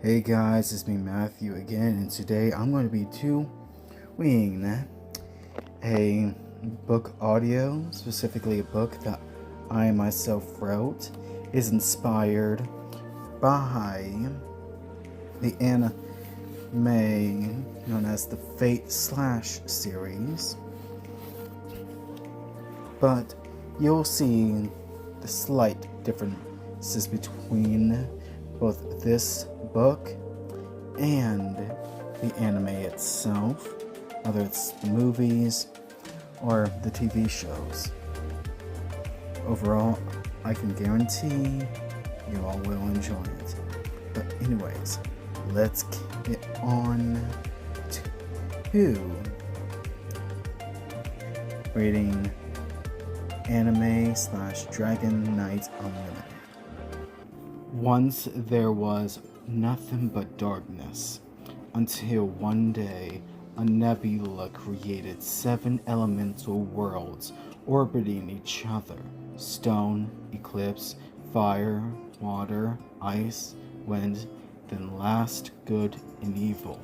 Hey guys, it's me Matthew again, and today I'm going to be doing a book audio, specifically a book that I myself wrote. Is inspired by the anime known as the Fate/Slash series, but you'll see the slight differences between both this book and the anime itself, whether it's the movies or the TV shows. Overall, I can guarantee you all will enjoy it. But anyways, let's get on to reading Anime/Dragon Knight Unlimited. Once there was nothing but darkness, until one day a nebula created 7 elemental worlds orbiting each other: stone, eclipse, fire, water, ice, wind, then last good and evil.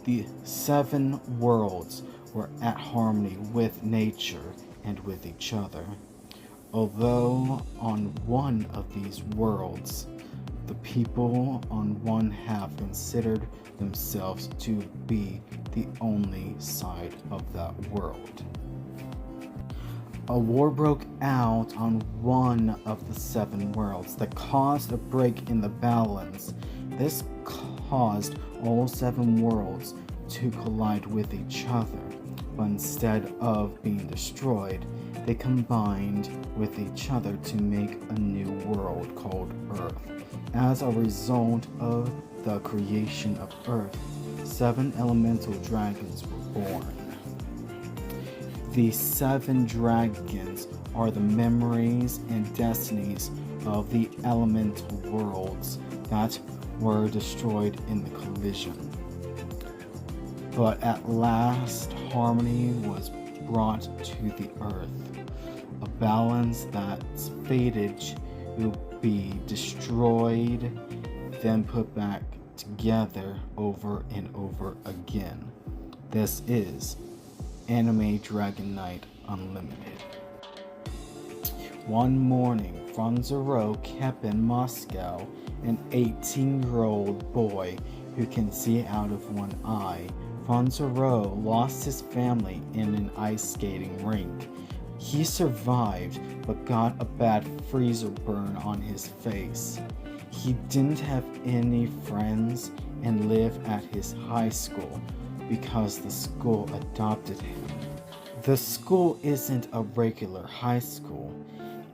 The 7 worlds were at harmony with nature and with each other. Although on one of these worlds, the people on one half considered themselves to be the only side of that world. A war broke out on one of the 7 worlds that caused a break in the balance. This caused all 7 worlds to collide with each other, but instead of being destroyed, they combined with each other to make a new world called Earth. As a result of the creation of Earth, 7 elemental dragons were born. The 7 dragons are the memories and destinies of the elemental worlds that were destroyed in the collision. But at last, harmony was brought to the Earth, a balance that's fated to be destroyed, then put back together over and over again. This is Anime Dragon Knight Unlimited. One morning, Franzaro kept in Moscow an 18-year-old boy who can see out of one eye. Franzaro lost his family in an ice skating rink. He survived, but got a bad freezer burn on his face. He didn't have any friends and lived at his high school because the school adopted him. The school isn't a regular high school.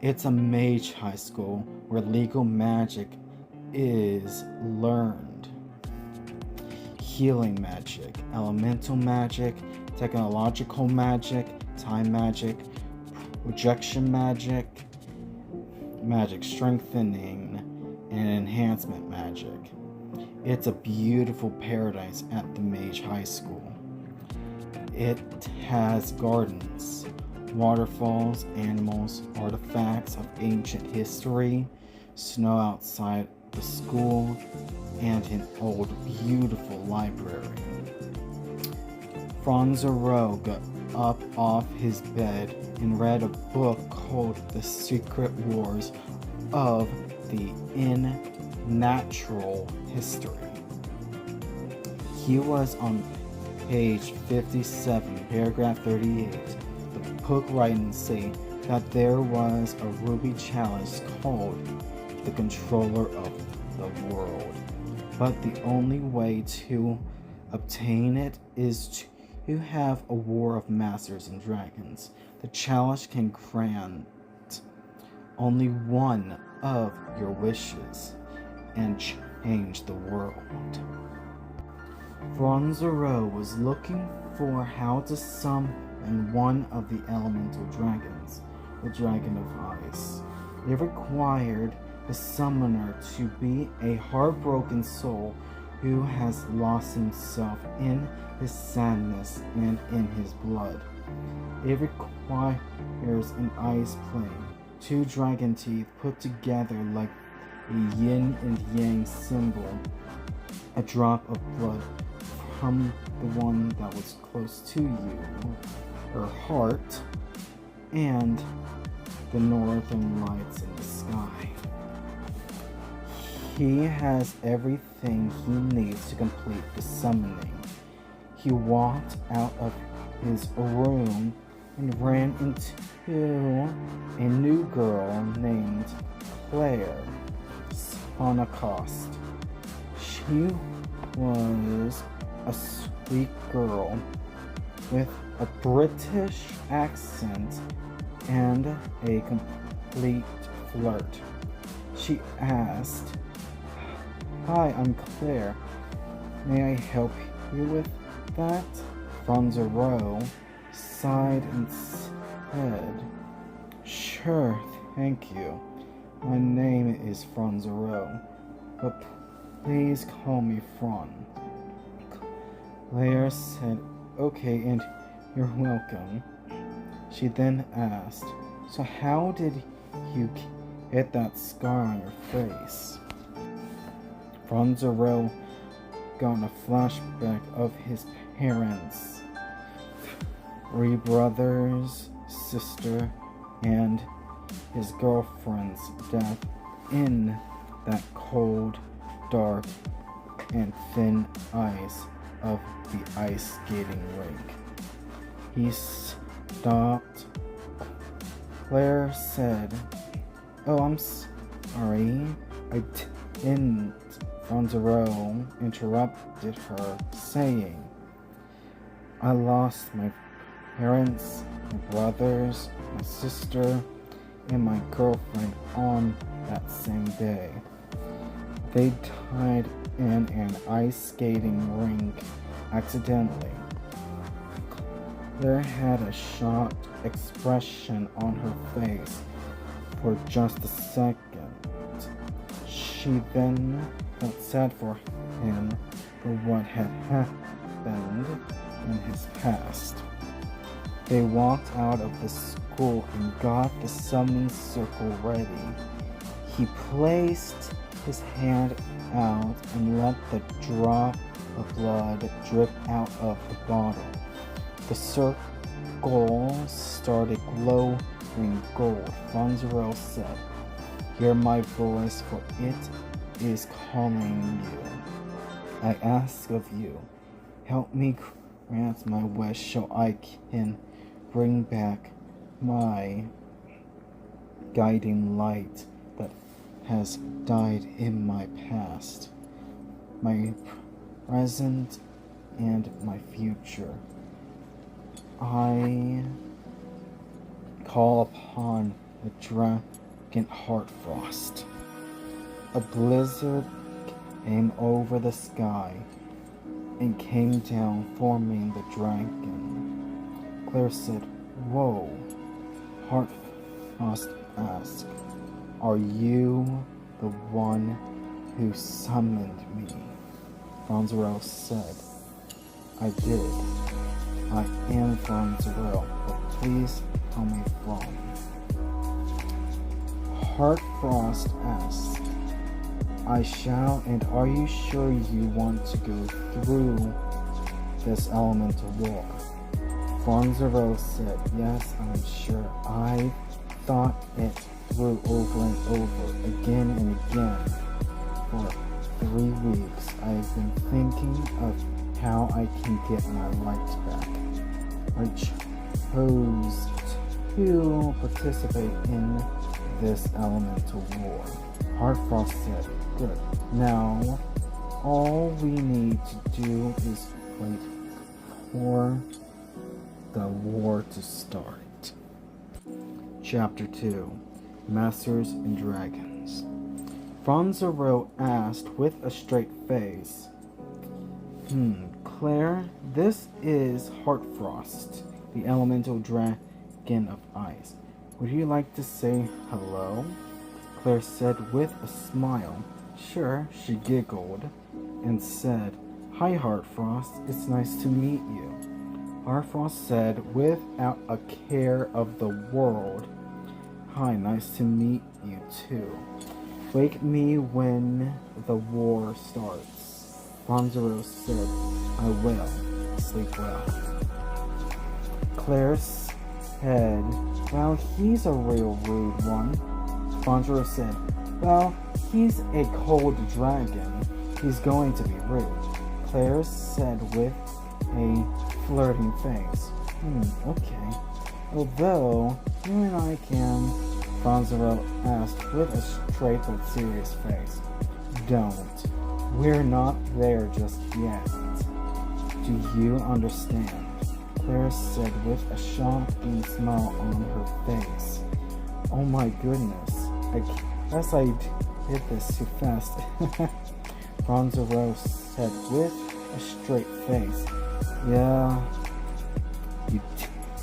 It's a mage high school where legal magic is learned. Healing magic, elemental magic, technological magic, time magic, projection magic, magic strengthening, and enhancement magic. It's a beautiful paradise at the Mage High School. It has gardens, waterfalls, animals, artifacts of ancient history, snow outside the school, and an old, beautiful library. Franzaro got up off his bed and read a book called The Secret Wars of the Natural History. He was on page 57, paragraph 38. The book writings say that there was a ruby chalice called the Controller of the World, but the only way to obtain it is to have a war of masters and dragons. The chalice can grant only one of your wishes and change the world. Franzaro was looking for how to summon one of the elemental dragons, the Dragon of Ice. It required the summoner to be a heartbroken soul who has lost himself in his sadness and in his blood. It requires an ice plane, 2 dragon teeth put together like a yin and yang symbol, a drop of blood from the one that was close to you, her heart, and the northern lights in the sky. He has everything he needs to complete the summoning. He walked out of his room and ran into a new girl named Claire S1-2. She was a sweet girl with a British accent and a complete flirt. She asked, "Hi, I'm Claire. May I help you with that?" Franzero sighed and said, "Sure, thank you. My name is Franzero, but please call me Fran." Claire said, "Okay, and you're welcome." She then asked, "So how did you get that scar on your face?" Franzero got a flashback of his parents, 3 brothers, sister, and his girlfriend's death in that cold, dark, and thin ice of the ice skating rink. He stopped. Claire said, "Oh, I'm sorry, I didn't." Franzero interrupted her, saying, "I lost my parents, my brothers, my sister, and my girlfriend on that same day. They died in an ice skating rink accidentally." Claire had a shocked expression on her face for just a second. She then felt sad for him for what had happened in his past. They walked out of the school and got the summoning circle ready. He placed his hand out and let the drop of blood drip out of the bottle. The circle started glowing gold. Franzero said, "Hear my voice, for it is calling you. I ask of you, help me grant my wish so I can bring back my guiding light that has died in my past, my present, and my future. I call upon the dragon Heartfrost." A blizzard came over the sky and came down, forming the dragon. Claire said, "Whoa." Heartfrost asked, "Are you the one who summoned me?" Franzero said, "I did. I am Franzero, but please call me Fran." Heartfrost asked, "I shall, and are you sure you want to go through this elemental war?" Franzero said, "Yes, I'm sure. I thought it through over and over, again and again. For 3 weeks, I've been thinking of how I can get my light back. I chose to participate in this elemental war." Heartfrost said, "Good. Now, all we need to do is wait for the war to start." Chapter 2: Masters and Dragons. Franzero asked with a straight face, "Claire, this is Heartfrost, the elemental dragon of ice. Would you like to say hello?" Claire said with a smile. "Sure." She giggled and said, "Hi, Heartfrost. It's nice to meet you." Heartfrost said without a care of the world, "Hi, nice to meet you too." Wake me when the war starts. Fonzero said, I will. Sleep well. Claire said, well, he's a real rude one. Fonzero said, well, he's a cold dragon. He's going to be rude. Claire said with a flirting face. Okay. Although, you and I can, Fonzero asked with a straight but serious face. Don't. We're not there just yet. Do you understand? Claire said with a shocking smile on her face. Oh my goodness. I guess I did this too fast. Fonzero said with a straight face. Yeah,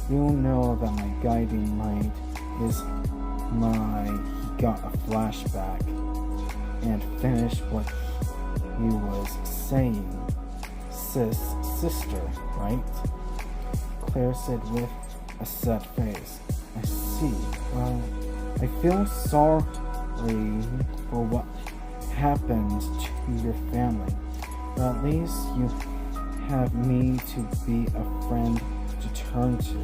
you know that my guiding light is he got a flashback and finished what he was saying. Sister, right? Claire said with a sad face. I see. Well, I feel sorry for what happened to your family, but at least you have me to be a friend to turn to.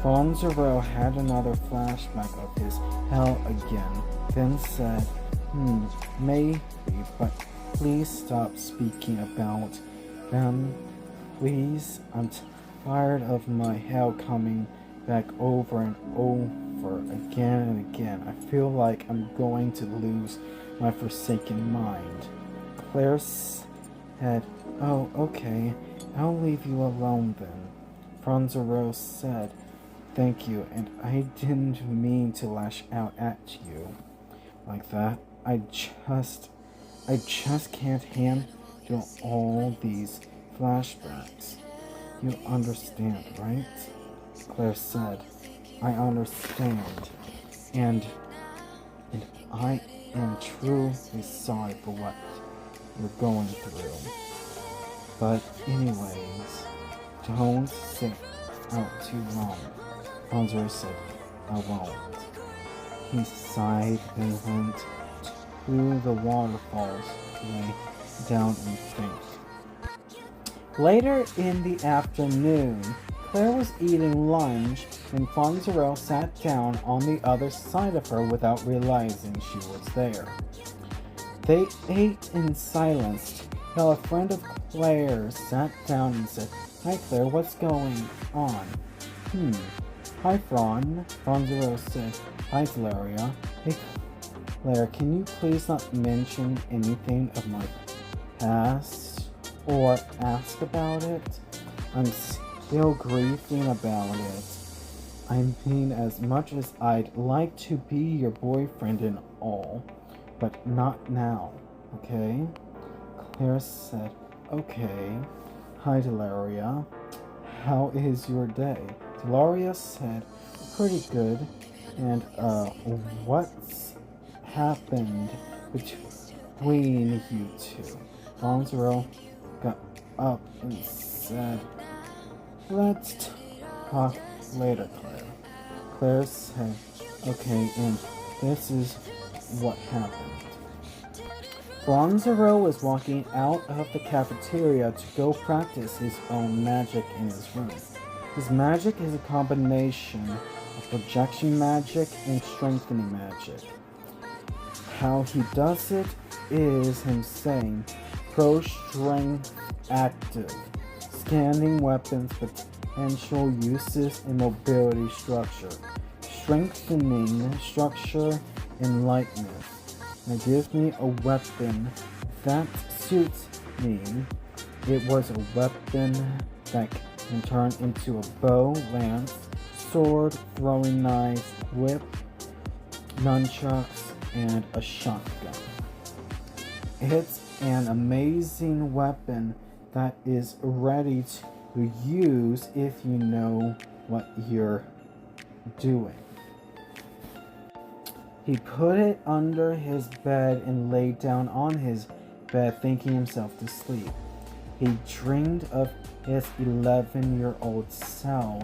Fonzero had another flashback of his hell again, then said, maybe, but please stop speaking about them. Please, I'm tired of my hell coming back over and over again and again. I feel like I'm going to lose my forsaken mind. Claire said, oh, okay, I'll leave you alone then. Fonzero said, thank you, and I didn't mean to lash out at you like that. I just can't handle all these flashbacks. You understand, right? Claire said, I understand, and I am truly sorry for what you're going through. But anyways, don't sit out too long. Fonzero said, I won't. He sighed and went to the waterfalls to lay down and think. Later in the afternoon, Claire was eating lunch when Fonzero sat down on the other side of her without realizing she was there. They ate in silence till a friend of Claire's sat down and said, Hi Claire, what's going on? Hi Fonzero said. Hi Valeria. Hey Claire, can you please not mention anything of my past or ask about it? I'm still grieving about it. I mean, as much as I'd like to be your boyfriend and all, but not now, okay? Claire said, okay. Hi Delaria. How is your day? Delaria said, pretty good. And what's happened between you two? Fonzero got up and said, let's talk later, Claire. Claire said, okay, and this is what happened. Fonzero was walking out of the cafeteria to go practice his own magic in his room. His magic is a combination of projection magic and strengthening magic. How he does it is him saying, Pro Strength Active, scanning weapons, potential uses, and mobility structure. Strengthening structure, enlightenment. Now give me a weapon that suits me. It was a weapon that can turn into a bow, lance, sword, throwing knife, whip, nunchucks, and a shotgun. It's an amazing weapon that is ready to use if you know what you're doing. He put it under his bed and lay down on his bed, thinking himself to sleep. He dreamed of his 11-year-old self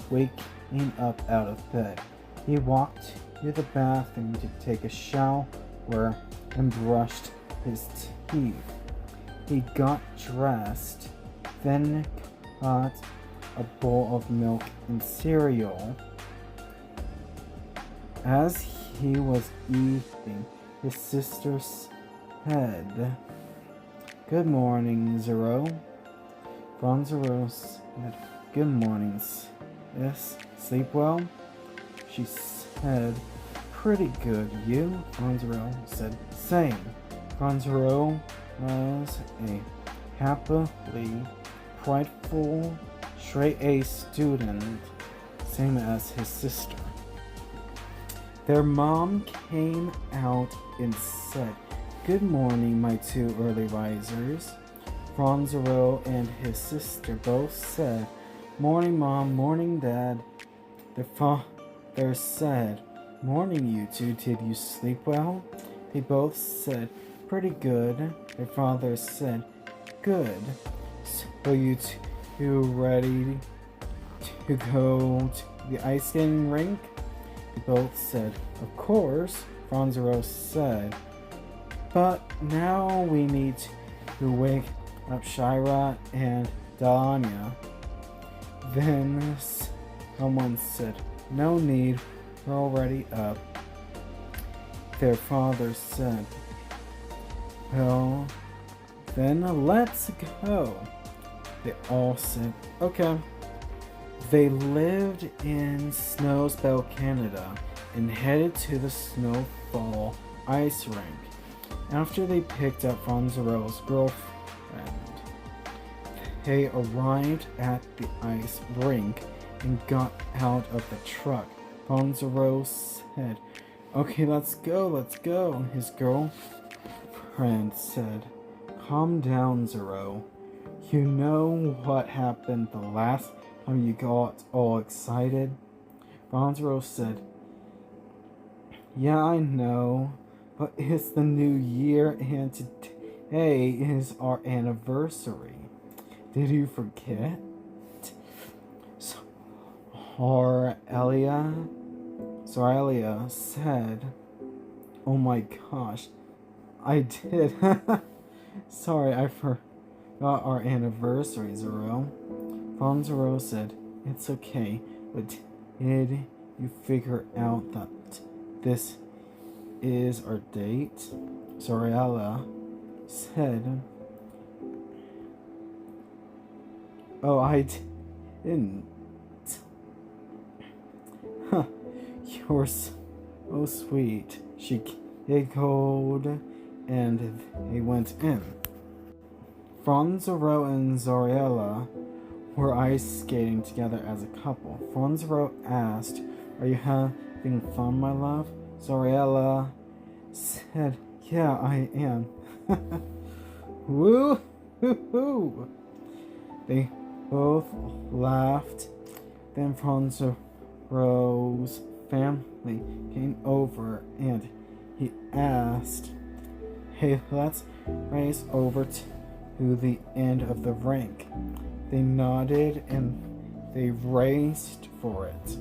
waking up out of bed. He walked to the bathroom to take a shower shower and brushed his teeth. He got dressed, then got a bowl of milk and cereal. As he was eating, his sister said, "Good morning, Zero." Zero said, "Good morning, sis. Sleep well?" She said, "Pretty good. You?" Zero said, "Same." Zero was a happily prideful, straight-A student, same as his sister. Their mom came out and said, "Good morning, my two early risers." Zero and his sister both said, "Morning, Mom. Morning, Dad." Their father said, "Morning, you two. Did you sleep well?" They both said, "Pretty good." Their father said, "Good. So you two ready to go to the ice skating rink?" They both said, "Of course." Zero said, "But now we need to wake up Shira and Danya." Then someone said, "No need, we're already up." Their father said, "Well, then let's go." They all said, "Okay." They lived in Snowspell, Canada, and headed to the Snowfall ice rink. After they picked up Zero's girlfriend, they arrived at the ice rink and got out of the truck. Zero said, "Okay, let's go." His girlfriend said, "Calm down, Zero. You know what happened the last time you got all excited?" Zero said, "Yeah, I know, but it's the new year and today is our anniversary. Did you forget?" Sorelia said, "Oh my gosh, I did." "Sorry, I forgot our anniversary, Zero." Zero said, "It's okay, but did you figure out that this is our date?" Sorelia said, "Oh, I didn't." "You're so sweet," she giggled, and they went in. Zero and Zoriella were ice skating together as a couple. Zero asked, "Are you having fun, my love?" Zoriella said, "Yeah, I am." Woo-hoo-hoo! They both laughed. Then Zero's family came over and he asked, "Hey, let's race over to the end of the rink." They nodded and they raced for it.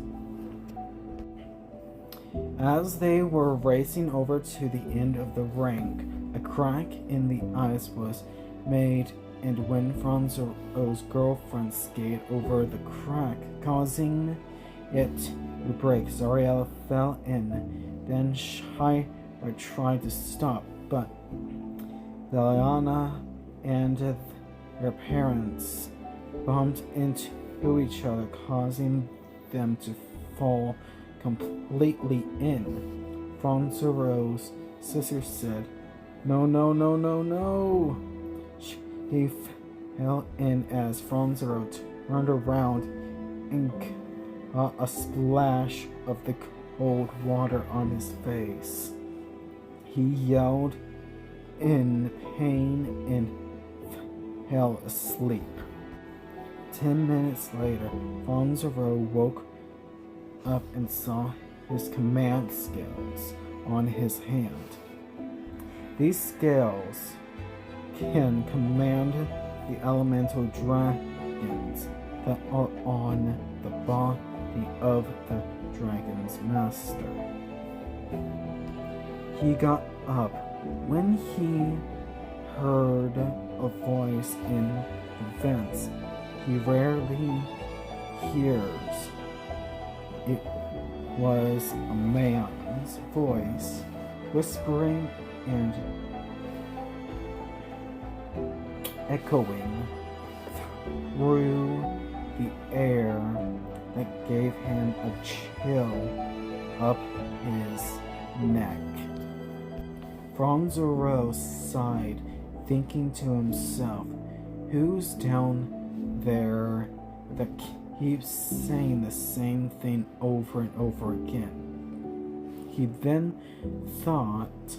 As they were racing over to the end of the rink, a crack in the ice was made, and when Zero's girlfriend skated over the crack, causing it to break, Zoriella fell in. Then Shira tried to stop, but Diana and their parents bumped into each other, causing them to fall completely in. Zero's sister said, "No, no, no, no, no." He fell in as Zero turned around and got a splash of the cold water on his face. He yelled in pain and fell asleep. 10 minutes later, Zero woke up and saw his command scales on his hand. These scales can command the elemental dragons that are on the body of the dragon's master. He got up when he heard a voice in the vents he rarely hears. It was a man's voice, whispering and echoing through the air that gave him a chill up his neck. Franzaro sighed, thinking to himself, who's down there that keeps saying the same thing over and over again? He then thought,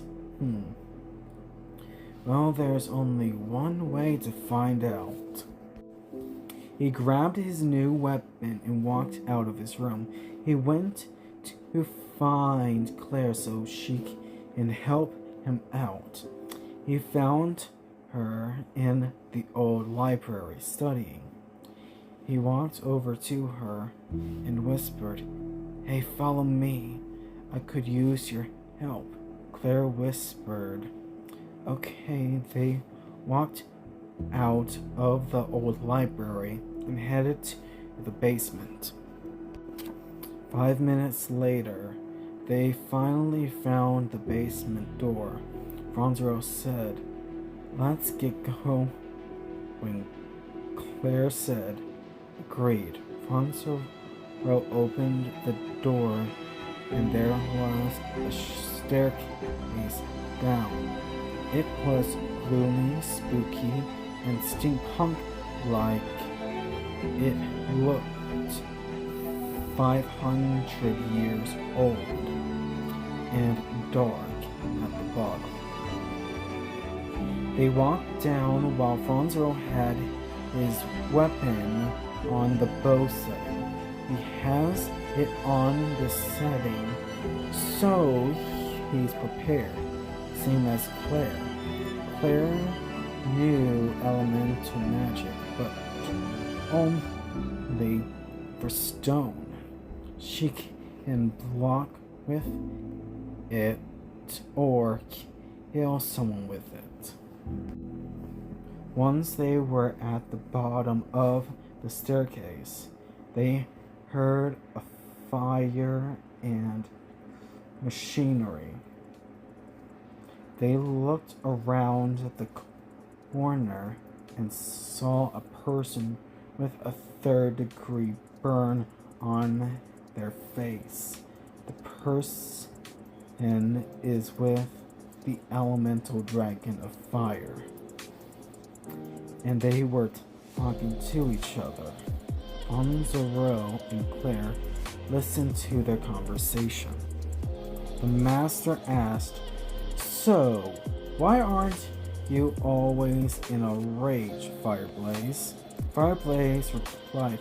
well, there's only one way to find out. He grabbed his new weapon and walked out of his room. He went to find Claire so she can help him out. He found her in the old library studying. He walked over to her and whispered, "Hey, follow me. I could use your help." Claire whispered, "Okay." They walked out of the old library and headed to the basement. 5 minutes later, they finally found the basement door. Franzaro said, "Let's get going." Claire said, "Agreed." Franzaro opened the door, and there was a staircase down. It was gloomy, spooky, and steampunk-like. It looked 500 years old and dark at the bottom. They walked down while Franzaro had his weapon on the bow setting. He has it on the setting, so he's prepared, same as Claire. Claire knew elemental magic, but only for stone. She can block with it or kill someone with it. Once they were at the bottom of the staircase, they heard a fire and machinery. They looked around the corner and saw a person with a third-degree burn on their face. The person is with the elemental dragon of fire, and they were talking to each other. Franzaro and Claire listened to their conversation. The master asked, "So, why aren't you always in a rage, Fireblaze?" Fireblaze replied,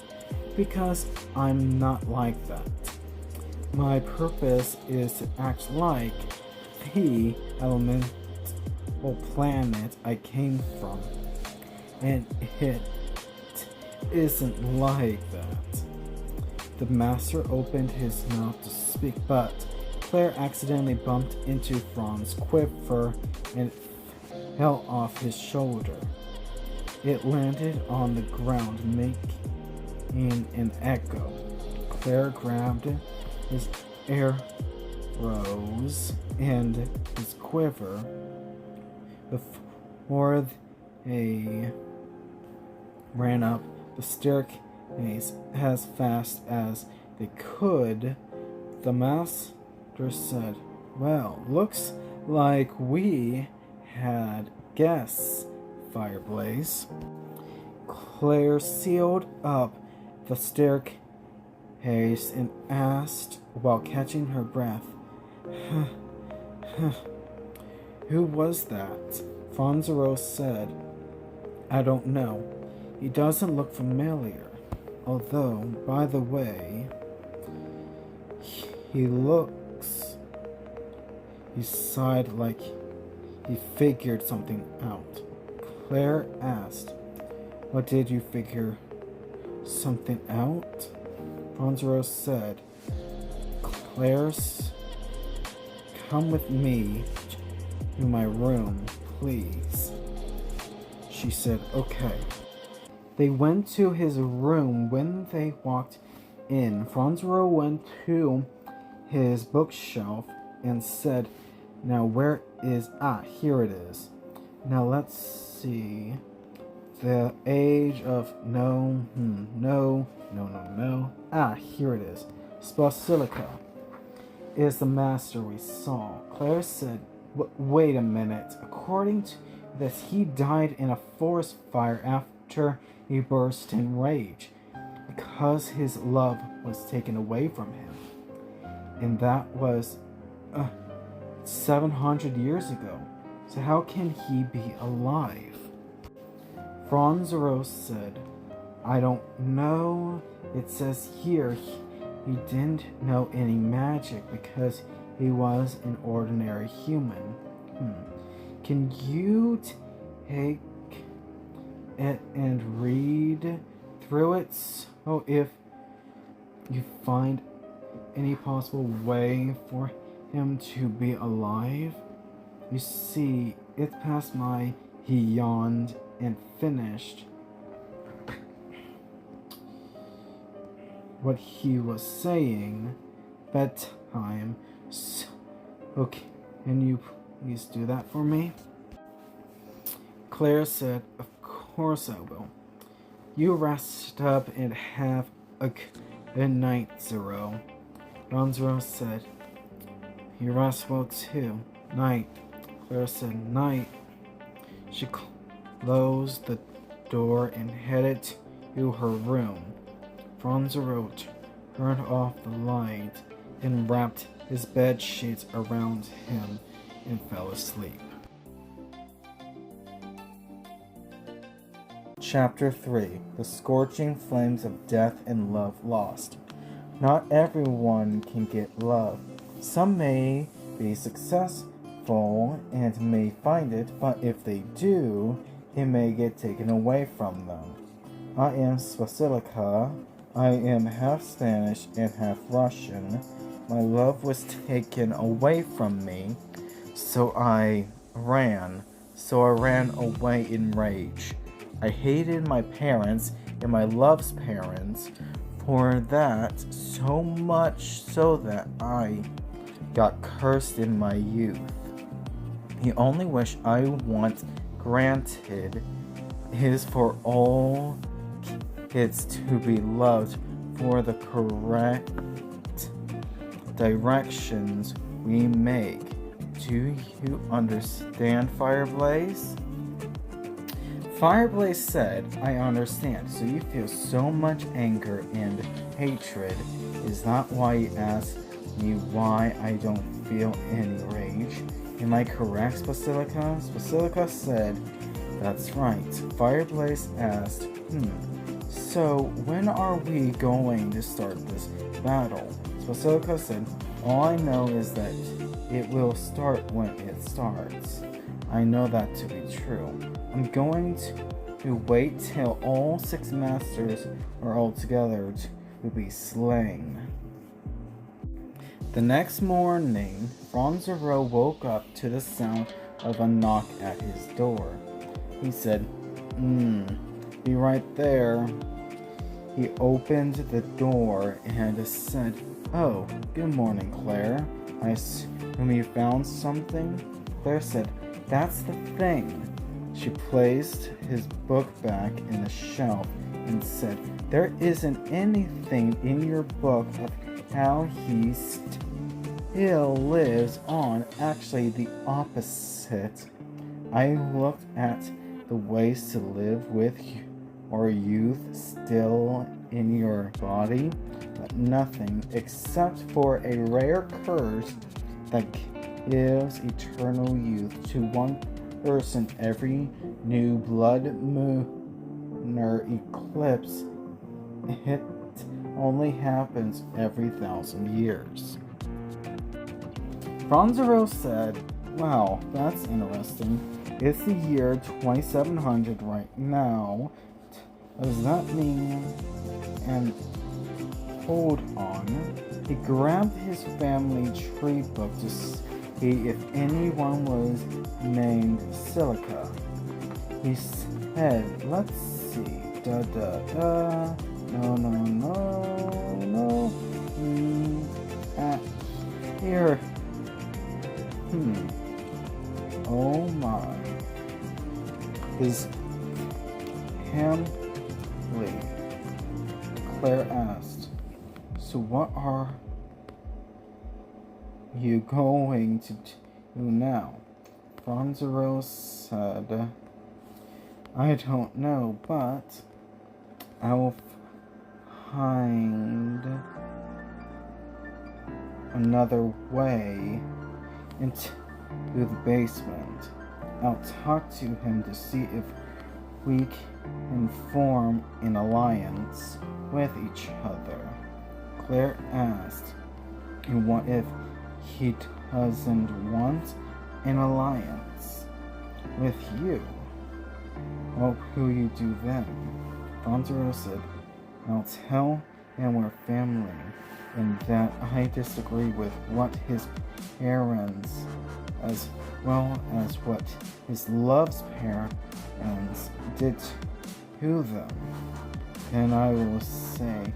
"Because I'm not like that. My purpose is to act like the elemental planet I came from, and it isn't like that." The master opened his mouth to speak, but Claire accidentally bumped into Franz's quiver and fell off his shoulder. It landed on the ground, making an echo. Claire grabbed his arrows and his quiver before they ran up the staircase as fast as they could. The master said, "Well, looks like we had guests, Fireblaze." Claire sealed up the staircase and asked while catching her breath, "Who was that?" Franzaro said, "I don't know. He doesn't look familiar. Although, by the way, he looks..." He sighed like he figured something out. Claire asked, "What did you figure something out?" Franzaro said, "Claire's come with me to my room, please." She said, "Okay." They went to his room. When they walked in, Franzaro went to his bookshelf and said, "Now where is... here it is. Now let's see. The age of... no. Here it is. Basilica is the master we saw." Claire said, "Wait a minute. According to this, he died in a forest fire after he burst in rage because his love was taken away from him. And that was 700 years ago. So how can he be alive?" Franzaro said, "I don't know. It says here he didn't know any magic because he was an ordinary human. Can you take it and read through it so if you find any possible way for him to be alive? You see, it's past my..." He yawned and finished what he was saying. "Bedtime. So, okay, can you please do that for me?" Claire said, "Of course I will. You rest up and have a good night, Zero." Franzaro said, "You rest well too. Night." Claire said, "Night." She closed the door and headed to her room. Franzaro turned off the light and wrapped his bed sheets around him and fell asleep. Chapter 3: The Scorching Flames of Death and Love Lost. Not everyone can get love. Some may be successful and may find it, but if they do, it may get taken away from them. I am Basilica. I am half Spanish and half Russian. My love was taken away from me, so I ran away in rage. I hated my parents and my love's parents for that, so much so that I got cursed in my youth. The only wish I want granted is for all kids to be loved for the correct directions we make. Do you understand, Fireblaze?" Fireblaze said, "I understand. So you feel so much anger and hatred. Is that why you asked me why I don't feel any rage? Am I correct, Basilica?" Basilica said, "That's right." Fireblaze asked, "So when are we going to start this battle?" Basilica said, "All I know is that it will start when it starts. I know that to be true. I'm going to wait till all 6 masters are all together to be slain." The next morning, Franzaro woke up to the sound of a knock at his door. He said, "Be right there." He opened the door and said, "Oh, good morning, Claire. I assume you found something?" Claire said, "That's the thing." She placed his book back in the shelf and said, "There isn't anything in your book of how he still lives on. Actually, the opposite. I looked at the ways to live with your youth still in your body, but nothing except for a rare curse that gives eternal youth to one person every new blood moon or eclipse. It only happens every 1,000 years." Franzaro said, "Wow, that's interesting. It's the year 2700 right now. Does that mean..." And hold on. He grabbed his family tree book to if anyone was named Silica. He said, let's see, no, here, oh my, is Hamley, Claire asked. So what are you going to do now? Franzero said, I don't know, but I'll find another way into the basement. I'll talk to him to see if we can form an alliance with each other. Claire asked, and what if he doesn't want an alliance with you? What will you do then? Fonzero said, I'll tell him we're family and that I disagree with what his parents, as well as what his love's parents did to them. Then I will say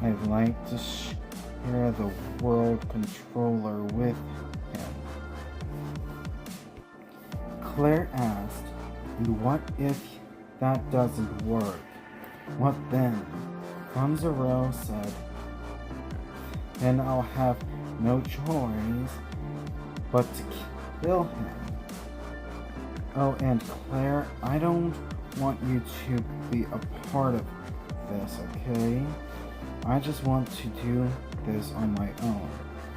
I'd like to share the world controller with him. Claire asked, and what if that doesn't work? What then? Fonzero said, then I'll have no choice but to kill him. Oh, and Claire, I don't want you to be a part of this, okay? I just want to do this on my own.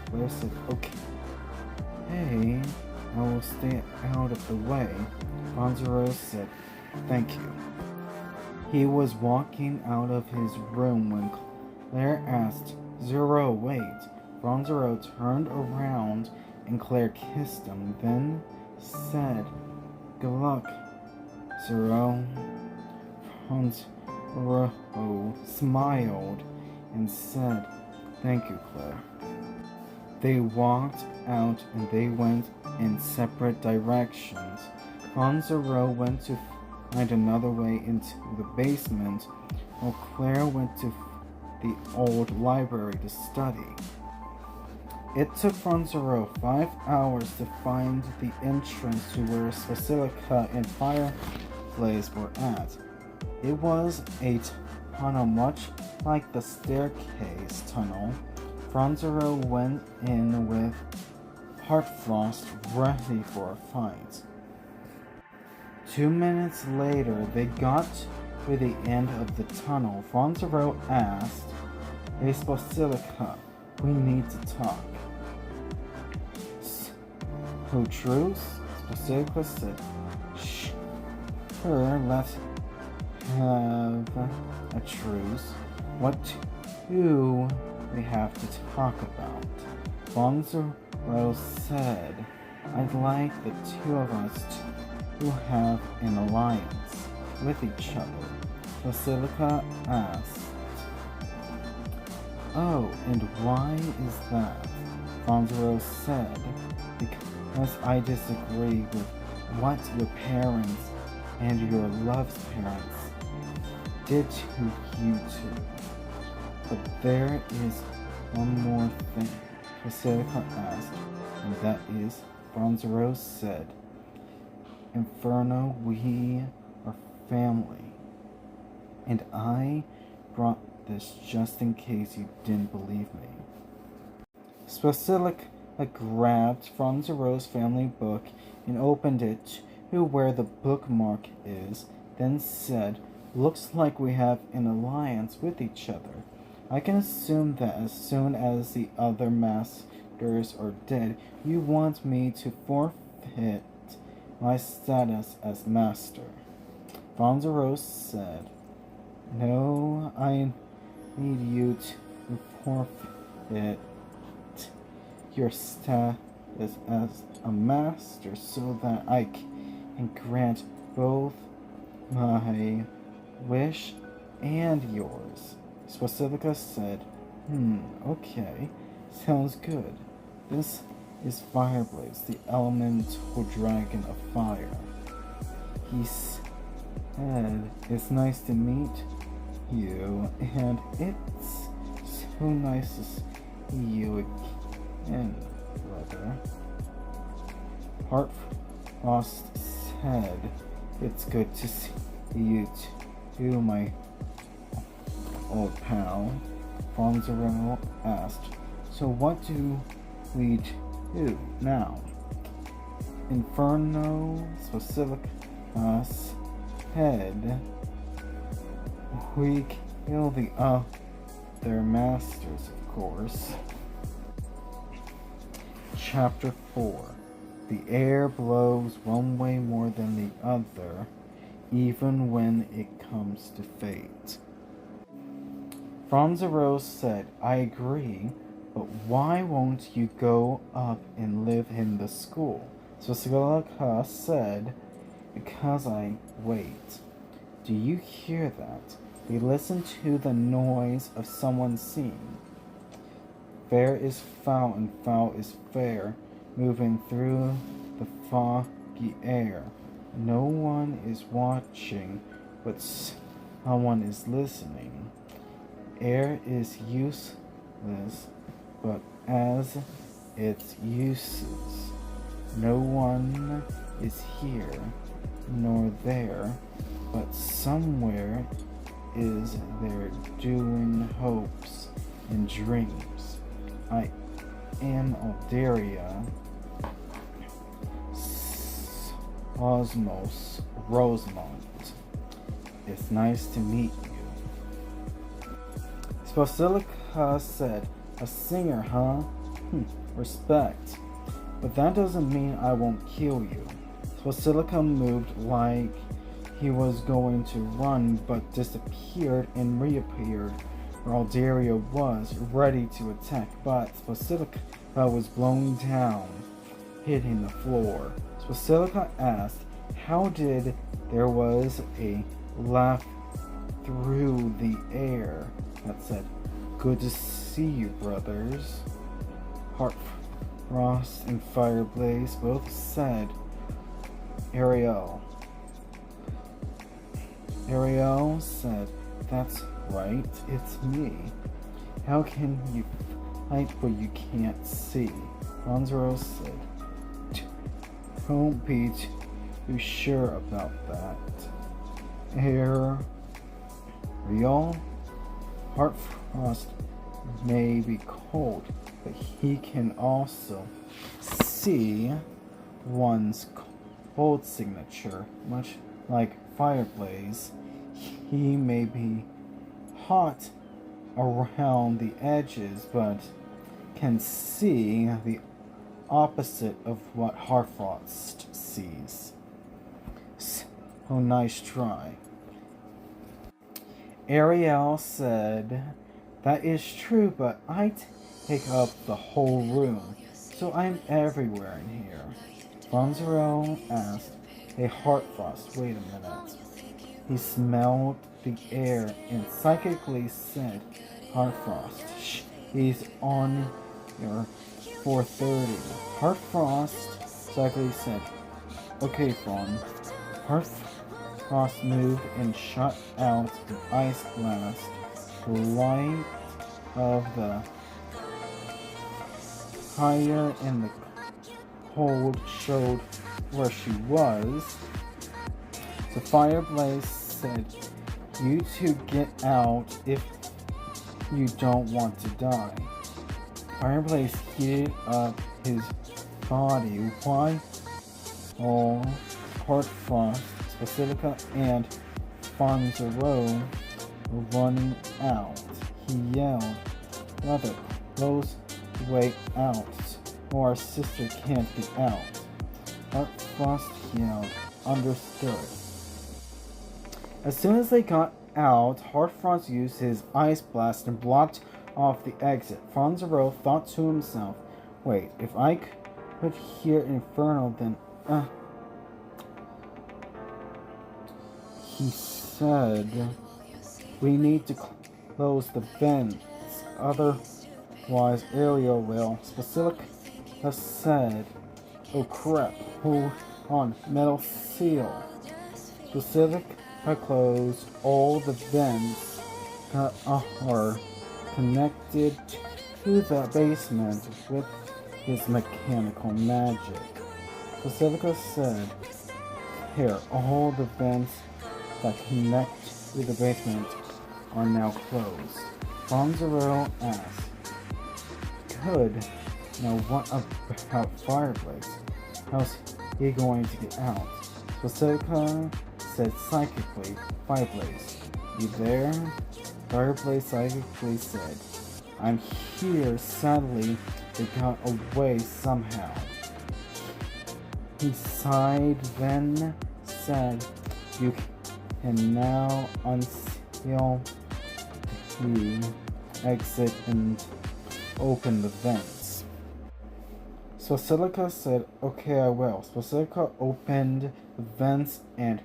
Claire said, okay. Hey, I will stay out of the way. Fonzero said, thank you. He was walking out of his room when Claire asked, Zero, wait. Fonzero turned around and Claire kissed him, then said, good luck, Zero. Fonzero smiled and said, thank you, Claire. They walked out and they went in separate directions. Fonzero went to find another way into the basement, while Claire went to the old library to study. It took Fonzero 5 hours to find the entrance to where Basilica and Fireplace were at. It was a tunnel much like the staircase tunnel. Fonzero went in with Heartfrost ready for a fight. 2 minutes later, they got to the end of the tunnel. Fonzero asked, hey, Basilica, we need to talk. So, truce? Basilica said, sure, let's have a truce. What do we have to talk about? Fonzero said, I'd like the two of us to have an alliance with each other. Basilica asked, oh, and why is that? Fonzero said, because I disagree with what your parents and your love's parents did to you two. But there is one more thing, Basilica asked, and that is, Fonzero said, Inferno, we are family. And I brought this just in case you didn't believe me. Basilica grabbed Fonzero's family book and opened it to where the bookmark is, then said, looks like we have an alliance with each other. I can assume that as soon as the other masters are dead, you want me to forfeit my status as master. Fonzero said, no, I need you to forfeit your status as a master so that I can grant both my wish and yours. Basilica said, okay, sounds good. This is Fireblaze, the elemental dragon of fire. He said, "It's nice to meet you, and it's so nice to see you again, brother." Heartfrost said, "It's good to see you too, my old pal." Fonzero asked, "So what do we do now?" Inferno Specificus said, "We kill the other masters, of course." Chapter 4. The air blows one way more than the other, even when it comes to fate. Fonzero said, "I agree, but why won't you go up and live in the school?" Swastika said, "Because I wait." Do you hear that? We listen to the noise of someone singing. Fair is foul and foul is fair, moving through the foggy air. No one is watching, but someone is listening. Air is useless, but as its uses, no one is here nor there, but somewhere is there doing hopes and dreams. I am Aldaria Osmos Rosemont. It's nice to meet you." Spasilica said, "A singer, huh? Respect. But that doesn't mean I won't kill you." Spasilica moved like he was going to run, but disappeared and reappeared where Aldaria was, ready to attack, but Spasilica was blown down, hitting the floor. Spasilica asked, "How did there was a laugh through the air that said, 'Good to see you, brothers'?" Heartfrost and Fireblaze both said, "Ariel." Ariel said, "That's right, it's me. How can you fight what you can't see?" Fonzero said, "Don't be too sure about that." Ariel, Heartfrost may be cold, but he can also see one's cold signature, much like Fireblaze. He may be hot around the edges, but can see the opposite of what Heartfrost sees. So nice try. Ariel said, "That is true, but I take up the whole room, so I'm everywhere in here." Fonzero asked, "Hey Heartfrost, wait a minute." He smelled the air and psychically said, "Heartfrost, he's on your 430. Heartfrost psychically said, "Okay, Fawn." Heartfrost moved and shot out an ice blast. The light of the fire and the cold showed where she was. The Fireblaze said, "You two get out if you don't want to die." Fireblaze heated up his body. Why? All Heartfrost, Spasilica, and Fonzero were running out. He yelled, "Brother, close the way out, or our sister can't get out." Heartfrost yelled, "Understood." As soon as they got out, Heartfrost used his ice blast and blocked off the exit. Fonzero thought to himself, "Wait, if I could hear Inferno, then He said, "We need to close the vents, otherwise Ariel will." Spasilica said, "Oh crap, hold on, metal seal." Specific closed all the vents that are connected to the basement with his mechanical magic. Pacifica said, "Here, all the vents that connect to the basement are now closed." Bonzero asked, "Good. Now what about Fireplace? How's he going to get out?" Pacifica said psychically, "Fireplace, you there?" Fireplace psychically said, "I'm here. Sadly, they got away somehow." He sighed, then said, "You can now unseal the exit and open the vents." Swastika said, "Okay, I will." Swastika opened the vents and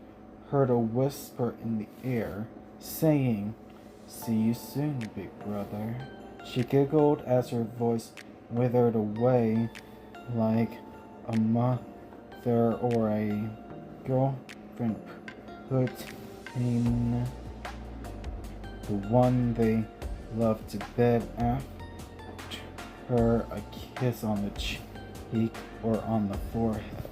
heard a whisper in the air, saying, "See you soon, big brother." She giggled as her voice withered away like a mother or a girlfriend putting the one they love to bed after a kiss on the cheek or on the forehead.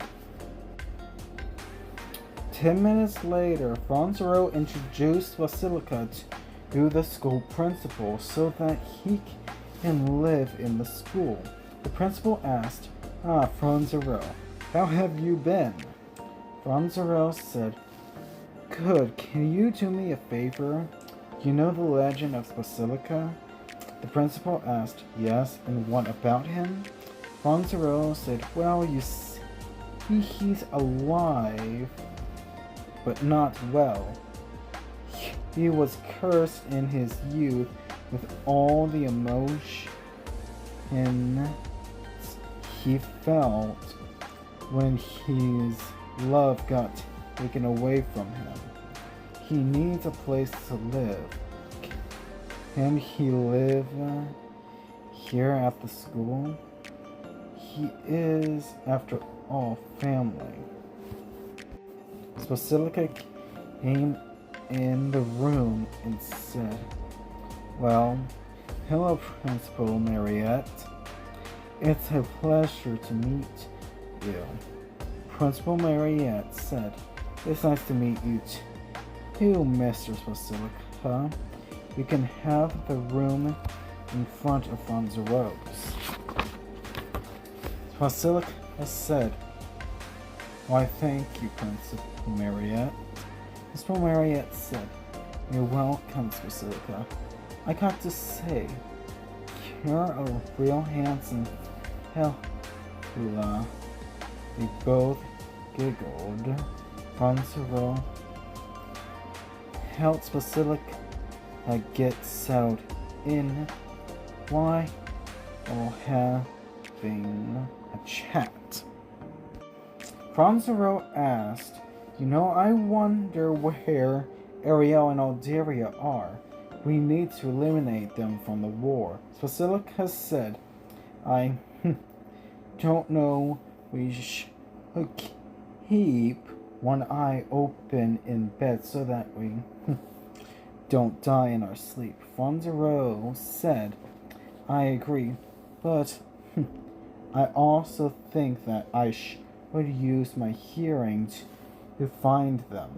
10 minutes later, Franzero introduced Vasilika to the school principal so that he can live in the school. The principal asked, Franzero, how have you been?" Franzero said, "Good. Can you do me a favor? You know the legend of Basilica?" The principal asked, "Yes, and what about him?" Franzero said, "Well, you see, he's alive, but not well. He was cursed in his youth with all the emotion he felt when his love got taken away from him. He needs a place to live. Can he live here at the school? He is, after all, family." Basilica came in the room and said, "Well, hello, Principal Mariette. It's a pleasure to meet you." Principal Mariette said, "It's nice to meet you too, Mr. Basilica. You can have the room in front of Franzero's." Basilica said, "Why, thank you, Principal Mariette." Principal Mariette said, "You're welcome, Basilica. I got to say, you're a real handsome fella." They both giggled. Franzero helped Basilica get settled in while having a chat. Franzero asked, I wonder where Ariel and Alderia are. We need to eliminate them from the war." Basilica said, "I don't know. We should keep one eye open in bed so that we don't die in our sleep." Franzero said, "I agree, but I also think that I should use my hearing to find them."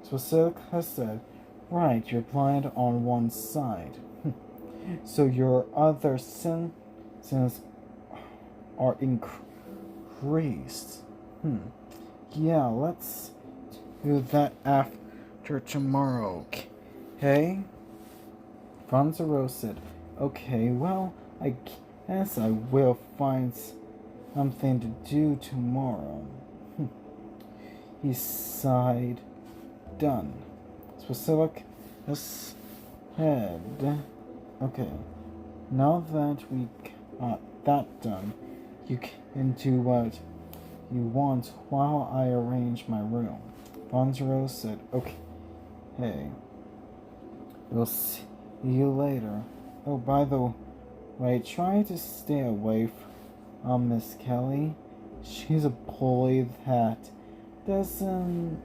Basilica said, "Right, you're blind on one side. So your other senses are increased. Yeah, let's do that after tomorrow, okay?" Franzero said, "Okay, well, I guess I will find something to do tomorrow." He sighed. Done. Basilica said, "Okay, now that we got that done, you can do what you want while I arrange my room." Franzero said, "Okay, hey, we'll see you later. Oh, by the way, try to stay away Miss Kelly. She's a bully that doesn't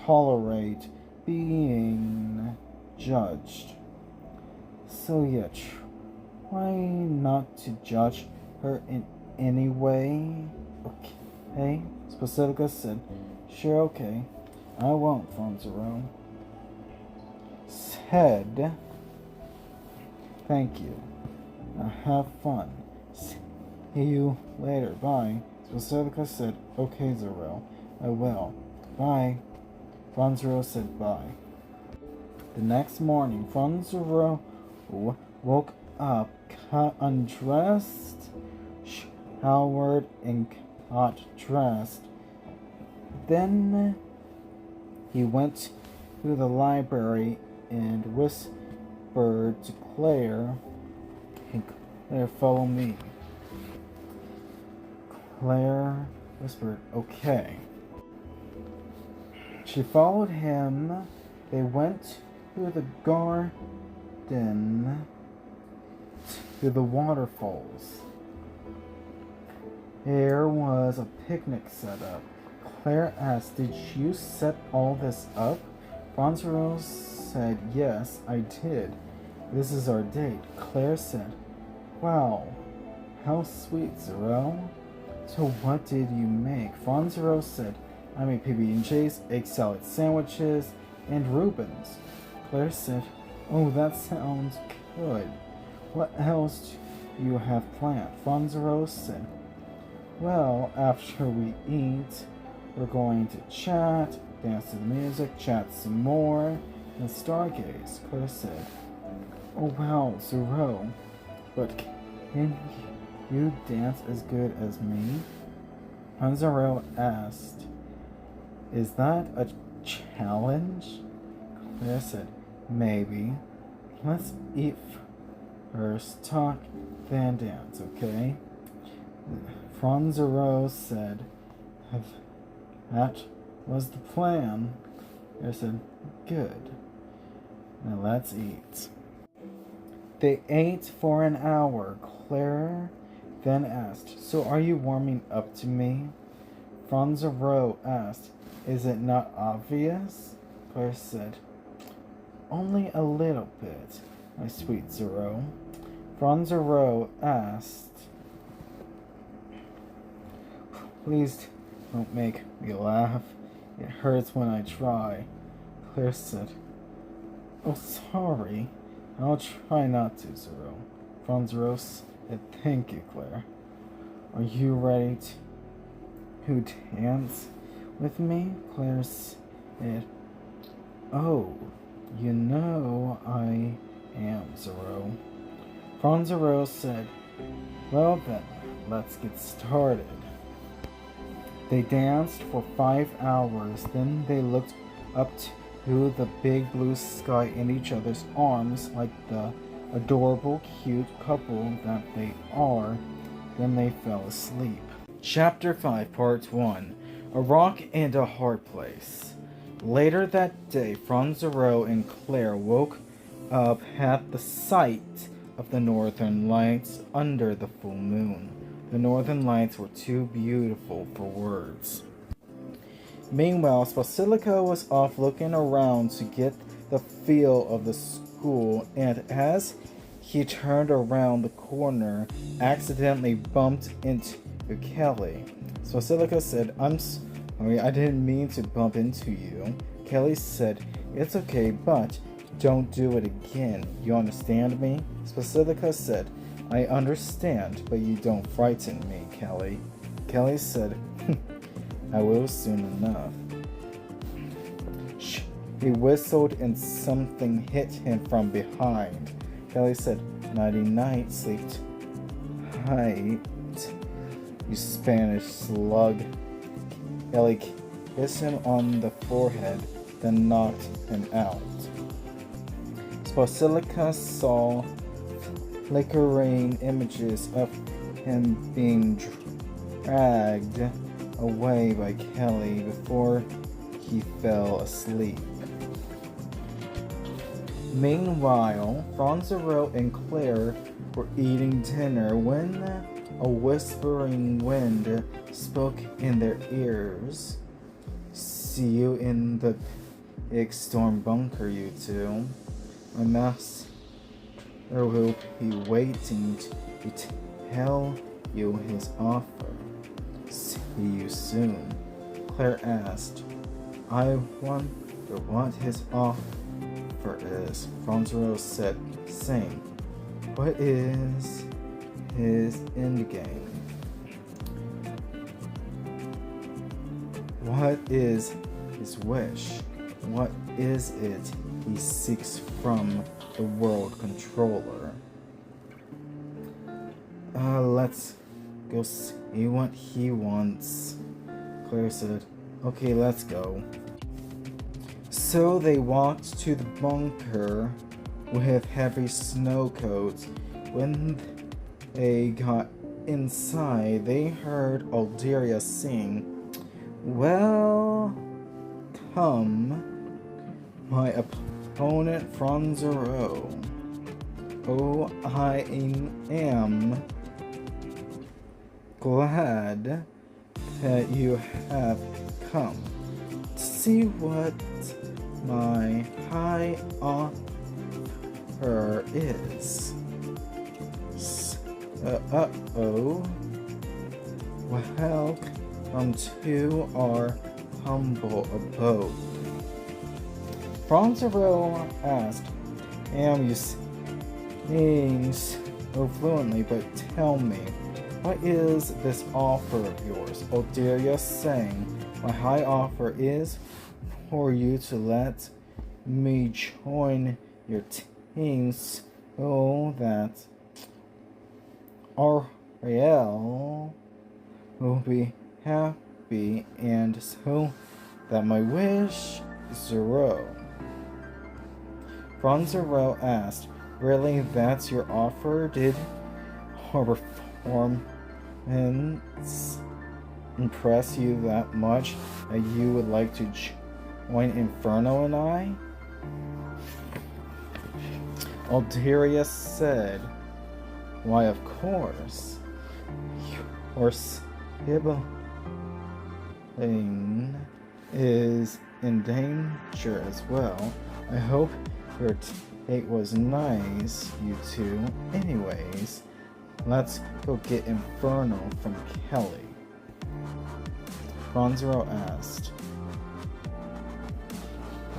tolerate being judged. So yeah, try not to judge her in any way. Okay? Specifica said, sure, okay. I won't, Fonzero. Said, thank you. Have fun. See you later. Bye. Specifica said, okay, Zero. I will. Bye. Fonzero said bye. The next morning, Fonzero woke up, undressed, showered, and got dressed. Then he went to the library and whispered to Claire, hey, Claire, follow me. Claire whispered, okay. She followed him. They went to the garden, to the waterfalls. There was a picnic set up. Claire asked, did you set all this up? Fonzero said, yes, I did. This is our date. Claire said, wow, how sweet, Zero. So what did you make? Fonzero said, I made PB&J's, egg salad sandwiches, and Reubens. Claire said, oh, that sounds good. What else do you have planned? Fonzero said, well, after we eat, we're going to chat, dance to the music, chat some more, and stargaze. Claire said, oh wow, Zero, but can you dance as good as me? Fonzero asked, is that a challenge? Claire said, maybe. Let's eat first, talk, then dance, okay? Fonzero said, that was the plan. I said, good. Now let's eat. They ate for an hour. Claire then asked, so are you warming up to me? Fonzero asked, is it not obvious? Claire said, only a little bit, my sweet Zero. Fonzero asked, please don't make me laugh. It hurts when I try. Claire said, oh, sorry. I'll try not to, Zero. Fonzero said, thank you, Claire. Are you ready to dance with me? Claire said, oh, you know I am, Zero. Fonzero said, well then, let's get started. They danced for 5 hours, then they looked up to the big blue sky in each other's arms like the adorable, cute couple that they are. Then they fell asleep. Chapter 5, Part 1. A Rock and a Hard Place. Later that day, Fonzero and Claire woke up at the sight of the northern lights under the full moon. The northern lights were too beautiful for words. Meanwhile, Basilica was off looking around to get the feel of the school, and as he turned around the corner, accidentally bumped into Kelly. Basilica said, I'm sorry, I didn't mean to bump into you. Kelly said, it's okay, but don't do it again. You understand me? Basilica said, I understand, but you don't frighten me, Kelly. Kelly said, I will soon enough. Shh. He whistled and something hit him from behind. Kelly said, nighty-night, sleep tight, you Spanish slug. Kelly kissed him on the forehead, then knocked him out. Basilica saw flickering images of him being dragged away by Kelly before he fell asleep. Meanwhile, Franzero and Claire were eating dinner when a whispering wind spoke in their ears. See you in the big storm bunker, you two. My master will be waiting to tell you his offer. See you soon. Claire asked. I wonder what his offer is, Franzero said, saying, what is his endgame? What is his wish? What is it he seeks from the world controller? Let's go see what he wants. Claire said, okay, let's go. So they walked to the bunker with heavy snow coats. When they got inside, they heard Alderia sing, welcome, my opponent Franzero. Oh, I am glad that you have come to see what my high offer is. Welcome to our humble abode. Franzero asked, am you saying so fluently, but tell me, what is this offer of yours? Alderia saying, my high offer is for you to let me join your team so that Ariel will be happy and so that my wish is zero. Franzero asked, really, that's your offer? Did our performance impress you that much that you would like to join Inferno and I? Alderia said, why, of course. Your sibling is in danger as well. I hope your date was nice, you two. Anyways, let's go get Inferno from Kelly. Franzero asked.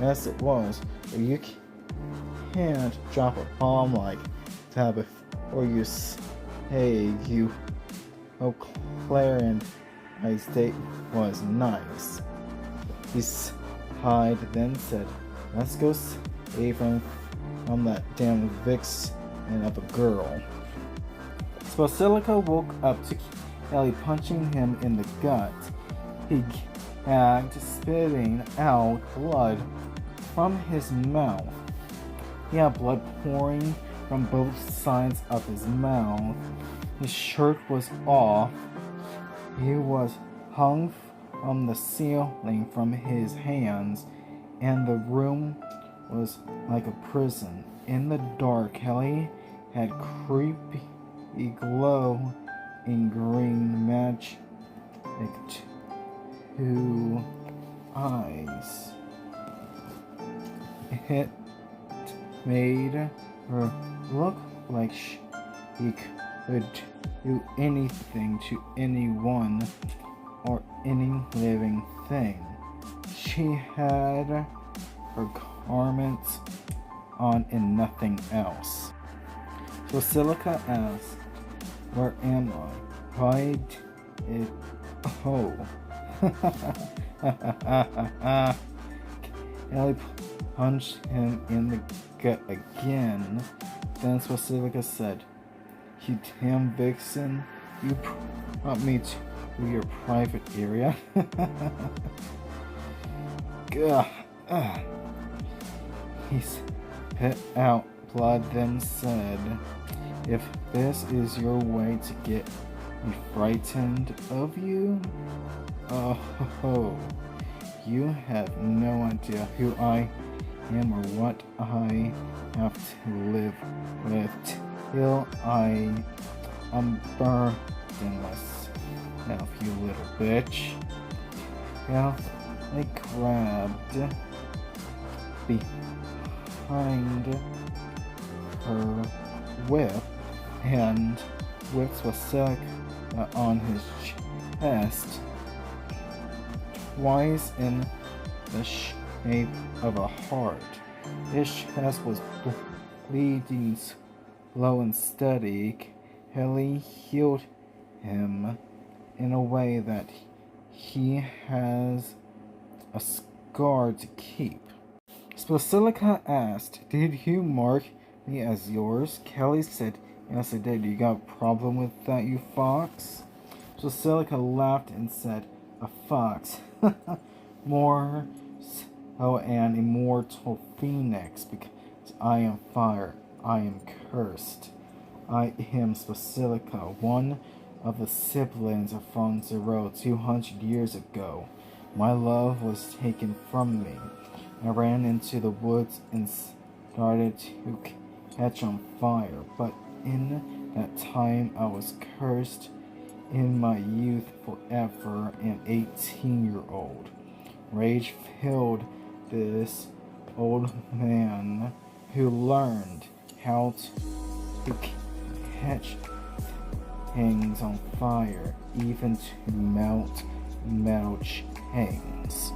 Yes, it was, but you can't drop a bomb like that before you say you hope Claire and I's date was nice. Beside then said, let's go save him from that damn vixen of a girl. Basilica woke up to Kelly punching him in the gut. He gagged, spitting out blood from his mouth. He had blood pouring from both sides of his mouth. His shirt was off. He was hung from the ceiling from his hands, and the room was like a prison. In the dark, Kelly had creepy glow in green magic 2 eyes. It made her look like she could do anything to anyone or any living thing. She had her garments on and nothing else. Basilica asked, where am I? Why did... Oh. Ellie punched him in the gut again. Then Basilica said, you damn vixen, you brought me to your private area. He spit out blood, then said, if this is your way to get me frightened of you, oh, you have no idea who I him or what I have to live with till I unburden myself, you little bitch. Yeah, I grabbed behind her whip and whipped Wasek on his chest twice in the shape of a heart. His chest was bleeding slow and steady. Kelly healed him in a way that he has a scar to keep. Basilica asked, "Did you mark me as yours?" Kelly said, "Yes, I did. You got a problem with that, you fox?" Basilica laughed and said, "A fox? More so an immortal phoenix, because I am fire. I am cursed. I am Basilica, one of the siblings of Franzero 200 years ago. My love was taken from me. I ran into the woods and started to catch on fire, but in that time I was cursed in my youth forever, an 18-year-old. Rage filled this old man who learned how to catch things on fire, even to melt metal chains.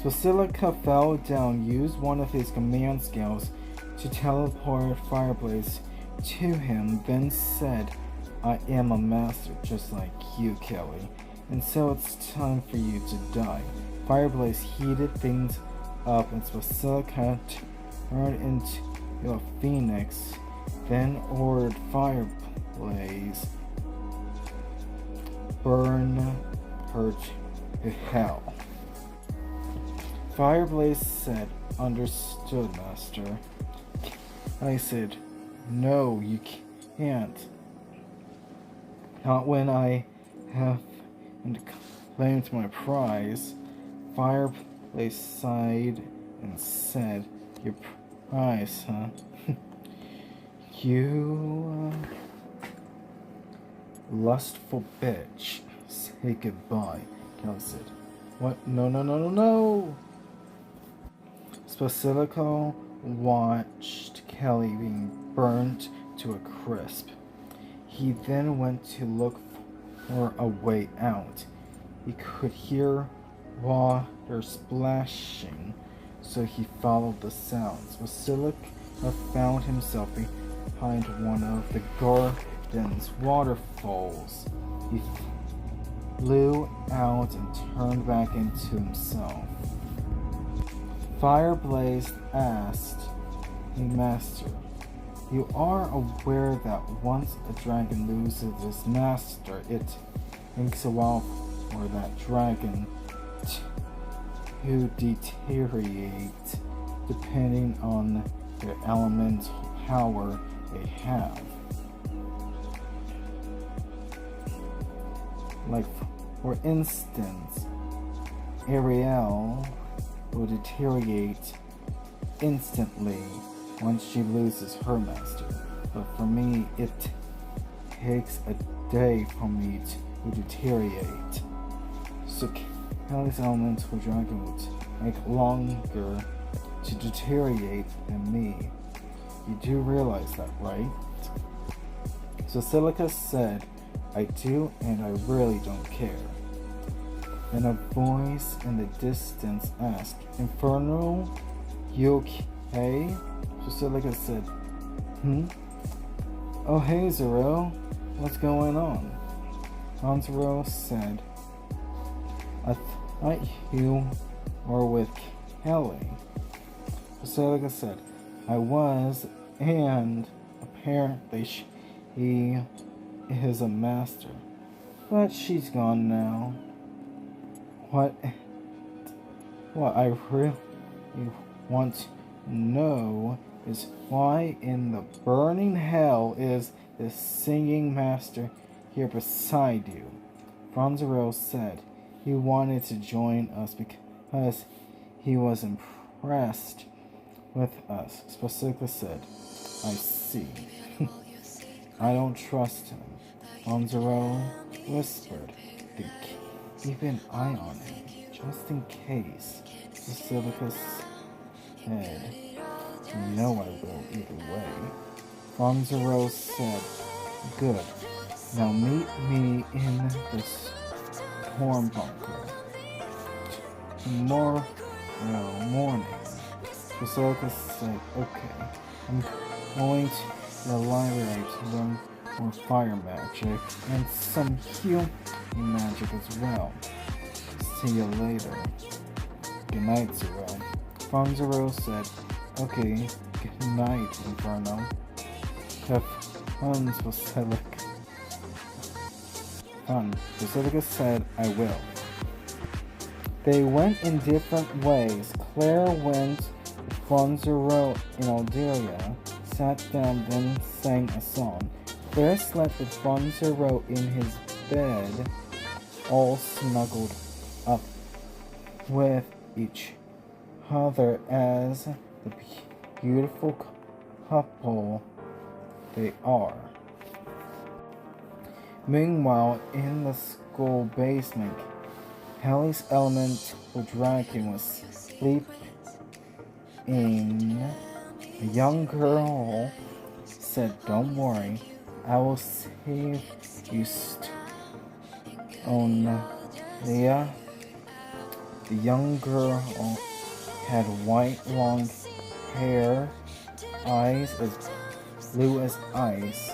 Basilica fell down, used one of his command skills to teleport Fireblaze to him, then said, "I am a master just like you, Kelly, and so it's time for you to die." Fireblaze heated things up and Basilica turned into a phoenix, then ordered Fireblaze burn her to hell. Fireblaze said, "Understood, Master." I said, "No, you can't. Not when I have claimed my prize." Fireblaze sighed and said, "Your prize, huh? You lustful bitch. Say goodbye." Kelly said, "What? No, no, no, no, no!" Basilica watched Kelly being burnt to a crisp. He then went to look for a way out. He could hear water splashing, so he followed the sounds. Basilica found himself behind one of the garden's waterfalls. He flew out and turned back into himself. Fireblaze asked, "Hey, Master, you are aware that once a dragon loses its master, it takes a while for that dragon to deteriorate, depending on the elemental power they have. Like, for instance, Ariel will deteriorate instantly once she loses her master. But for me, it takes a day for me to deteriorate. So Kelly's elemental dragon would take longer to deteriorate than me. You do realize that, right?" So Silica said, "I do, and I really don't care." Then a voice in the distance asked, "Infernal, you okay?" So Silica said, "Oh, hey, Zero, what's going on?" Zero said, "I thought you were with Kelly." Basilica said, "I was, and apparently she is a master, but she's gone now." What I really want to know is why in the burning hell is this singing master here beside you?" Franzarel said he wanted to join us because he was impressed with us, Basilica said. I see. I don't trust him. Fonzero whispered. Then keep an eye on him, just in case, Basilica said. You know I will either way. Fonzero said, good. Now meet me in the storm bunker tomorrow morning. Basilica said, okay. I'm going to the library to learn more fire magic and some healing magic as well. See you later. Good night, Zero. Fonzero said, okay, good night, Inferno. Have fun, Basilica. Fun. Basilica said, I will. They went in different ways. Claire went with Fonzero and Alderia, sat down, then sang a song. Claire slept with Fonzero in his bed, all snuggled up with each other as the beautiful couple they are. Meanwhile, in the school basement, Kelly's elemental dragon was sleeping. A young girl said, don't worry, I will save you, Leah. The young girl had white long hair, eyes as blue as ice,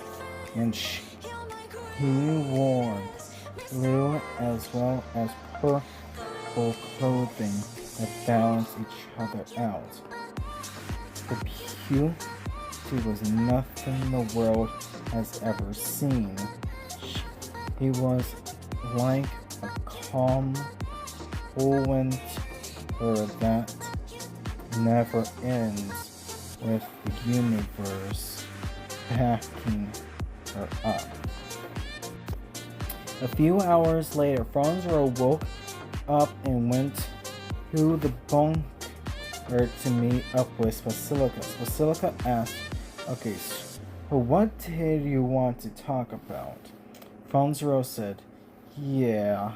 and she wore blue as well as purple clothing that balanced each other out. The beauty was nothing the world has ever seen. He was like a calm winter that never ends, with the universe backing her up. A few hours later, Fonzero woke up and went to the bunker to meet up with Basilica. Basilica asked, okay, so what did you want to talk about? Fonzero said, yeah,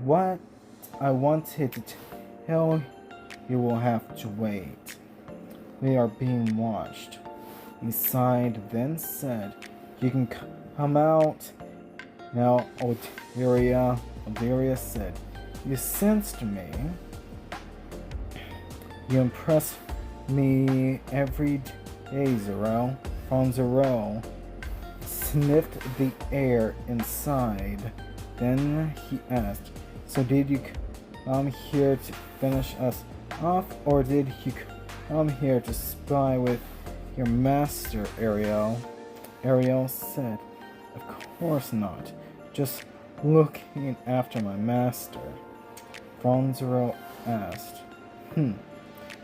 what I wanted to tell you will have to wait. We are being watched. He sighed, then said, you can come out. Now, Alderia said, you sensed me. You impress me every day, Zero. Fonzero sniffed the air inside. Then he asked, so did you come here to finish us off, or did you come here to spy with your master, Ariel? Ariel said, of course not. Just looking after my master. Fonzero asked,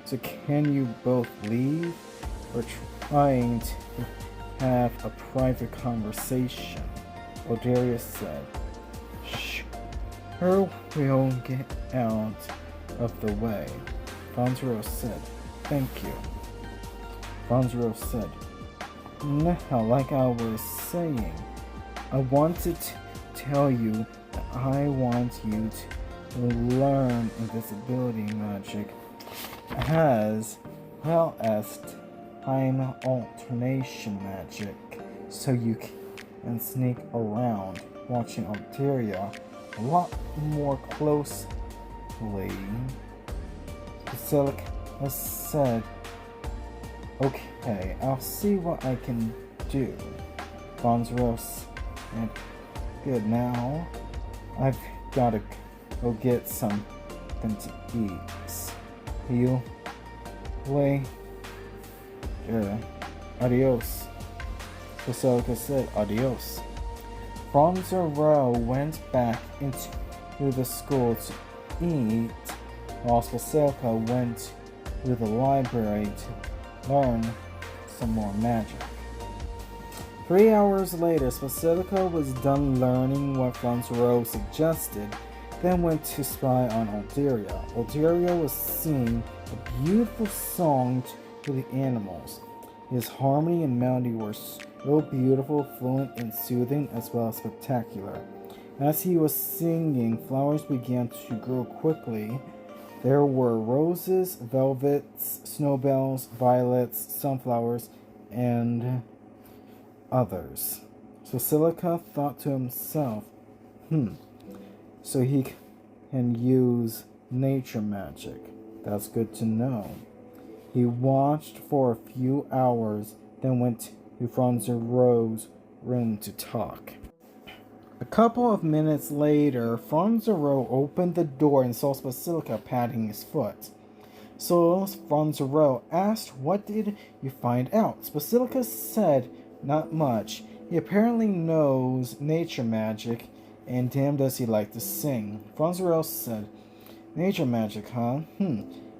so can you both leave? We're trying to have a private conversation. Alderia said, sure, we'll get out of the way. Fonzero said, thank you. Fonzero said, now, like I was saying, I wanted to tell you that I want you to learn invisibility magic as well as time alternation magic, so you can sneak around, watching Alderia a lot more closely. Basilica said, okay, I'll see what I can do. Fonzero said, good, now I've gotta go get something to eat. You play. Adios. Basilica said, adios. Fonzero went back into the school to eat, while Basilica went to the library to learn some more magic. 3 hours later, Basilica was done learning what Fonzero suggested. then went to spy on Alderia. Alderia was singing a beautiful song to the animals. His harmony and melody were so beautiful, fluent, and soothing, as well as spectacular. As he was singing, flowers began to grow quickly. There were roses, velvets, snowbells, violets, sunflowers, and others. So Silica thought to himself, so he can use nature magic. That's good to know. He watched for a few hours, then went to Franzero's room to talk. A couple of minutes later, Franzero opened the door and saw Basilica patting his foot. So Franzero asked, "What did you find out?" Basilica said, "Not much. He apparently knows nature magic, and damn does he like to sing." Franzero said, "Nature magic, huh?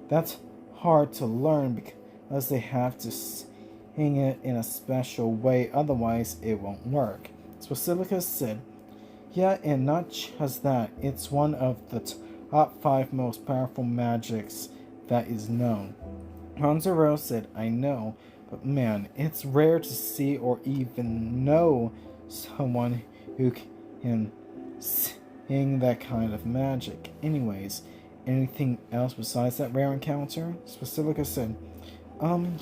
That's hard to learn because they have to sing it in a special way, otherwise it won't work." Basilica said, "Yeah, and not just that, it's one of the top 5 most powerful magics that is known." Franzero said, "I know, but man, it's rare to see or even know someone who can sing that kind of magic. Anyways, anything else besides that rare encounter?" Basilica said,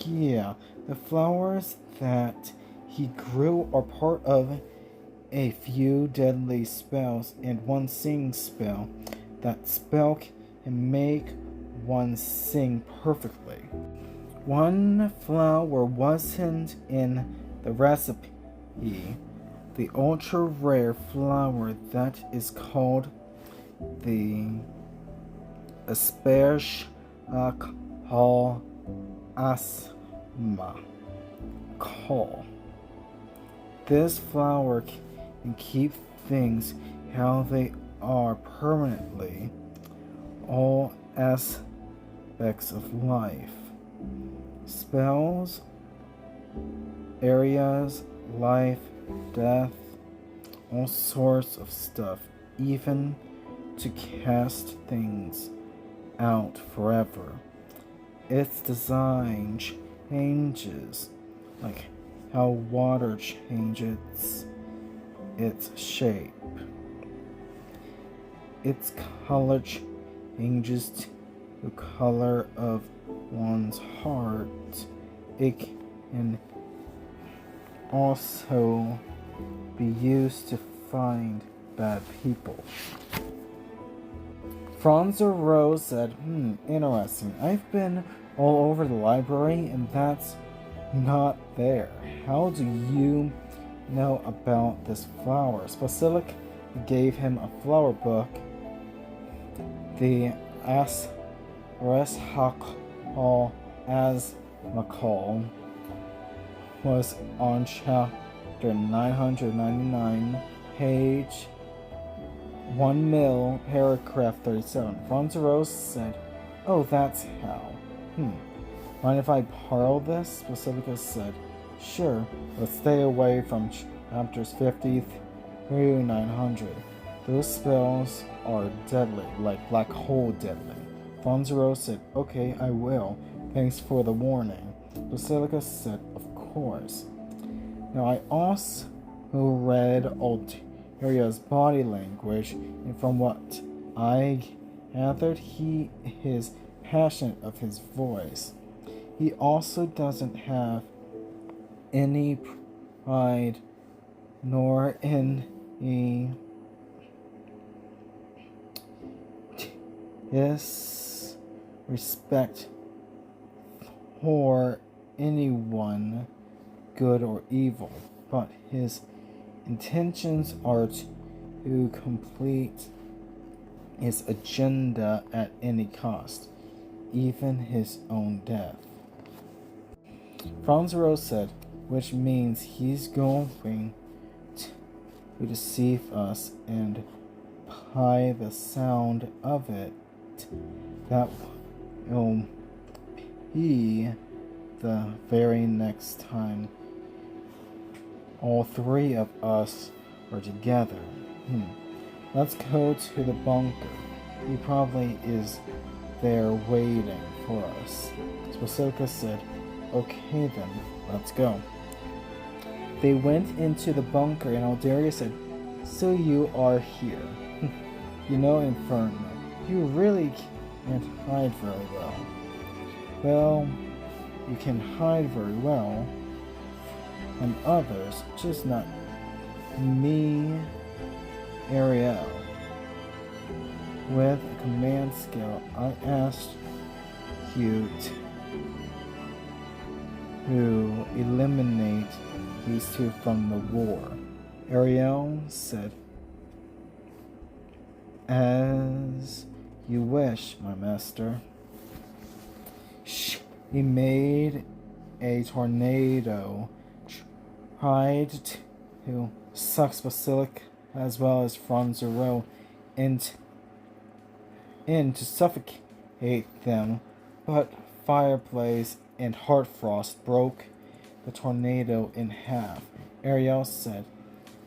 yeah, the flowers that he grew are part of a few deadly spells and one sing spell. That spell can make one sing perfectly. One flower wasn't in the recipe. The ultra rare flower that is called the S.X.S. Call. This flower can keep things how they are permanently, all aspects of life. Spells, areas, life, death, all sorts of stuff, even to cast things out forever. Its design changes, like how water changes its shape. Its color changes to the color of one's heart. It can also be used to find bad people. Franzero said, interesting. I've been all over the library and that's not there. How do you know about this flower? Basilic gave him a flower book. The S.X.S. was on chapter 999, page 1 mil, paragraph 37. Franzero said, "Oh, that's how. Mind if I borrow this?" Basilica said, "Sure, but stay away from chapters 50 through 900. Those spells are deadly, like black hole deadly." Franzero said, "Okay, I will. Thanks for the warning." Basilica said, "Of course." Now, I also read Alderia's body language, and from what I gathered, he is passionate of his voice. He also doesn't have any pride nor any disrespect for anyone, good or evil, but his intentions are to complete his agenda at any cost, even his own death. Franzero said, "Which means he's going to deceive us, and by the sound of it, that will be the very next time all 3 of us are together." Let's go to the bunker. He probably is there waiting for us. S.X.S said, okay then, let's go. They went into the bunker and Aldaria said, so you are here. You know, Inferno, you really can't hide very well. Well, you can hide very well, and others, just not me, Ariel. With a command skill, I asked you to eliminate these two from the war. Ariel said, as you wish, my master. He made a tornado, tried to suck Basilica as well as Franzero in to suffocate them, but Fireplace and Heartfrost broke the tornado in half. Ariel said,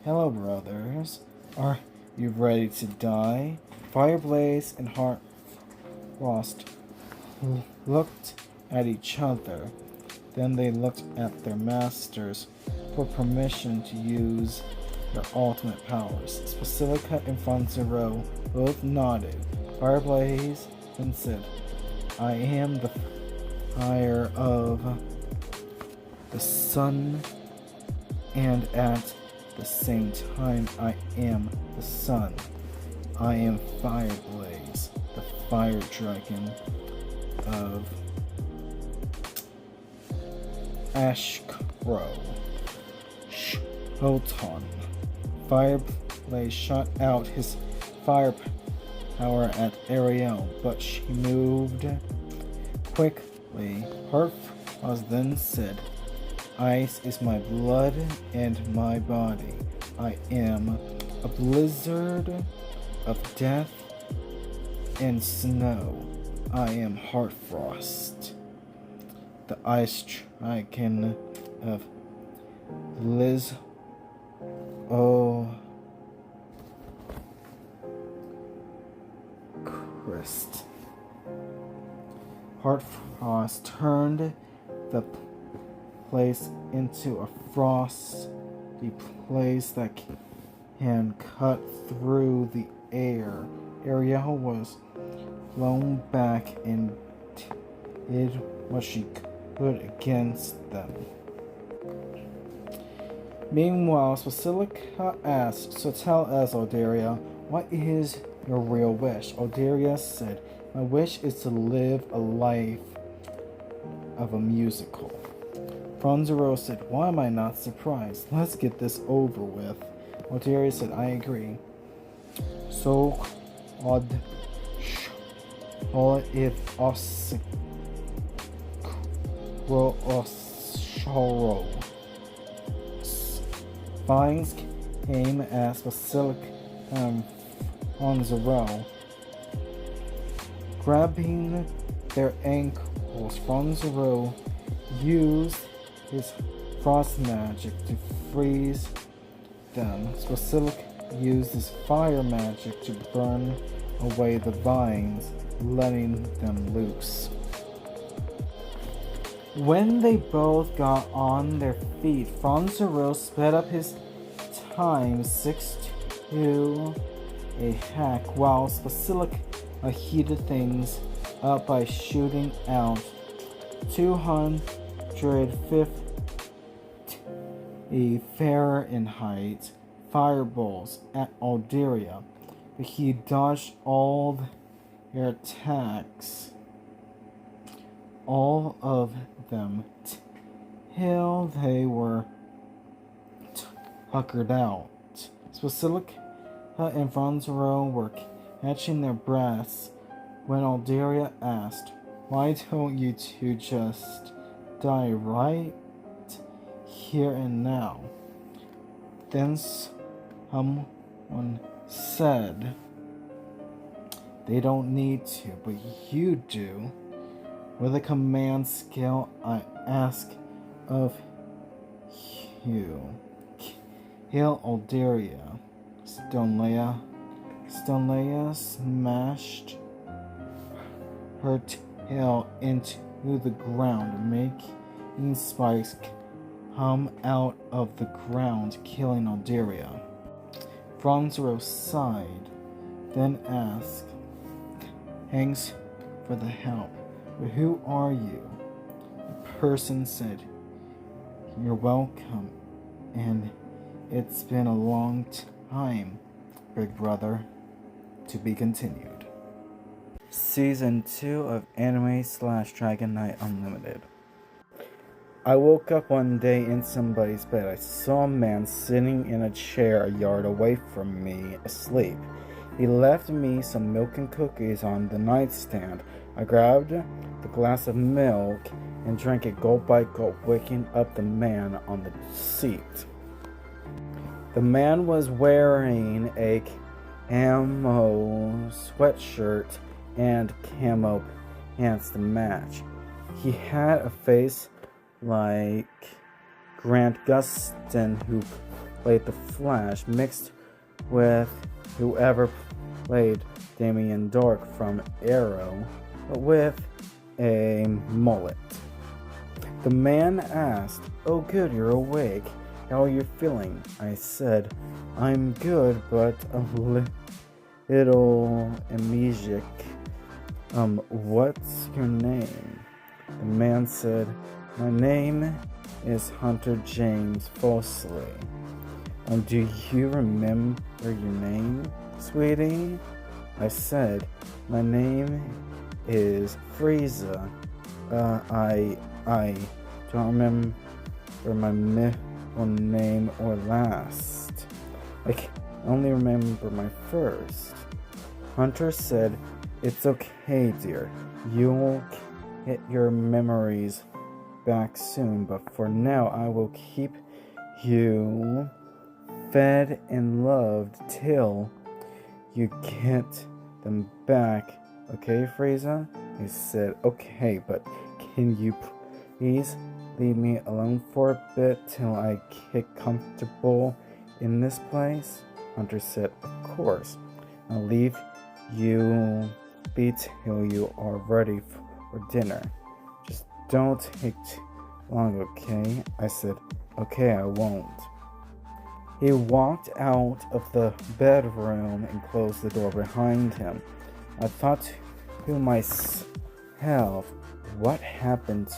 hello, brothers. Are you ready to die? Fireblaze and Heartfrost looked at each other. Then they looked at their masters for permission to use their ultimate powers. Basilica and Franzero both nodded. Fireblaze then said, I am the fire of the sun, and at the same time I am the sun. I am Fireblaze, the fire dragon of Ashkro. Shoton. Fireblaze shot out his fire power at Ariel, but she moved quickly. Heartfrost then said, ice is my blood and my body. I am a blizzard of death and snow. I am Heartfrost, the ice dragon of Liz. Oh, Christ. Heartfrost turned the place into a frosty place that can cut through the air. Ariel was blown back and did what she could against them. Meanwhile, Basilica asked, so tell us, Aldaria, what is your real wish? Aldaria said, my wish is to live a life of a musical. Franzero said, why am I not surprised? Let's get this over with. Aldaria said, I agree. So, if us sorrow. Vines came as Basilica and Franzero, grabbing their ankles. Franzero used his frost magic to freeze them. Basilica used his fire magic to burn away the vines, letting them loose. When they both got on their feet, Franzero sped up his time 6 to a hack, while Basilica heated things up by shooting out 250 Fahrenheit fireballs at Aldaria, but he dodged all their attacks, all of them, till they were tuckered out. Basilica and Franzero were catching their breaths when Aldaria asked, why don't you two just die right here and now? Then someone said, they don't need to, but you do. With a command skill, I ask of you. Kill Aldaria, Stoneleia. Stalea smashed her tail into the ground, making spikes come out of the ground, killing Alderia. Franzero sighed, then asked, "Thanks for the help, but who are you?" The person said, "You're welcome, and it's been a long time, big brother." To be continued. Season 2 of Anime/Dragon Knight Unlimited. I woke up one day in somebody's bed. I saw a man sitting in a chair a yard away from me, asleep. He left me some milk and cookies on the nightstand. I grabbed the glass of milk and drank it gulp by gulp, waking up the man on the seat. The man was wearing a camo sweatshirt and camo pants to match. He had a face like Grant Gustin, who played the Flash, mixed with whoever played Damien Dark from Arrow, but with a mullet. The man asked, "Oh good, you're awake. How are you feeling?" I said, "I'm good, but a little amnesiac. What's your name?" The man said, "My name is Hunter James Falsely." Do you remember your name, sweetie?" I said, "My name is Frieza. I don't remember my middle name or last. I can only remember my first." Hunter said, "It's okay, dear. You'll get your memories back soon, but for now I will keep you fed and loved till you get them back. Okay, Frieza?" He said, "Okay, but can you please leave me alone for a bit till I get comfortable in this place?" Hunter said, "Of course. I'll leave you be till you are ready for dinner. Just don't take too long, okay?" I said, "Okay, I won't." He walked out of the bedroom and closed the door behind him. I thought to myself, what happened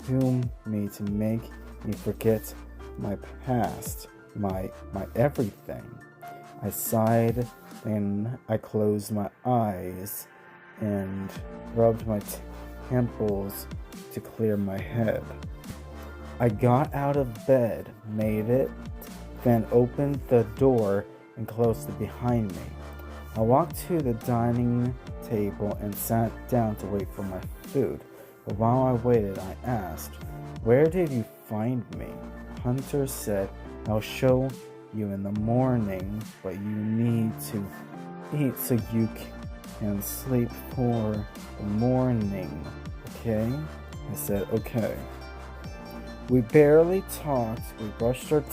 to me to make me forget my past, my everything? I sighed, and I closed my eyes and rubbed my temples to clear my head. I got out of bed, made it, then opened the door and closed it behind me. I walked to the dining table and sat down to wait for my food. But while I waited, I asked, "Where did you find me?" Hunter said, "I'll show you in the morning, but you need to eat so you can sleep for the morning, okay?" I said, "Okay." We barely talked. We brushed our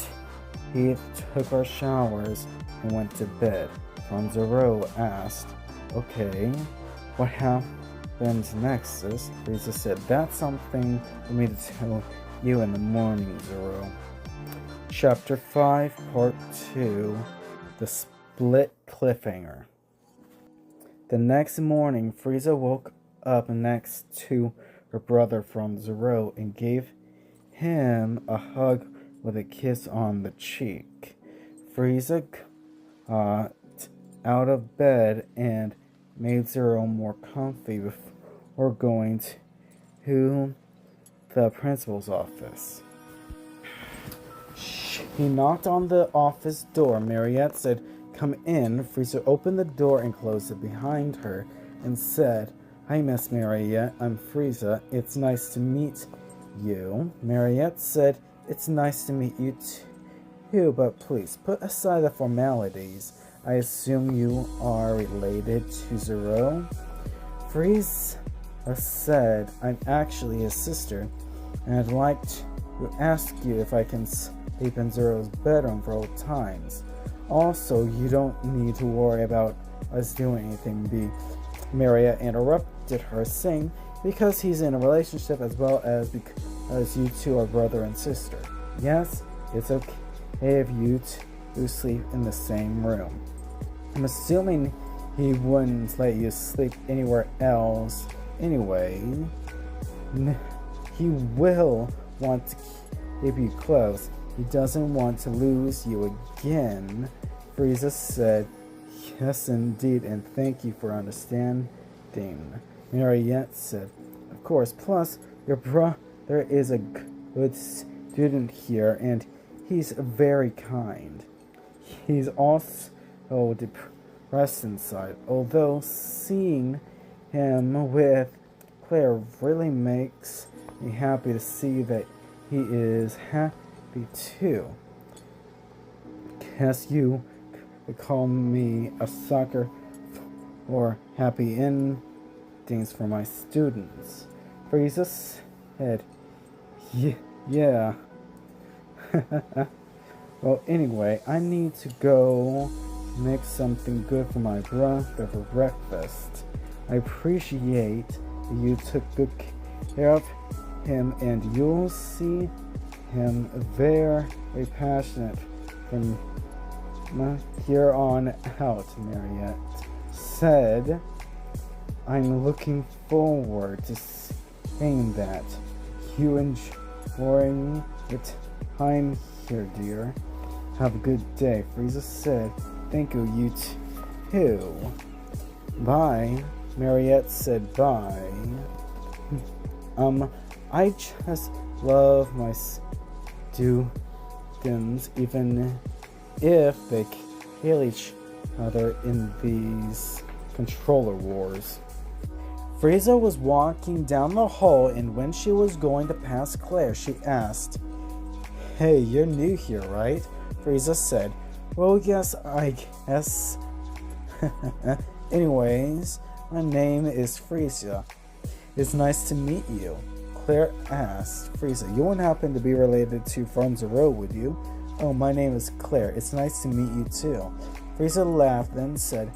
teeth, took our showers, and went to bed. Franzero asked, "Okay, what happened next, sis?" Frieza said, "That's something for me to tell you in the morning, Zero." Chapter 5, Part 2, The Split Cliffhanger. The next morning, Frieza woke up next to her brother Franzero and gave him a hug with a kiss on the cheek. Frieza got out of bed and made Zero more comfy before going to the principal's office. He knocked on the office door. Mariette said, "Come in." Frieza opened the door and closed it behind her and said, "Hi, Miss Mariette. I'm Frieza. It's nice to meet you." Mariette said, "It's nice to meet you too, but please put aside the formalities. I assume you are related to Zero?" Frieza said, "I'm actually his sister, and I'd like to ask you if I can sleep in Zero's bedroom for old times. Also, you don't need to worry about us doing anything, B. Maria interrupted her, saying, because he's in a relationship as well as because you two are brother and sister. Yes, it's okay if you two sleep in the same room. I'm assuming he wouldn't let you sleep anywhere else anyway. He will want to keep you close. He doesn't want to lose you again. Frieza said, yes indeed, and thank you for understanding. Mariette said, of course, plus your brother is a good student here, and he's very kind. He's also depressed inside, although seeing him with Claire really makes me happy to see that he is happy too. Guess you could call me a sucker for happy endings for my students. Frieza said, yeah. Well, anyway, I need to go make something good for my brother for breakfast. I appreciate that you took good care of him, and you'll see him very passionate from here on out, Mariette said. I'm looking forward to seeing that. You enjoying your time here, dear? Have a good day. Frieza said, thank you, you too. Bye. Mariette said bye. I just love my students, even if they kill each other in these controller wars. Frieza was walking down the hall, and when she was going to pass Claire, she asked, hey, you're new here, right? Frieza said, well, yes, I guess. Anyways, my name is Frieza. It's nice to meet you. Claire asked Frieza, you wouldn't happen to be related to From Zero, would you? Oh, my name is Claire. It's nice to meet you too. Frieza laughed, then said,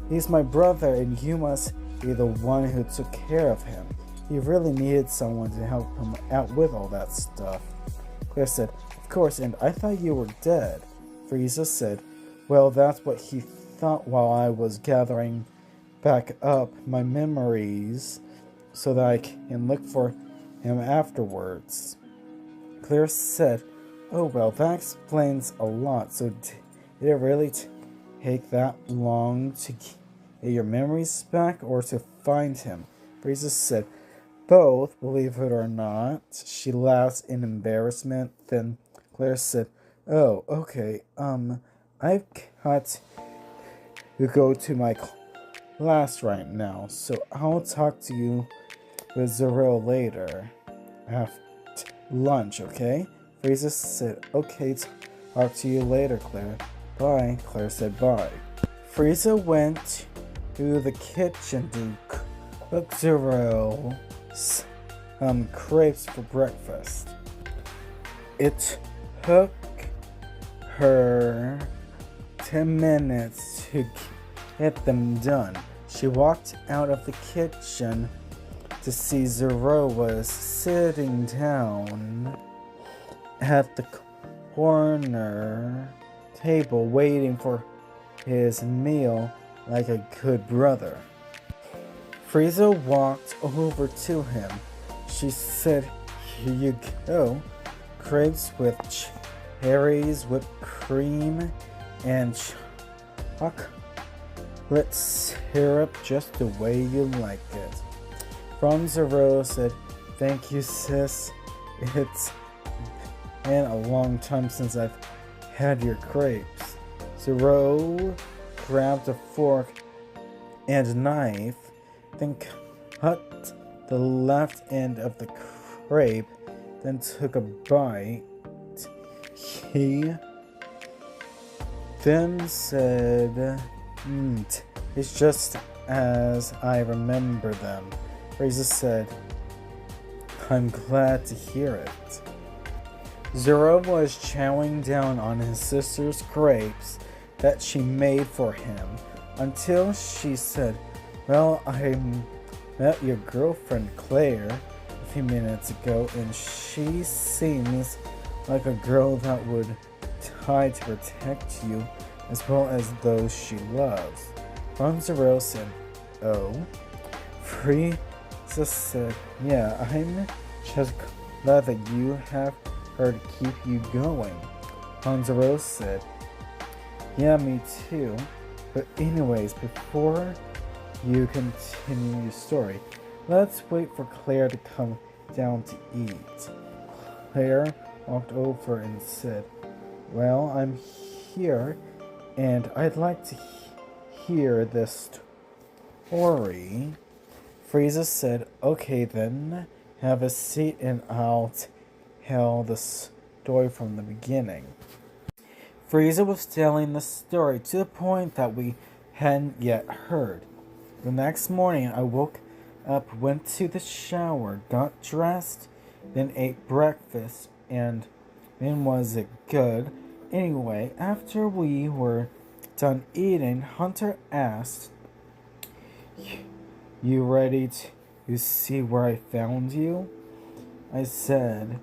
he's my brother, and you must be the one who took care of him. He really needed someone to help him out with all that stuff. Claire said, of course, and I thought you were dead. Frieza said, well, that's what he thought while I was gathering back up my memories so that I can look for him afterwards. Claire said, oh, well, that explains a lot. So did it really take that long to get your memories back or to find him? Frieza said, both, believe it or not. She laughed in embarrassment. Then Claire said, oh, okay, I've got to go to my class right now, so I'll talk to you with Zero later after lunch, okay? Frieza said, okay, talk to you later, Claire. Bye. Claire said bye. Frieza went to the kitchen to cook Zero crepes for breakfast. It took her 10 minutes to get them done. She walked out of the kitchen to see Zero was sitting down at the corner table waiting for his meal like a good brother. Frieza walked over to him. She said, here you go. Crepes with cherries, whipped cream, and chocolate syrup just the way you like it. From Zero said, thank you, sis. It's been a long time since I've had your crepes. Zero grabbed a fork and knife, then cut the left end of the crepe, then took a bite. He then said, it's just as I remember them. Frieza said, I'm glad to hear it. Zero was chowing down on his sister's crepes that she made for him until she said, "Well, I met your girlfriend Claire a few minutes ago, and she seems like a girl that would die to protect you as well as those she loves." Ronzero said, "Oh?" Frieza said, "Yeah, I'm just glad that you have her to keep you going." Ronzero said, "Yeah, me too. But anyways, before you continue your story, let's wait for Claire to come down to eat." Claire walked over and said, "Well, I'm here, and I'd like to hear this story." Frieza said, "Okay then, have a seat and I'll tell the story from the beginning." Frieza was telling the story to the point that we hadn't yet heard. The next morning, I woke up, went to the shower, got dressed, then ate breakfast, and then was it good? Anyway, after we were done eating, Hunter asked, "You ready to see where I found you?" I said,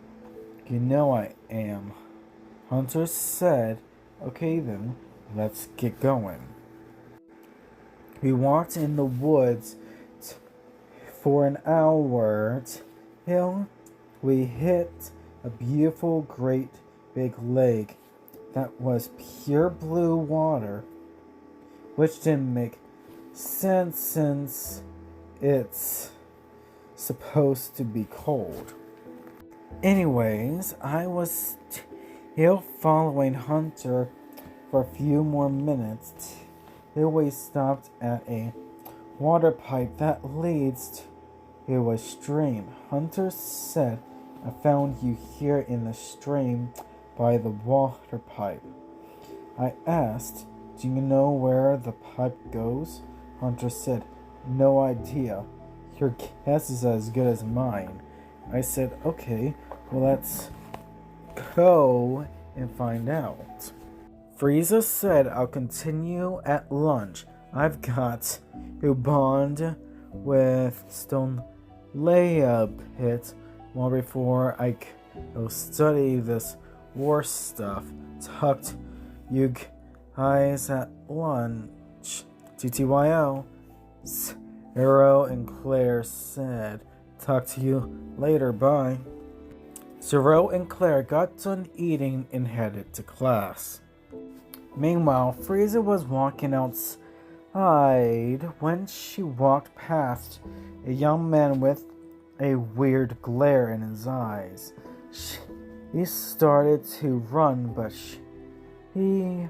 "You know I am." Hunter said, "Okay then, let's get going." We walked in the woods for an hour till we hit a beautiful, great big lake that was pure blue water, which didn't make sense since it's supposed to be cold. Anyways, I was still following Hunter for a few more minutes till we stopped at a water pipe that leads to a stream. Hunter said, "I found you here in the stream by the water pipe." I asked, "Do you know where the pipe goes?" Hunter said, "No idea. Your guess is as good as mine." I said, "Okay, well let's go and find out." Frieza said, "I'll continue at lunch. I've got to bond with Stone Leia Pit more before I go study this war stuff. Talk to you guys at lunch. TTYL." Zero and Claire said, "Talk to you later, bye." Zero and Claire got done eating and headed to class. Meanwhile, Frieza was walking outside when she walked past a young man with a weird glare in his eyes. He started to run, but he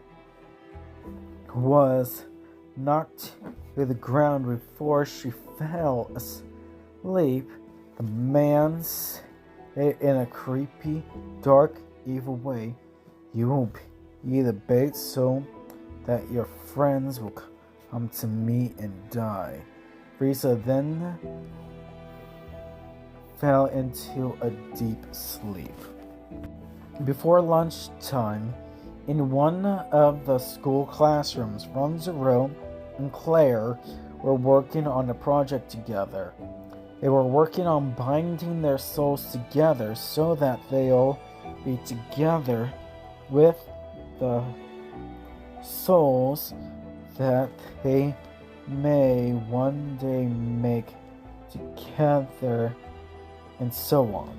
was knocked to the ground before she fell asleep. The man said in a creepy, dark, evil way, "You won't be the bait so that your friends will come to me and die." Frieza then fell into a deep sleep. Before lunchtime, in one of the school classrooms, Ronzero and Claire were working on a project together. They were working on binding their souls together so that they'll be together with the souls that they may one day make together, and so on.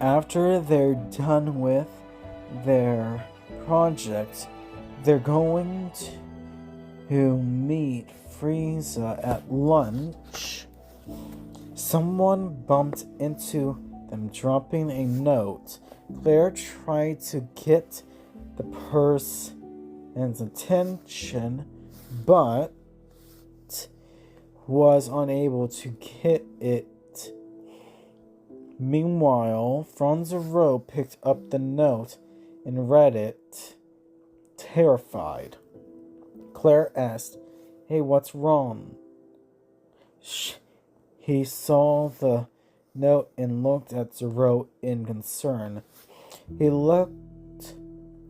After they're done with their project, they're going to meet Frieza at lunch. Someone bumped into them, dropping a note. Claire tried to get the person's attention, but was unable to get it. Meanwhile, Ronzero picked up the note and read it, terrified. Claire asked, "Hey, what's wrong?" He saw the note and looked at Zero in concern. He looked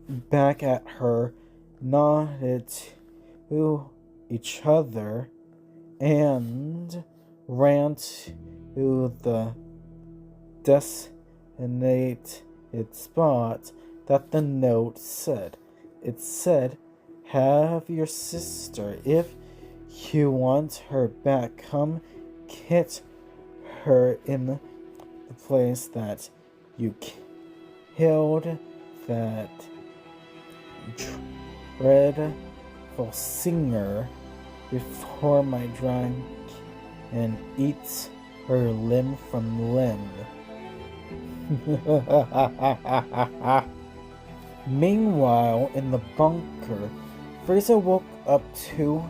back at her, nodded to each other and ran to the designated spot that the note said. It said, "Have your sister. If you want her back, come get her in the place that you killed that dreadful singer before my dragon and eats her limb from limb." Meanwhile, in the bunker, Frieza woke up to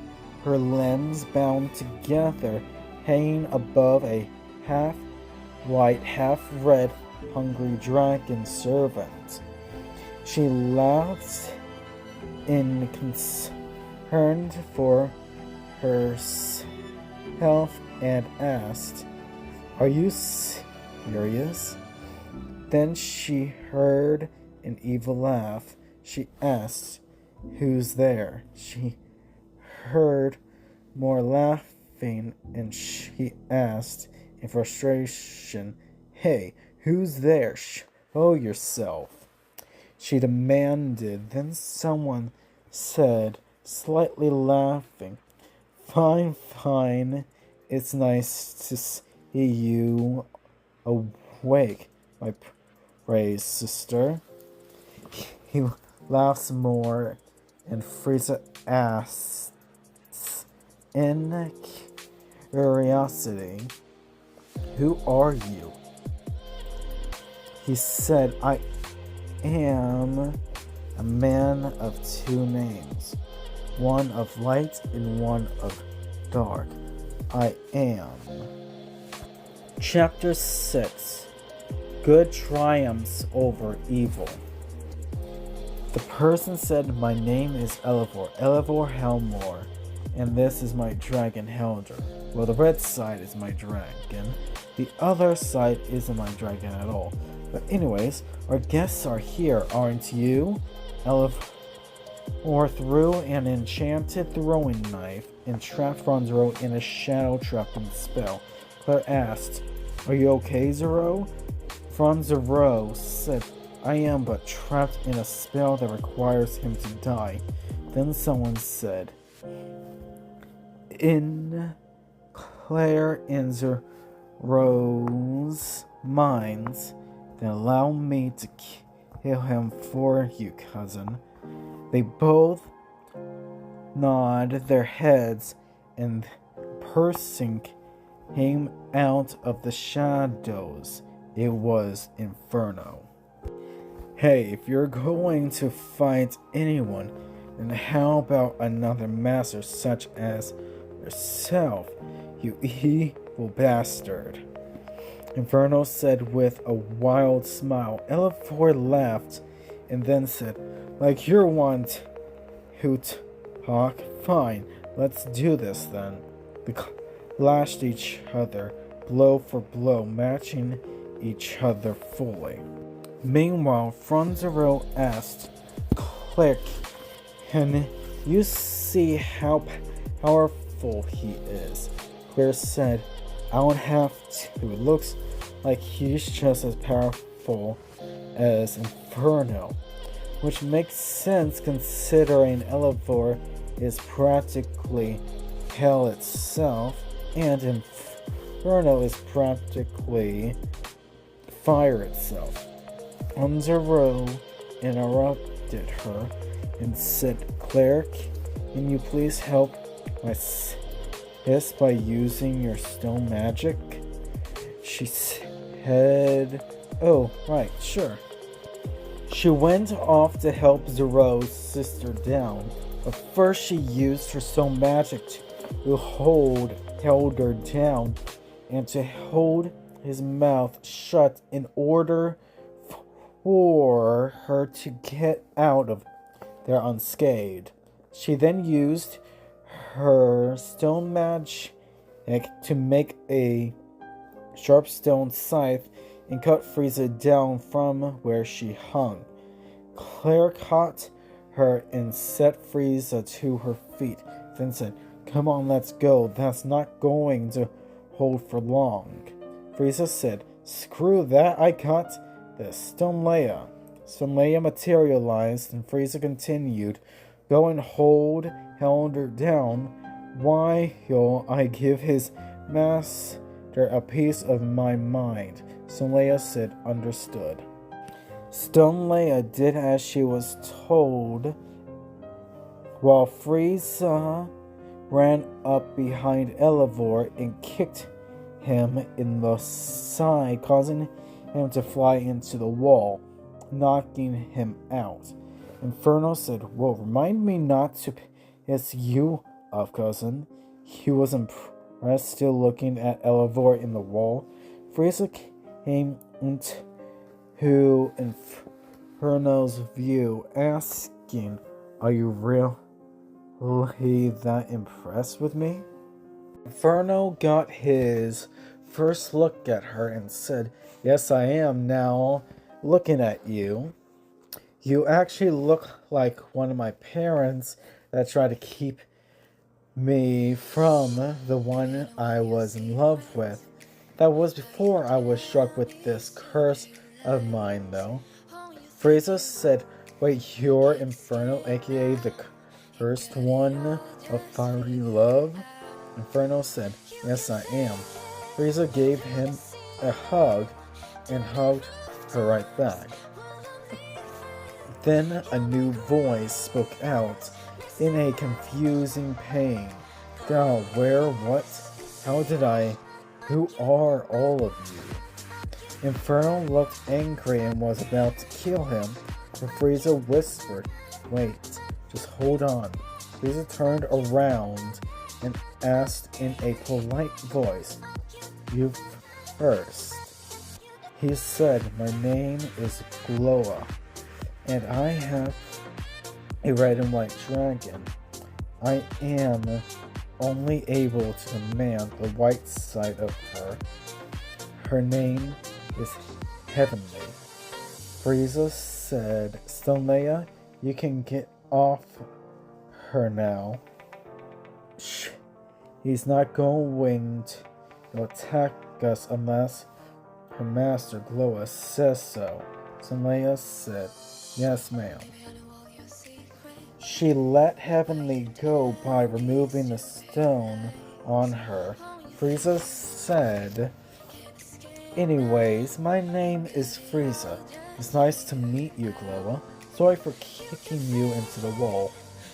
her limbs bound together, hanging above a half-white, half-red, hungry dragon servant. She laughed in concern for herself and asked, "Are you serious?" Then she heard an evil laugh. She asked, "Who's there?" She heard more laughing, and she asked in frustration, "Hey, who's there? Show yourself," she demanded. Then someone said, slightly laughing, "Fine, fine. It's nice to see you awake, my praise sister." He laughs more, and Frieza asks in curiosity, "Who are you?" He said, "I am a man of two names, one of light and one of dark. I am." Chapter 6. Good triumphs over evil. The person said, "My name is Elevor Helmor, and this is my dragon Helder." Well, the red side is my dragon. The other side isn't my dragon at all. But anyways, our guests are here, aren't you? Elevor threw an enchanted throwing knife and trapped Franzero in a shadow trapping spell. Claire asked, "Are you okay, Zero?" Franzero said, "I am but trapped in a spell that requires him to die." Then someone said, "In Claire and Zero's minds, then allow me to kill him for you, cousin." They both nod their heads, and the person came out of the shadows. It was Inferno. "Hey, if you're going to fight anyone, then how about another master such as yourself, you evil bastard?" Inferno said with a wild smile. Elevor laughed and then said, "Like you're one who talk? Fine, let's do this then." They clashed each other, blow for blow, matching each other fully. Meanwhile, Franzero asked Claire, "Can you see how powerful he is?" Claire said, "I don't have to. It looks like he's just as powerful as Inferno." Which makes sense considering Elevor is practically hell itself, and Inferno is practically fire itself. Franzero interrupted her and said, "Claire, can you please help my sis by using your stone magic?" She said, "Oh, right, sure." She went off to help Zero's sister down, but first she used her stone magic to hold her down and to hold his mouth shut in order for her to get out of there unscathed. She then used her stone magic to make a sharp stone scythe and cut Frieza down from where she hung. Claire caught her and set Frieza to her feet, then said, Come on, let's go. That's not going to hold for long. Frieza said, screw that, I got this. Stone Leia materialized and Frieza continued, go and held her down while I give his master a piece of my mind. Stone Leia said, understood. Stone Leia did as she was told, while Frieza ran up behind Elevor and kicked him in the side, causing him to fly into the wall, knocking him out. Inferno said, well, remind me not to piss you off, cousin. He was impressed, still looking at Elevor in the wall. Frieza came into Inferno's view, asking, are you really that impressed with me? Inferno got his first look at her and said, yes, I am now looking at you. You actually look like one of my parents that tried to keep me from the one I was in love with. That was before I was struck with this curse of mine, though. Frieza said, wait, you're Inferno, aka the cursed one of fiery love? Inferno said, yes, I am. Frieza gave him a hug and hugged her right back. Then a new voice spoke out in a confusing pain. God, where, what, how did I, who are all of you? Inferno looked angry and was about to kill him, but Frieza whispered, wait, just hold on. Frieza turned around and asked in a polite voice, you first. He said, my name is Gloa, and I have a red and white dragon. I am only able to command the white side of her. Her name is Heavenly. Frieza said, Stone Leia, you can get off her now. Shh. He's not going to attack us unless her master Gloa says so. Stone Leia said, yes, ma'am. She let Heavenly go by removing the stone on her. Frieza said, anyways, my name is Frieza. It's nice to meet you, Gloa. Sorry for kicking you into the wall.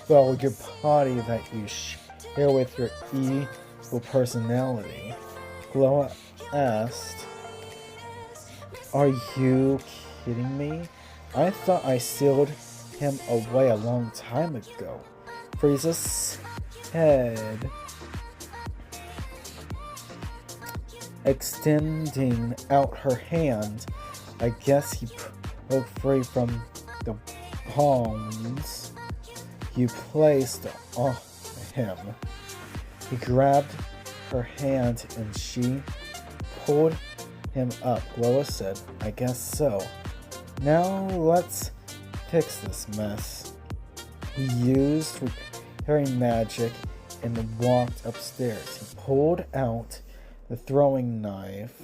Well, your body that you share with your evil personality. Gloa asked, are you kidding me? I thought I sealed him away a long time ago. Frieza said, extending out her hand. I guess he broke free from the bonds you placed on him. He grabbed her hand and she pulled him up. Gloa said, I guess so. Now let's fix this mess. He used repairing magic and walked upstairs. He pulled out the throwing knife,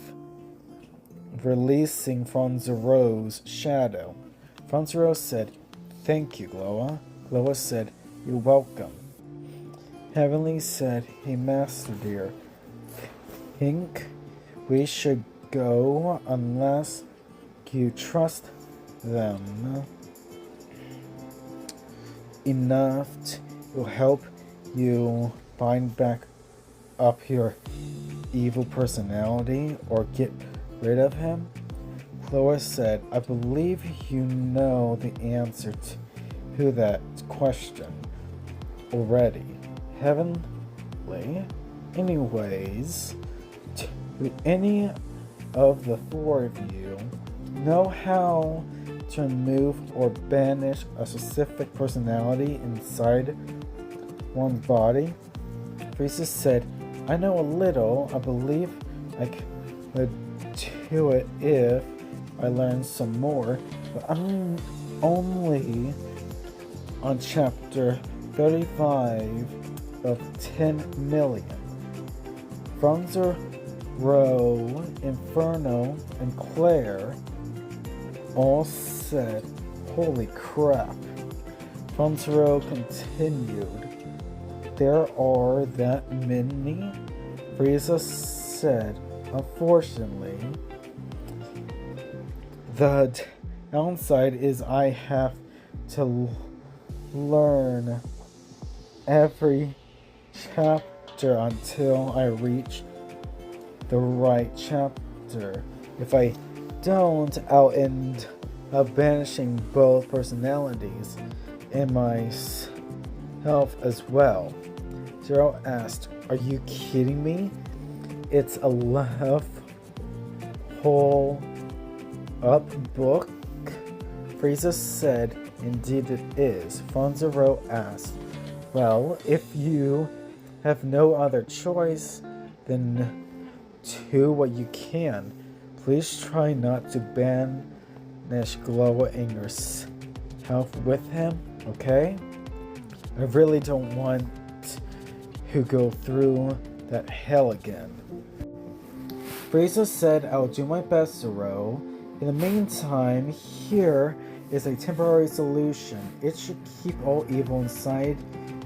releasing Franzero's shadow. Franzero said, thank you, Gloa. Gloa said, you're welcome. Heavenly said, hey, Master dear, think we should go unless you trust them enough to help you bind back up your evil personality or get rid of him? Gloa said, I believe you know the answer to that question already. Heavenly? Anyways, do any of the four of you know how to remove or banish a specific personality inside one's body? Frieza said, I know a little. I believe I could do it if I learned some more, but I'm only on chapter 35 of 10 million. Franzero, Inferno, and Claire all said, "Holy crap." Franzero continued, "There are that many?" Frieza said, "Unfortunately, the downside is I have to learn every chapter until I reach the right chapter. If I don't, I'll end up banishing both personalities and myself as well." Zero asked, "Are you kidding me? It's a left hole up book?" Frieza said, "Indeed it is." Franzero asked, "Well, if you have no other choice, then do what you can. Please try not to banish Glow and yourself with him, okay? I really don't want to go through that hell again." Frieza said, "I'll do my best, Zero. In the meantime, here is a temporary solution. It should keep all evil inside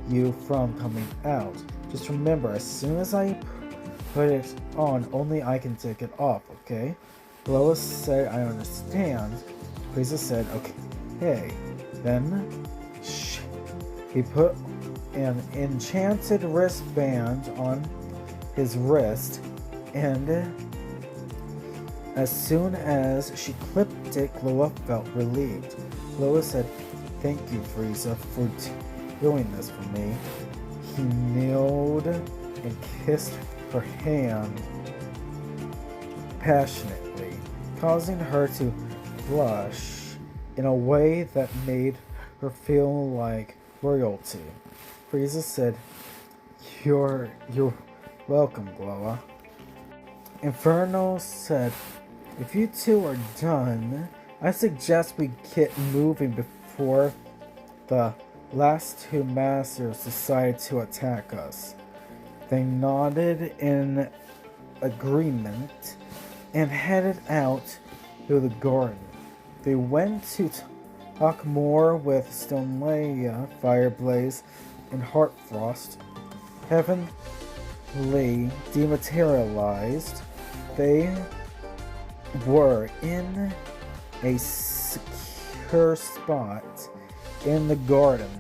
you from coming out. Just remember, as soon as I put it on, only I can take it off, okay?" Lois said, "I understand." Frieza said, "Okay." Then he put an enchanted wristband on his wrist, and as soon as she clipped it, Gloa felt relieved. Gloa said, "Thank you, Frieza, for doing this for me." He kneeled and kissed her hand passionately, causing her to blush in a way that made her feel like royalty. Frieza said, You're welcome, Gloa." Inferno said, "If you two are done, I suggest we get moving before the last two masters decide to attack us." They nodded in agreement and headed out to the garden. They went to talk more with Stoneleia, Fireblaze, and Heartfrost. Heavenly dematerialized. They were in a secure spot in the garden.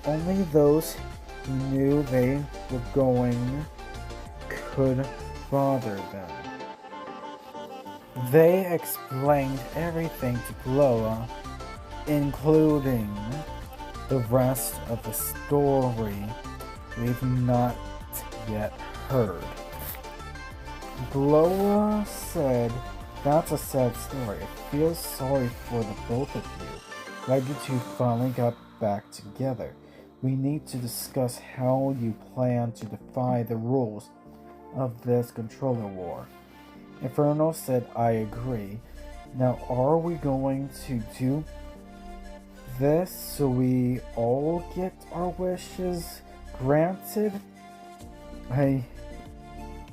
Only those who knew they were going could bother them. They explained everything to Gloa, including the rest of the story we've not yet heard. Gloa said, "That's a sad story. I feel sorry for the both of you. Glad you two finally got back together. We need to discuss how you plan to defy the rules of this controller war." Inferno said, "I agree. Now, are we going to do this so we all get our wishes granted? I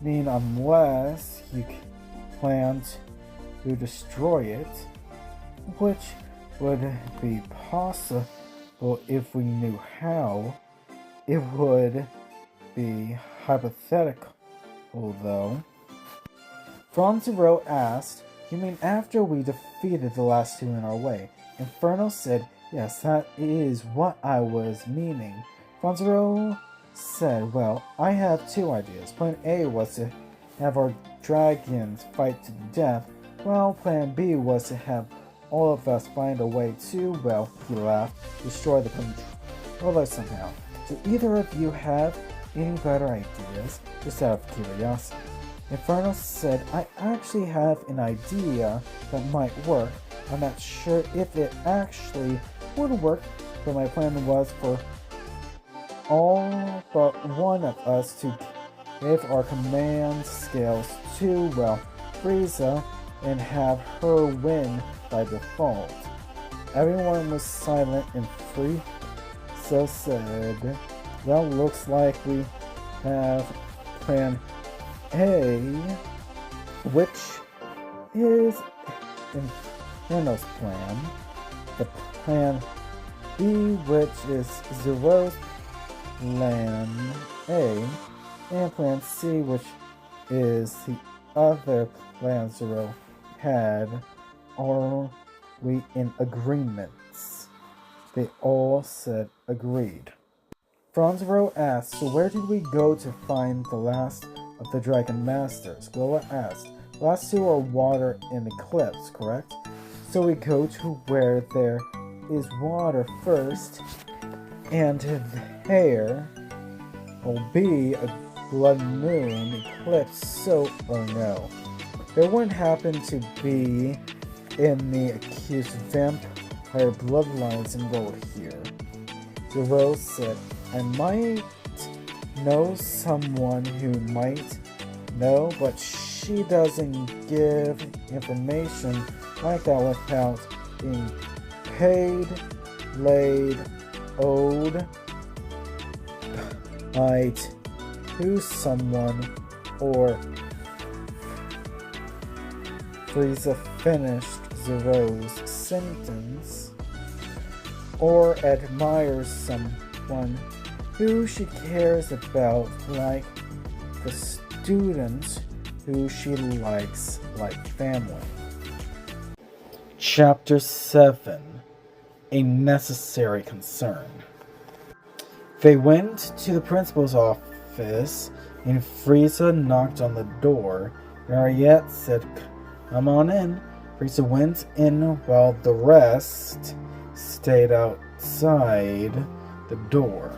mean, unless you plan to destroy it, which would be possible if we knew how. It would be hypothetical, though." Franzero asked, "You mean after we defeated the last two in our way?" Inferno said, "Yes, that is what I was meaning." Franzero said, "Well, I have two ideas. Plan A was to have our dragons fight to the death, while Plan B was to have all of us find a way to, well, he laughed, destroy the controller somehow. Do either of you have any better ideas? Just out of curiosity." Inferno said, "I actually have an idea that might work. I'm not sure if it actually would work, but my plan was for all but one of us to give our command scales to, well, Frieza and have her win by default." Everyone was silent and Frieza said, Well, looks like we have plan A, which is Inferno's plan. The plan B, which is Zero's plan A, and plan C, which is the other plan Zero had. Are we in agreements? They all said agreed. Franzero asked, so where did we go to find the last of the Dragon Masters? Gloa asked, the last two are water and eclipse, correct? So we go to where there is water first, and there will be a blood moon eclipse, so oh no. There wouldn't happen to be in the accused vampire bloodlines enrolled here. Zero said, I might know someone who might know, but she doesn't give information like that without being paid, laid, owed, might to someone, or Frieza finished Zero's sentence, or admires someone who she cares about, like the students who she likes like family. Chapter 7: A Necessary Concern. They went to the principal's office, and Frieza knocked on the door. Mariette said, come on in. Frieza went in while the rest stayed outside the door.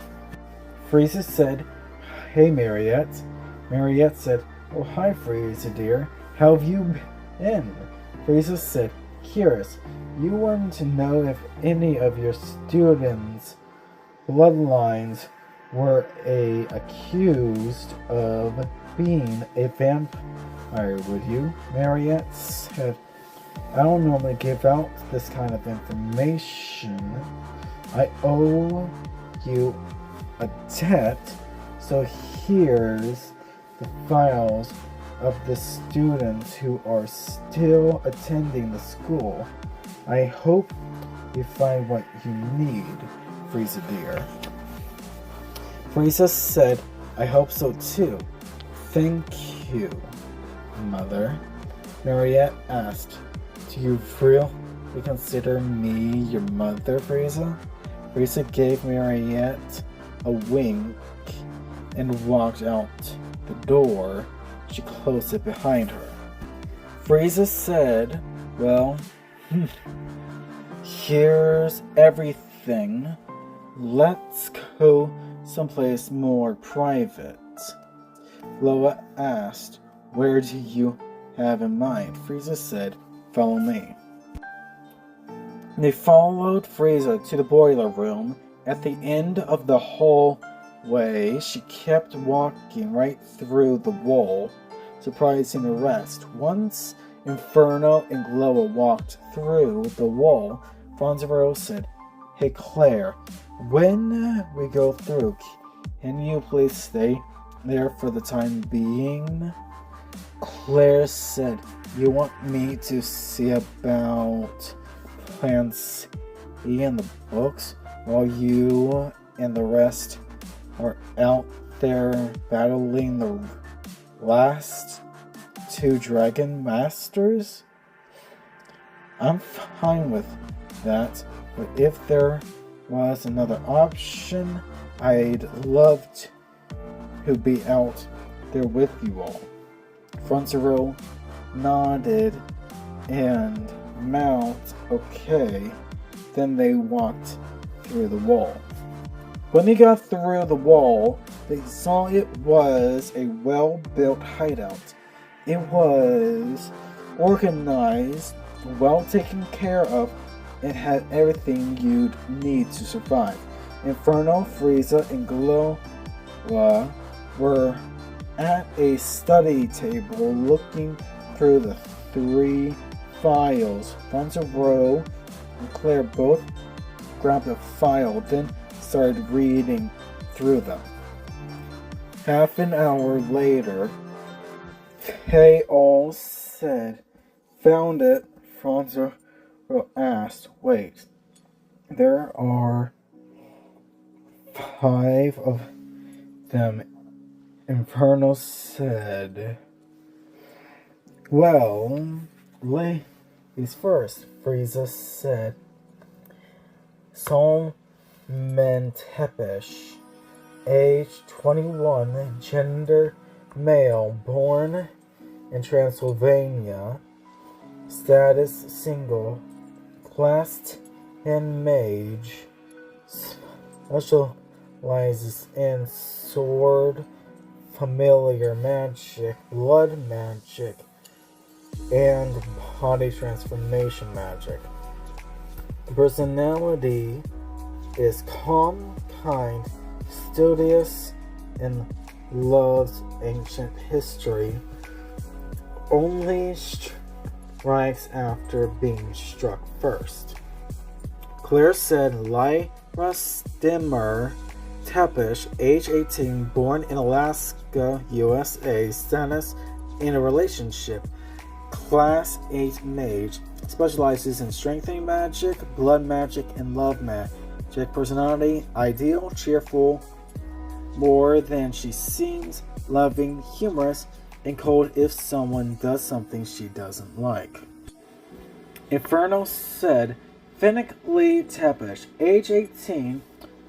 Frieza said, hey Mariette. Mariette said, oh hi Frieza dear, how have you been? Frieza said, curious, you wanted to know if any of your students' bloodlines were accused of being a vampire, would you? Mariette said, I don't normally give out this kind of information. I owe you a debt, so here's the files of the students who are still attending the school. I hope you find what you need, Frieza dear. Frieza said, I hope so too. Thank you, Mother. Mariette asked, do you really consider me your mother, Frieza? Frieza gave Mariette a wink and walked out the door. She closed it behind her. Frieza said, well, here's everything. Let's go someplace more private. Loa asked, where do you have in mind? Frieza said, follow me. They followed Frieza to the boiler room. At the end of the hallway, she kept walking right through the wall, surprising the rest. Once Inferno and Gloa walked through the wall, Franzero said, hey Claire, when we go through, can you please stay there for the time being? Claire said, you want me to see about plans in the books while you and the rest are out there battling the last two Dragon Masters? I'm fine with that, but if there was another option, I'd love to be out there with you all. Franzero nodded and mouthed okay. Then they walked through the wall. When they got through the wall, they saw it was a well-built hideout. It was organized, well taken care of, and had everything you'd need to survive. Inferno, Frieza, and Gloa were at a study table looking through the 3 files. Franzero and Claire both grabbed a file, then started reading through them. Half an hour later, they all said, "Found it." Franzo asked, "Wait, there are 5 of them." Inferno said, "Well, ladies first." Frieza said, Solomon Tepesh, age 21, gender male, born in Transylvania, status single, class in mage, specializes in sword, familiar magic, blood magic, and body transformation magic. Personality is calm, kind, studious, and loves ancient history. Only strikes after being struck first. Claire said Lyra Stimmer Tepish, age 18, born in Alaska, USA, status in a relationship, class 8 mage, specializes in strengthening magic, blood magic, and love magic. Personality, ideal, cheerful, more than she seems, loving, humorous, and cold if someone does something she doesn't like. Inferno said Finnick Lee Tepish, age 18,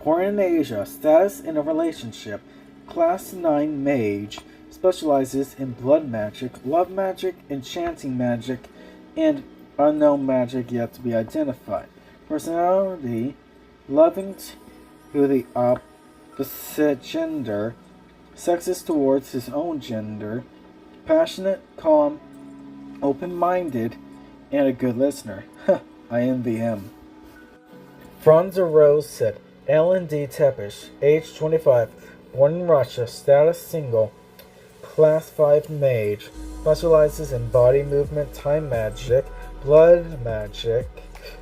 born in Asia, status in a relationship, class 9 mage, specializes in blood magic, love magic, enchanting magic, and unknown magic yet to be identified. Personality, loving to the opposite gender, sexist towards his own gender, passionate, calm, open-minded, and a good listener. I envy him. Franza Rose said, Alan D. Tepish, age 25, born in Russia, status single, class 5 mage, specializes in body movement, time magic, blood magic,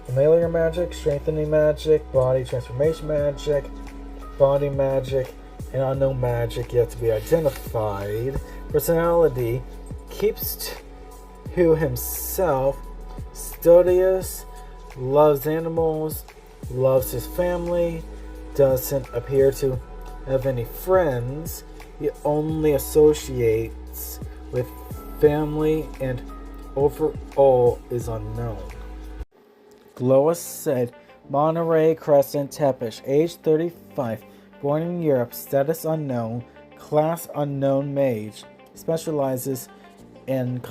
familiar magic, strengthening magic, body transformation magic, body magic, and unknown magic yet to be identified. Personality, keeps to himself, studious, loves animals, loves his family, doesn't appear to have any friends. He only associates with family and overall is unknown. Gloa said Monterey Crescent Tepish, age 35, born in Europe, status unknown, class unknown mage, specializes in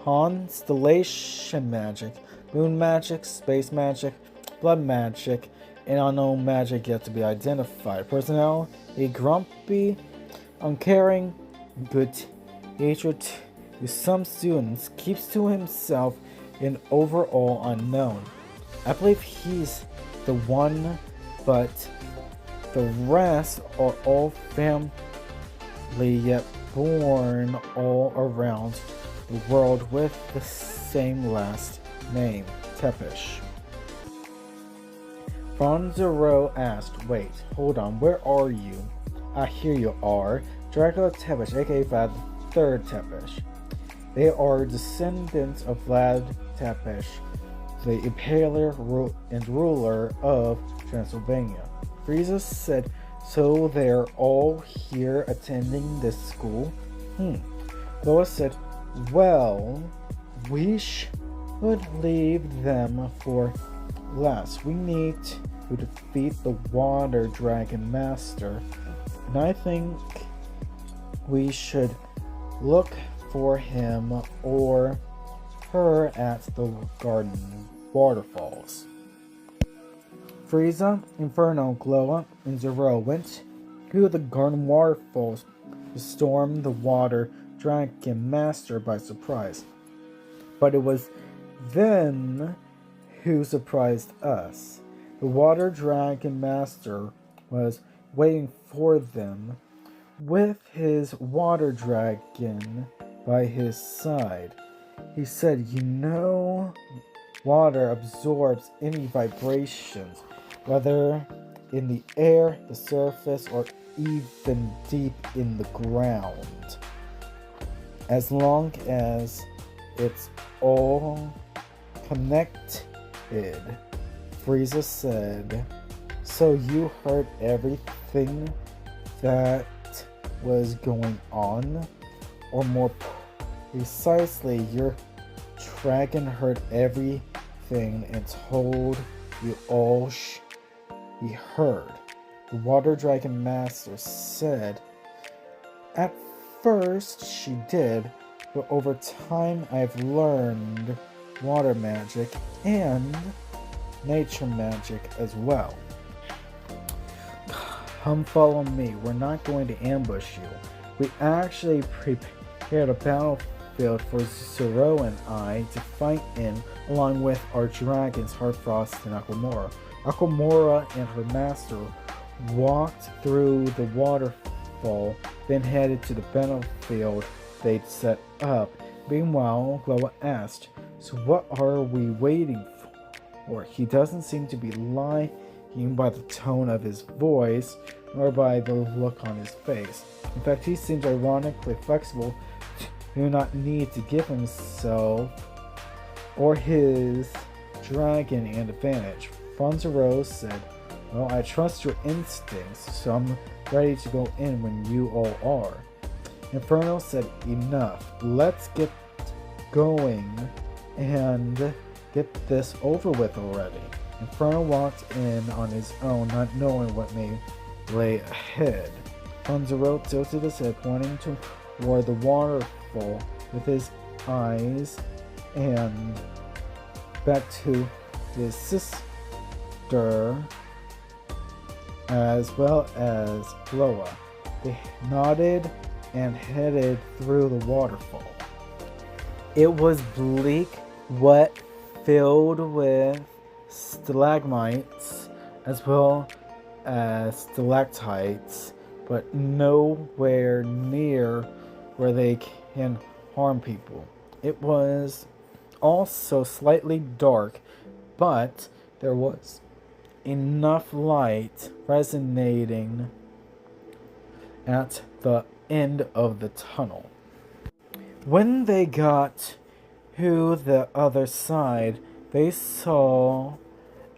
constellation magic, moon magic, space magic, blood magic, and unknown magic yet to be identified. Personality, grumpy, uncaring, good natured to some students, keeps to himself, and overall unknown. I believe he's the one, but the rest are all family yet born all around the world with the same last name, Tepish. Franzaro asked, "Wait, hold on, where are you?" "Here you are." Dracula Tepish, aka Vlad III Tepish. They are descendants of Vlad Tepish, the impaler and ruler of Transylvania. Frieza said, "So they're all here attending this school?" Lois said, "Well, we should leave them for last. We need to defeat the Water Dragon Master, and I think we should look for him or her at the Garden Waterfalls." Frieza, Inferno, Gloa, and Zero went to the Garden Waterfalls to storm the Water Dragon Master by surprise. But it was then who surprised us. The Water Dragon Master was waiting for them with his water dragon by his side. He said, "You know, water absorbs any vibrations, whether in the air, the surface, or even deep in the ground. As long as it's all connected, Frieza said. So you heard everything that was going on? Or more precisely, your dragon heard everything and told you all he heard. The Water Dragon Master said, at first she did, but over time I've learned water magic and nature magic as well. Come follow me, we're not going to ambush you. We actually prepared a battlefield for Zoro and I to fight in, along with our dragons Hardfrost and Akamora. Akamora and her master walked through the waterfall, then headed to the battlefield they'd set up. Meanwhile, Gloa asked, so what are we waiting for? He doesn't seem to be lying by the tone of his voice, nor by the look on his face. In fact, he seems ironically flexible, do not need to give himself or his dragon an advantage. Fonzero said, well, I trust your instincts, so I'm ready to go in when you all are. Inferno said, enough. Let's get going and get this over with already. Inferno walked in on his own, not knowing what may lay ahead. Fonzero tilted his head, pointing toward the waterfall with his eyes, and back to his sister, as well as Gloa. They nodded and headed through the waterfall. It was bleak, wet, filled with stalagmites as well as stalactites, but nowhere near where they can harm people. It was also slightly dark, but there was enough light resonating at the end of the tunnel. When they got to the other side, they saw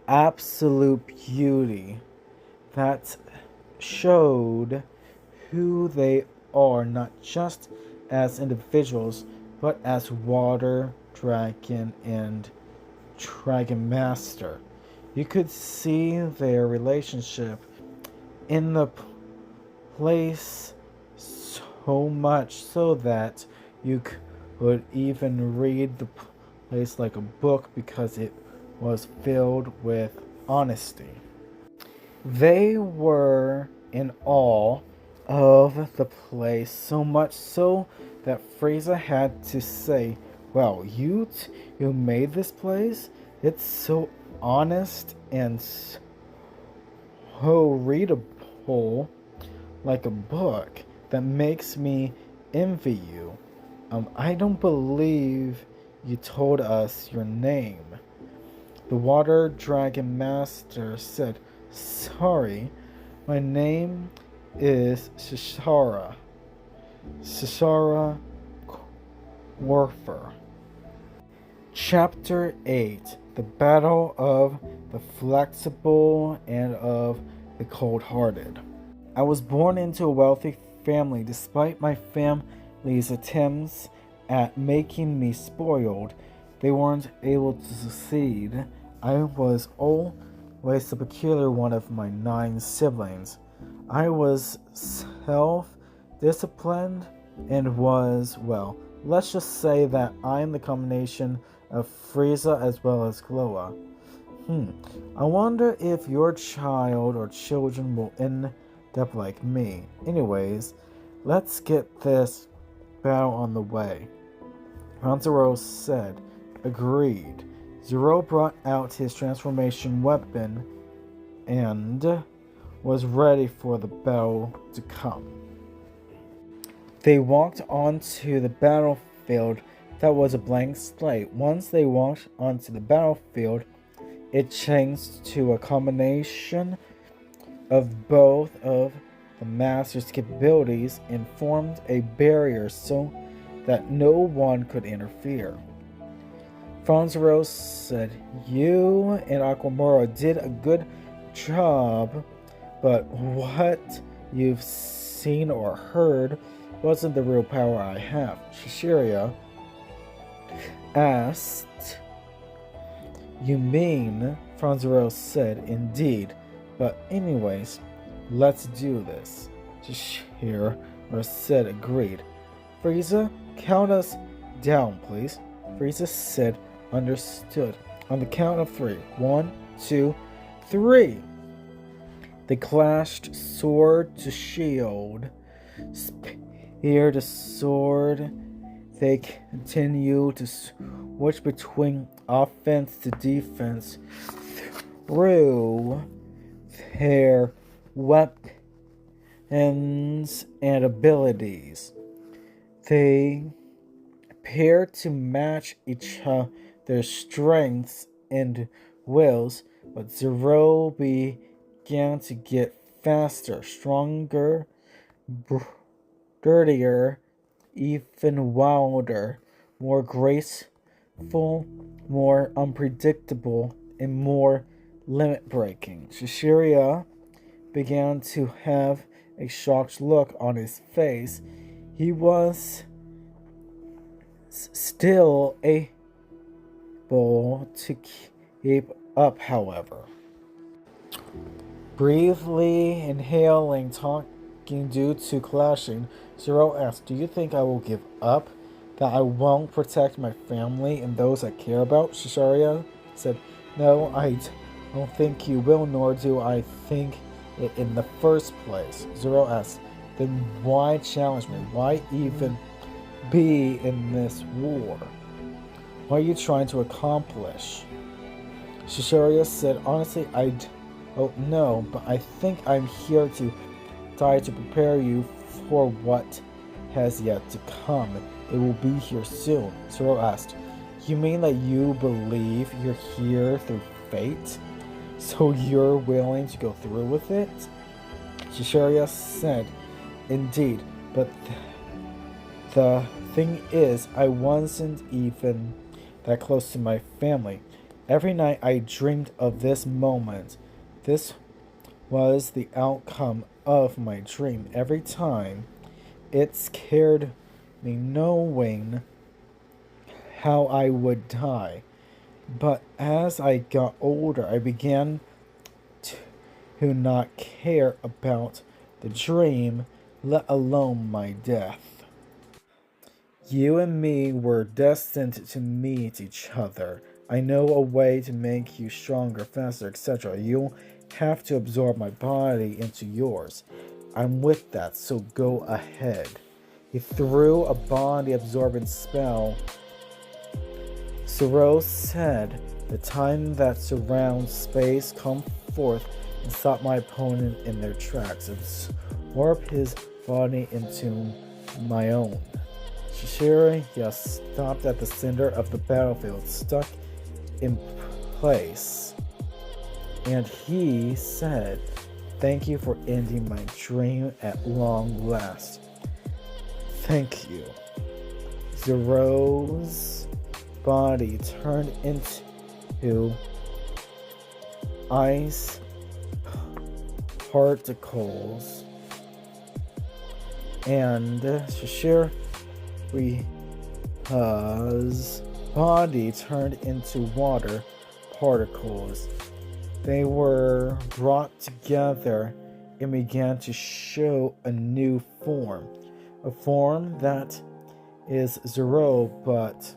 absolute beauty that showed who they are, not just as individuals, but as Water Dragon and Dragon Master. You could see their relationship in the place so much so that you could even read the place like a book because it was filled with honesty. They were in awe of the place, so much so that Frieza had to say, well, you made this place? It's so honest and so readable, like a book, that makes me envy you. I don't believe you told us your name. The Water Dragon Master said, sorry, my name is Shishara. Shishara Warfer. Chapter 8. The Battle of the Flexible and of the Cold-Hearted. I was born into a wealthy family. Despite my family's attempts at making me spoiled, they weren't able to succeed. I was always the peculiar one of my 9 siblings. I was self-disciplined and was, well, let's just say that I'm the combination of Frieza as well as Gloa. I wonder if your child or children will end up like me. Anyways, let's get this battle on the way. Hanzaro said, agreed. Zoro brought out his transformation weapon and was ready for the battle to come. They walked onto the battlefield that was a blank slate. Once they walked onto the battlefield, it changed to a combination of both of the master's capabilities and formed a barrier so that no one could interfere. Franzaro said, "You and Aquamura did a good job, but what you've seen or heard wasn't the real power I have." Shishiria asked, "You mean?" Franzaro said, "Indeed. But anyways, let's do this." Shishiria said, "Agreed." "Frieza, count us down, please." Frieza said, "Understood." On the count of 3. 1, 2, 3. They clashed sword to shield, spear to sword. They continued to switch between offense to defense through their weapons and abilities. They appeared to match each other's strengths and wills, but Zero began to get faster, stronger, dirtier, even wilder, more graceful, more unpredictable, and more limit-breaking. Shishiria began to have a shocked look on his face. He was still able to keep up, however. Briefly inhaling, talking due to clashing, Zero asked, "Do you think I will give up? That I won't protect my family and those I care about?" Shishiria said, "No, I don't think you will, nor do I think it in the first place." Zero asked, "Then why challenge me? Why even be in this war? What are you trying to accomplish?" Shishiria said, "Honestly, I don't know, but I think I'm here to die to prepare you for what has yet to come. It will be here soon." Zoro asked, "You mean that you believe you're here through fate? So you're willing to go through with it?" Shishiria said, "Indeed, but the thing is, I wasn't even that close to my family. Every night I dreamed of this moment. This was the outcome of my dream. Every time it scared me knowing how I would die. But as I got older, I began to not care about the dream, let alone my death. You and me were destined to meet each other. I know a way to make you stronger, faster, etc. You'll have to absorb my body into yours. I'm with that, so go ahead." He threw a body-absorbing spell. Zoro said, "The time that surrounds space, come forth and stop my opponent in their tracks and warp his body into my own." Shishiria stopped at the center of the battlefield, stuck in place, and he said, "Thank you for ending my dream at long last." "Thank you." Zero's body turned into ice particles, and Shishiria's body turned into water particles. They were brought together and began to show a new form. A form that is Zero, but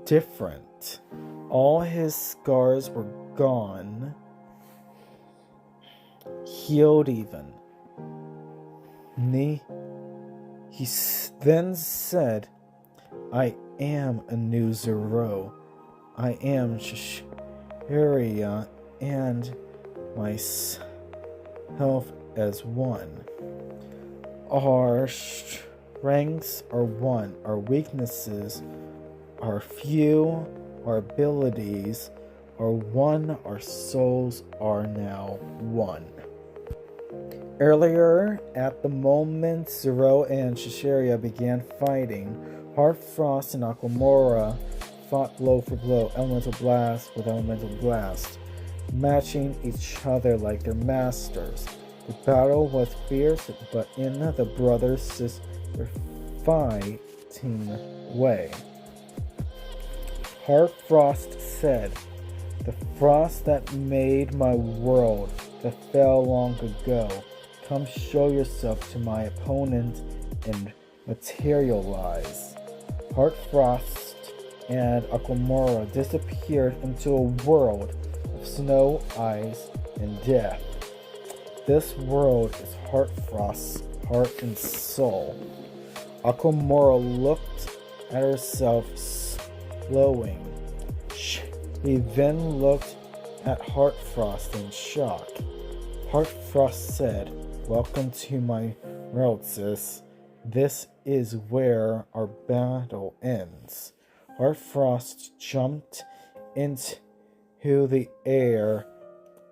different. All his scars were gone, healed even. He then said, "I am a new Zero. I am Shishiria and myself as one. Our strengths are one, our weaknesses are few, our abilities are one, our souls are now one. Earlier, at the moment Zero and Shishiria began fighting, Heart Frost and Aquamora fought blow for blow, elemental blast with elemental blast, matching each other like their masters. The battle was fierce, but in the brother-sister fighting way. Heart Frost said, "The frost that made my world, that fell long ago, come show yourself to my opponent and materialize." Heart Frost and Aquamora disappeared into a world of snow, ice, and death. This world is Heart Frost's heart and soul. Aquamora looked at herself, slowing. She then looked at Heart Frost in shock. Heart Frost said, "Welcome to my world, sis. This is where our battle ends." Heart Frost jumped into the air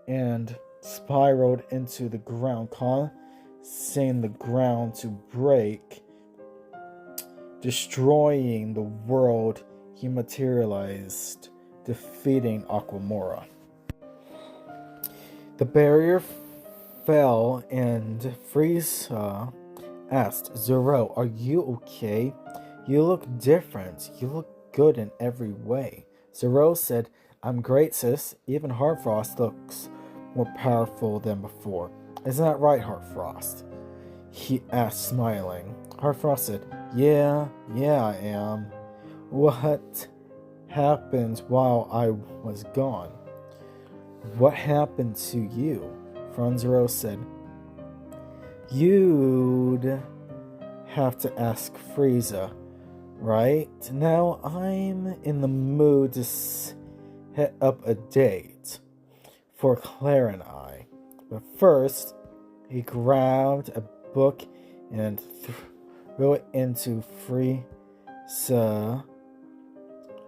and spiraled into the ground, causing the ground to break, destroying the world he materialized, defeating Aquamora. The barrier fell and Frieza asked, "Zero, are you okay? You look different. You look good in every way." Zero said, "I'm great, sis. Even Heart Frost looks more powerful than before. Isn't that right, Heart Frost?" he asked, smiling. Heart Frost said, Yeah, I am. What happened while I was gone?" "What happened to you?" Franzero said, "You'd have to ask Frieza. Right now, I'm in the mood to set up a date for Claire and I. But first, he grabbed a book and threw it into Frieza.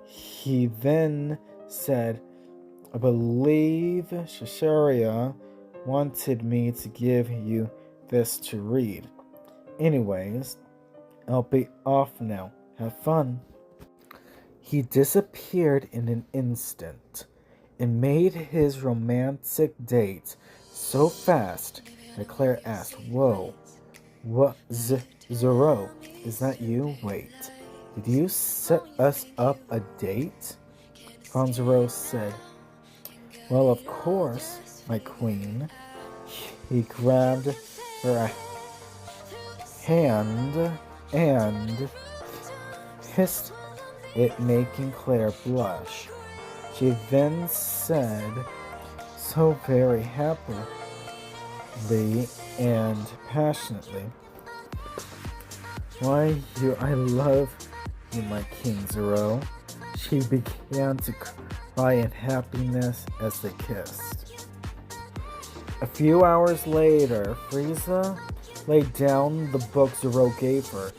He then said, "I believe Shishiria wanted me to give you this to read. Anyways, I'll be off now. Have fun." He disappeared in an instant and made his romantic date so fast that Claire asked, "Whoa, what, Zoro, is that you? Wait, did you set us up a date?" Franzero said, "Well, of course, my queen." He grabbed her hand and kissed it, making Claire blush. She then said, so very happily and passionately, "Why, I love you, my King Zero." She began to cry in happiness as they kissed. A few hours later, Frieza laid down the book Zero gave her.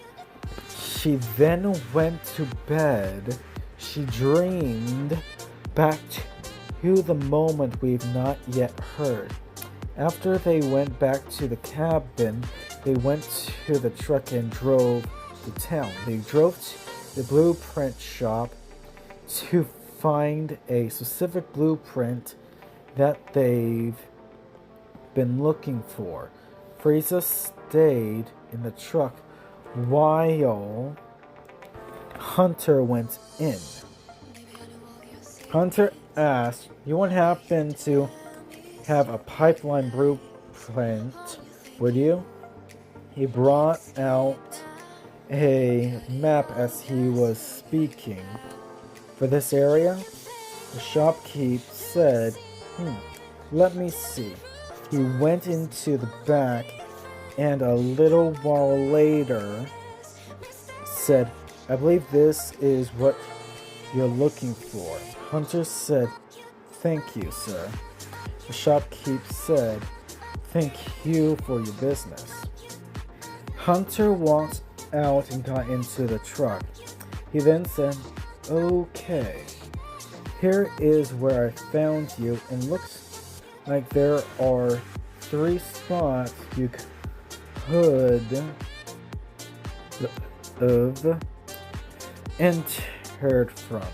She then went to bed. She dreamed back to the moment we've not yet heard. After they went back to the cabin, they went to the truck and drove to town. They drove to the blueprint shop to find a specific blueprint that they've been looking for. Frieza stayed in the truck while Hunter went in. Hunter asked, "You wouldn't happen to have a pipeline blueprint, would you?" He brought out a map as he was speaking. "For this area?" The shopkeep said, let me see." He went into the back and a little while later said, "I believe this is what you're looking for." Hunter said, "Thank you, sir." The shopkeep said, "Thank you for your business." Hunter walked out and got into the truck. He then said, "Okay." Here is where I found you, and looks like there are 3 spots you could have entered from.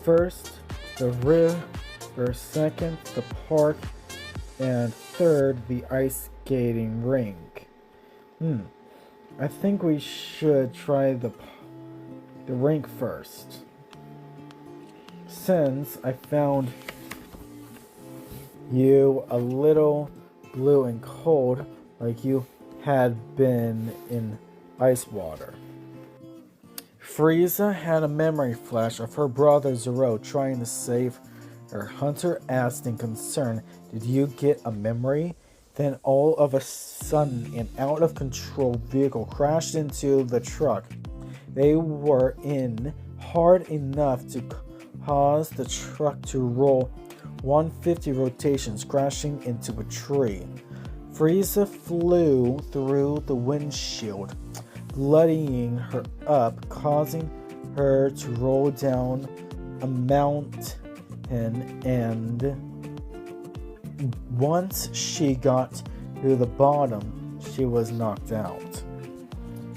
First, the river, second, the park, and third, the ice skating rink. I think we should try the rink first. Since I found you a little blue and cold, like you had been in ice water. Frieza had a memory flash of her brother Zero trying to save her. Hunter asked in concern, "Did you get a memory?" Then all of a sudden, an out-of-control vehicle crashed into the truck they were in hard enough to cause the truck to roll 150 rotations, crashing into a tree. Frieza flew through the windshield, bloodying her up, causing her to roll down a mountain, and once she got to the bottom, she was knocked out.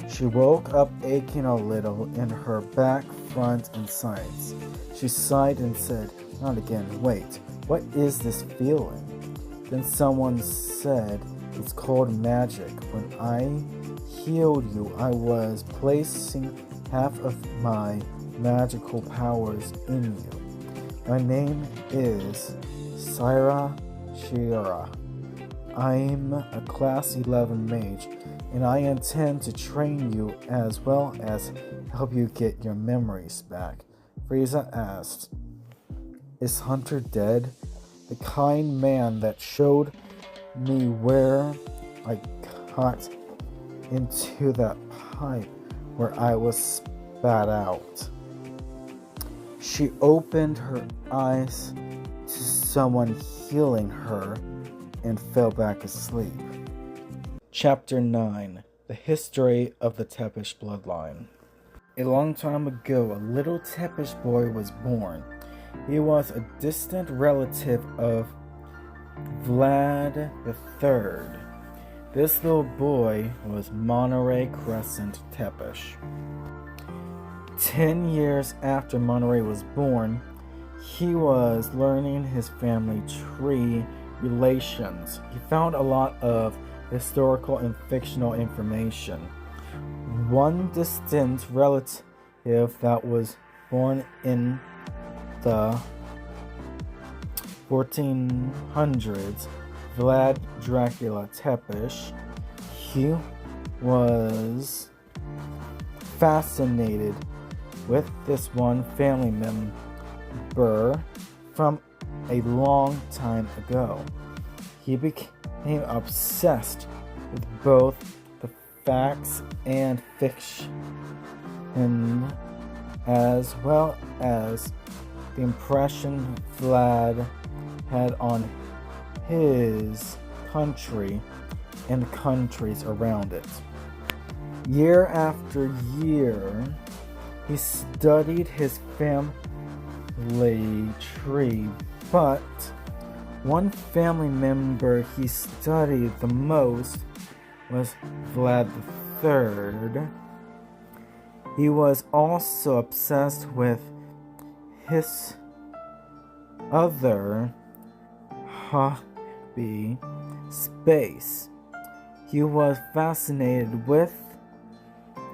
She woke up aching a little in her back, front, and sides. She sighed and said, "Not again. Wait, what is this feeling?" Then someone said, "It's called magic. When I healed you, I was placing half of my magical powers in you. My name is Saira Shira. I'm a class 11 mage, and I intend to train you as well as help you get your memories back." Frieza asked, "Is Hunter dead? The kind man that showed me where I got into that pipe where I was spat out." She opened her eyes to someone healing her and fell back asleep. Chapter 9. The History of the Teppish Bloodline. A long time ago, a little Teppish boy was born. He was a distant relative of Vlad III. This little boy was Monterey Crescent Teppish. 10 years after Monterey was born, he was learning his family tree relations. He found a lot of historical and fictional information. One distant relative that was born in the 1400s, Vlad Dracula Teppish, he was fascinated with this one family member from a long time ago. He became obsessed with both the facts and fiction, as well as the impression Vlad had on his country and countries around it. Year after year, he studied his family tree, but one family member he studied the most was Vlad III. He was also obsessed with his other hobby, space. He was fascinated with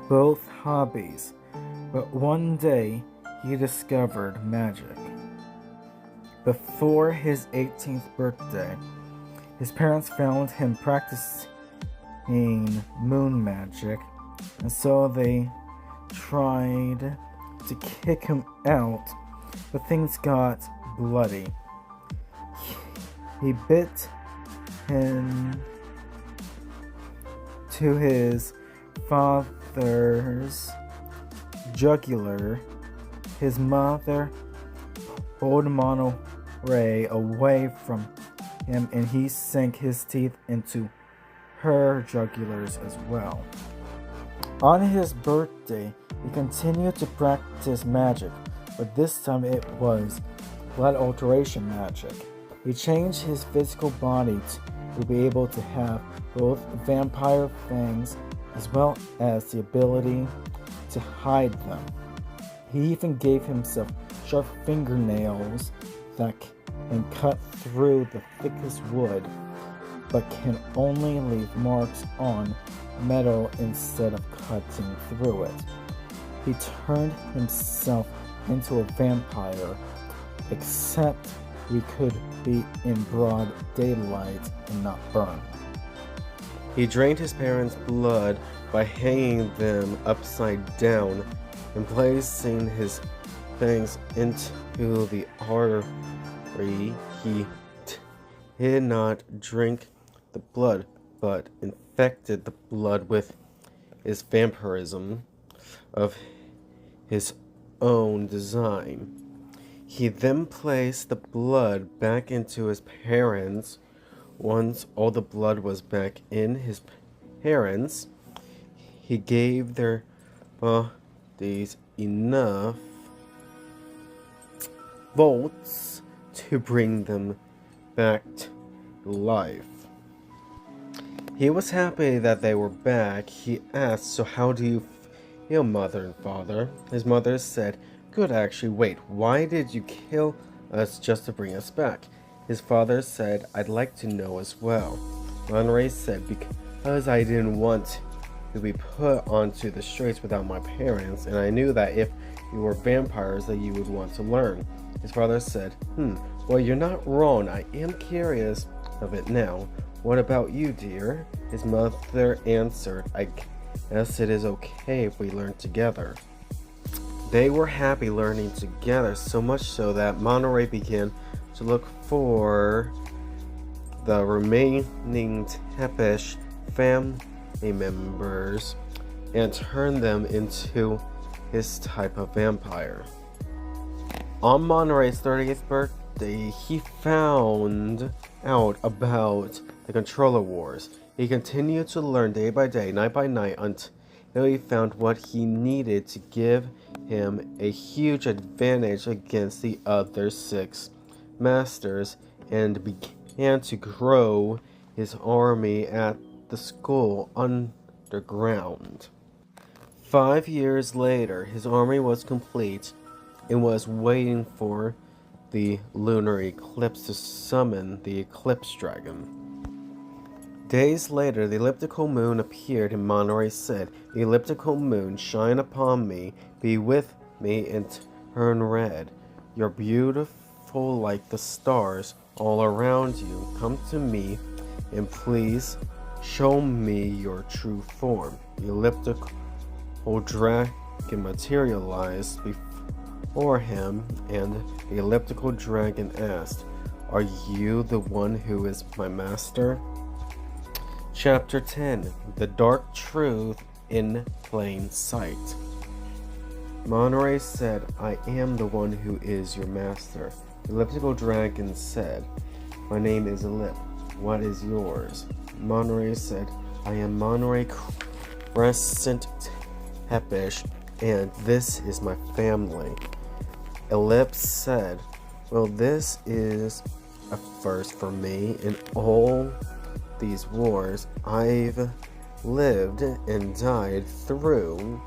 both hobbies, but one day he discovered magic. Before his 18th birthday, his parents found him practicing moon magic, and so they tried to kick him out, but things got bloody. He bit into his father's jugular. His mother pulled Monterey away from him, and he sank his teeth into her jugulars as well. On his birthday, he continued to practice magic, but this time it was blood alteration magic. He changed his physical body to be able to have both vampire fangs as well as the ability to hide them. He even gave himself sharp fingernails that can cut through the thickest wood, but can only leave marks on metal instead of cutting through it. He turned himself into a vampire, except he could be in broad daylight and not burn. He drained his parents' blood by hanging them upside down and placing his fangs into the artery. He did not drink the blood, but infected the blood with his vampirism of his own design. He then placed the blood back into his parents. Once all the blood was back in his parents, he gave their bodies enough volts to bring them back to life. He was happy that they were back. He asked, "So how do you feel, mother and father?" His mother said, "Good, actually. Wait, why did you kill us just to bring us back?" His father said, "I'd like to know as well." Monterey said, "Because I didn't want to be put onto the streets without my parents, and I knew that if you were vampires that you would want to learn." His father said, "Well, you're not wrong. I am curious of it now. What about you, dear?" His mother answered, "I guess it is okay if we learn together." They were happy learning together, so much so that Monterey began to look for the remaining Tepesh family members and turn them into his type of vampire. On Monterey's 30th birthday, he found out about the controller wars. He continued to learn day by day, night by night, until he found what he needed to give him a huge advantage against the other 6 masters, and began to grow his army at the school underground. 5 years later, his army was complete and was waiting for the lunar eclipse to summon the eclipse dragon. Days later, the elliptical moon appeared, and Monterey said, "The elliptical moon, shine upon me, be with me, and turn red. You're beautiful like the stars all around you. Come to me, and please show me your true form." The elliptical dragon materialized before him, and the elliptical dragon asked, "Are you the one who is my master?" Chapter 10: The Dark Truth in Plain Sight. Monterey said, "I am the one who is your master." The elliptical dragon said, "My name is Ellip. What is yours?" Monterey said, "I am Monterey Crescent Tepesh, and this is my family." Ellip said, "Well, this is a first for me. In all these wars I've lived and died through.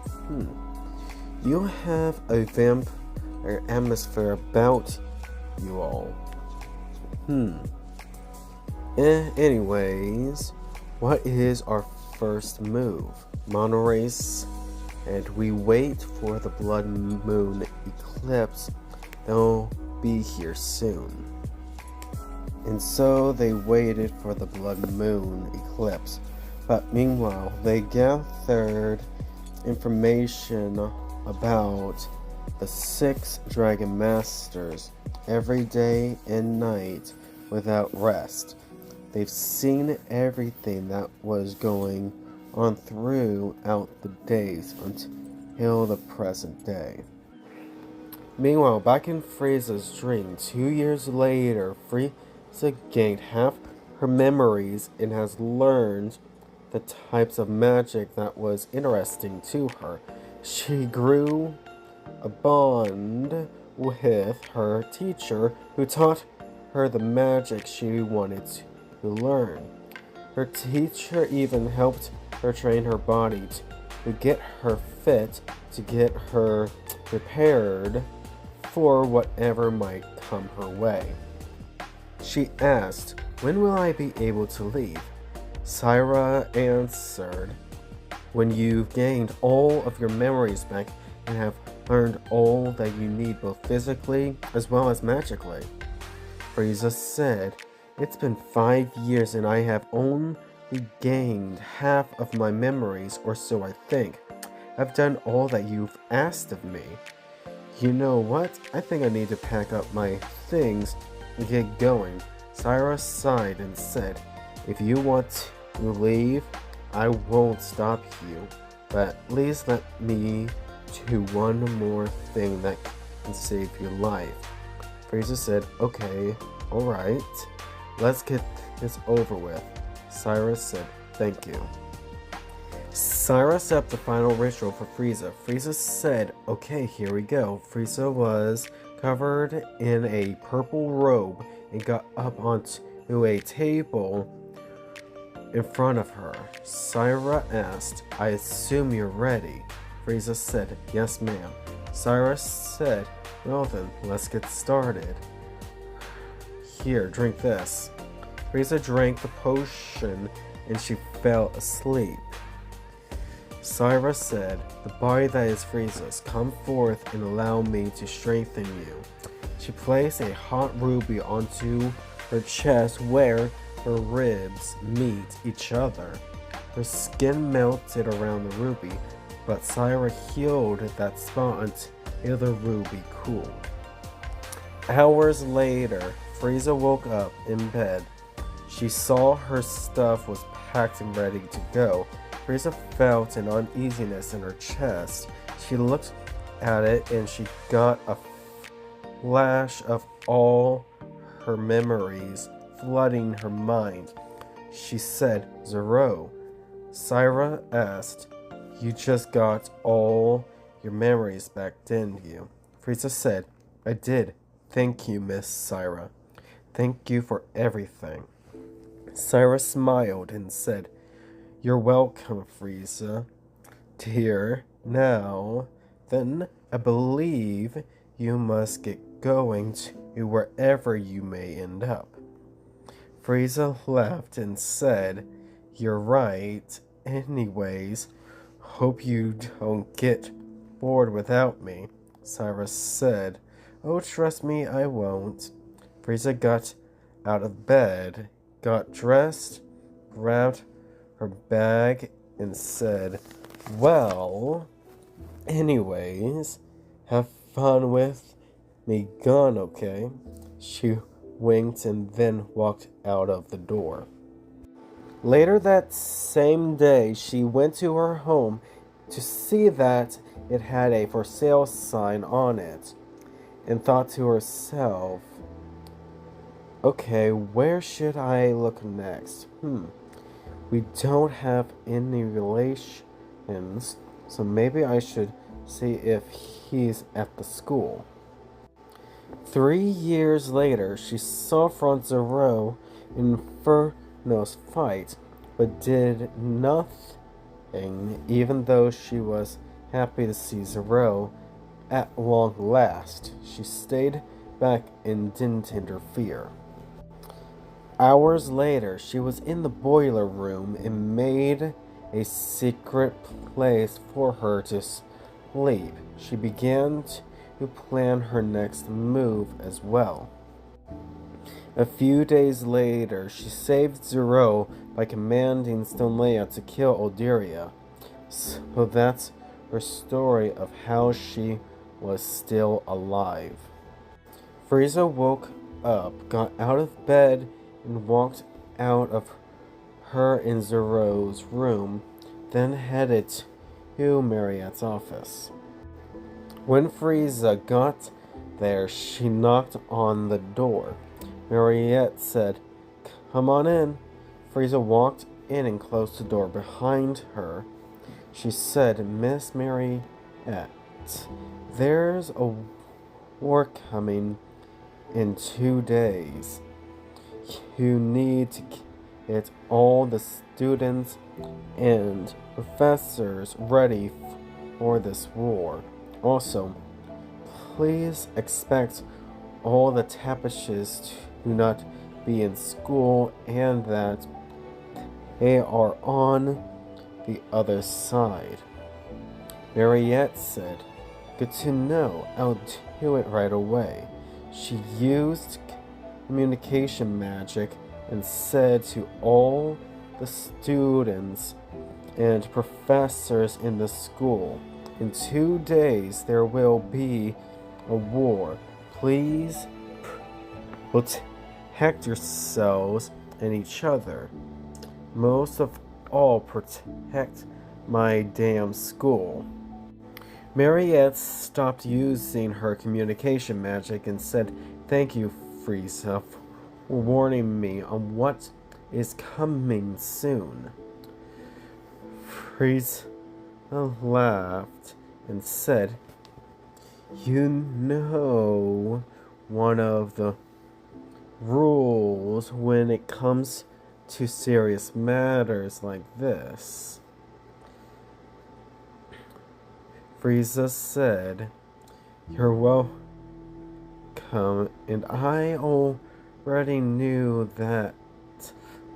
You have a vampire atmosphere about you all. Anyways, what is our first move?" Monterey said, "We wait for the blood moon eclipse. They'll be here soon." And so they waited for the blood moon eclipse. But meanwhile, they gathered information about the 6 dragon masters every day and night without rest. They've seen everything that was going on throughout the days until the present day. Meanwhile, back in Frieza's dream, 2 years later, Frieza gained half her memories and has learned the types of magic that was interesting to her. She grew a bond with her teacher who taught her the magic she wanted to learn. Her teacher even helped her train her body to get her fit, to get her prepared for whatever might come her way. She asked, "When will I be able to leave?" Syra answered, "When you've gained all of your memories back and have learned all that you need both physically as well as magically." Frieza said, "It's been 5 years and I have only gained half of my memories, or so I think. I've done all that you've asked of me. You know what? I think I need to pack up my things and get going." Syra sighed and said, "If you want to leave, I won't stop you, but please let me do one more thing that can save your life." Frieza said, "Okay, alright, let's get this over with." Syra said, "Thank you." Syra set up the final ritual for Frieza. Frieza said, "Okay, here we go." Frieza was covered in a purple robe and got up onto a table in front of her. Syra asked, "I assume you're ready?" Frieza said, "Yes, ma'am." Syra said, "Well then, let's get started. Here, drink this." Frieza drank the potion and she fell asleep. Syra said, "The body that is Frieza's, come forth and allow me to strengthen you." She placed a hot ruby onto her chest where her ribs meet each other. Her skin melted around the ruby, but Syra healed that spot until the ruby cooled. Hours later, Frieza woke up in bed. She saw her stuff was packed and ready to go. Frieza felt an uneasiness in her chest. She looked at it and she got a flash of all her memories flooding her mind. She said, "Zero." Syra asked, "You just got all your memories back, didn't you?" Frieza said, "I did. Thank you, Miss Syra. Thank you for everything." Syra smiled and said, "You're welcome, Frieza. Dear, now, then, I believe you must get going to wherever you may end up." Frieza laughed and said, "You're right. Anyways, hope you don't get bored without me." Syra said, "Oh, trust me, I won't." Frieza got out of bed, got dressed, grabbed her bag, and said, "Well, anyways, have fun with me gone, okay?" She winked and then walked out of the door. Later that same day, she went to her home to see that it had a for sale sign on it, and thought to herself, "Okay, where should I look next? We don't have any relations, so maybe I should see if he's at the school." 3 years later, she saw Front Zero in Inferno's fight, but did nothing, even though she was happy to see Zero at long last. She stayed back and didn't interfere. Hours later, she was in the boiler room and made a secret place for her to sleep. She began to plan her next move as well. A few days later, she saved Zero by commanding Stone Leia to kill Alderia. So that's her story of how she was still alive. Frieza woke up, got out of bed, and walked out of her and Zero's room, then headed to Mariette's office. When Frieza got there, she knocked on the door. Mariette said, "Come on in." Frieza walked in and closed the door behind her. She said, "Miss Mariette, there's a war coming in 2 days. You need to get all the students and professors ready for this war. Also, please expect all the tapishes to not be in school and that they are on the other side. Mariette said, "Good to know. I'll do it right away." She used communication magic and said to all the students and professors in the school, "In 2 days there will be a war. Please protect yourselves and each other. Most of all, protect my damn school." Mariette stopped using her communication magic and said, "Thank you, Frieza, for warning me on what is coming soon." Frieza laughed and said, "You know one of the rules when it comes to serious matters like this." Frieza said, "You're welcome, and I already knew that,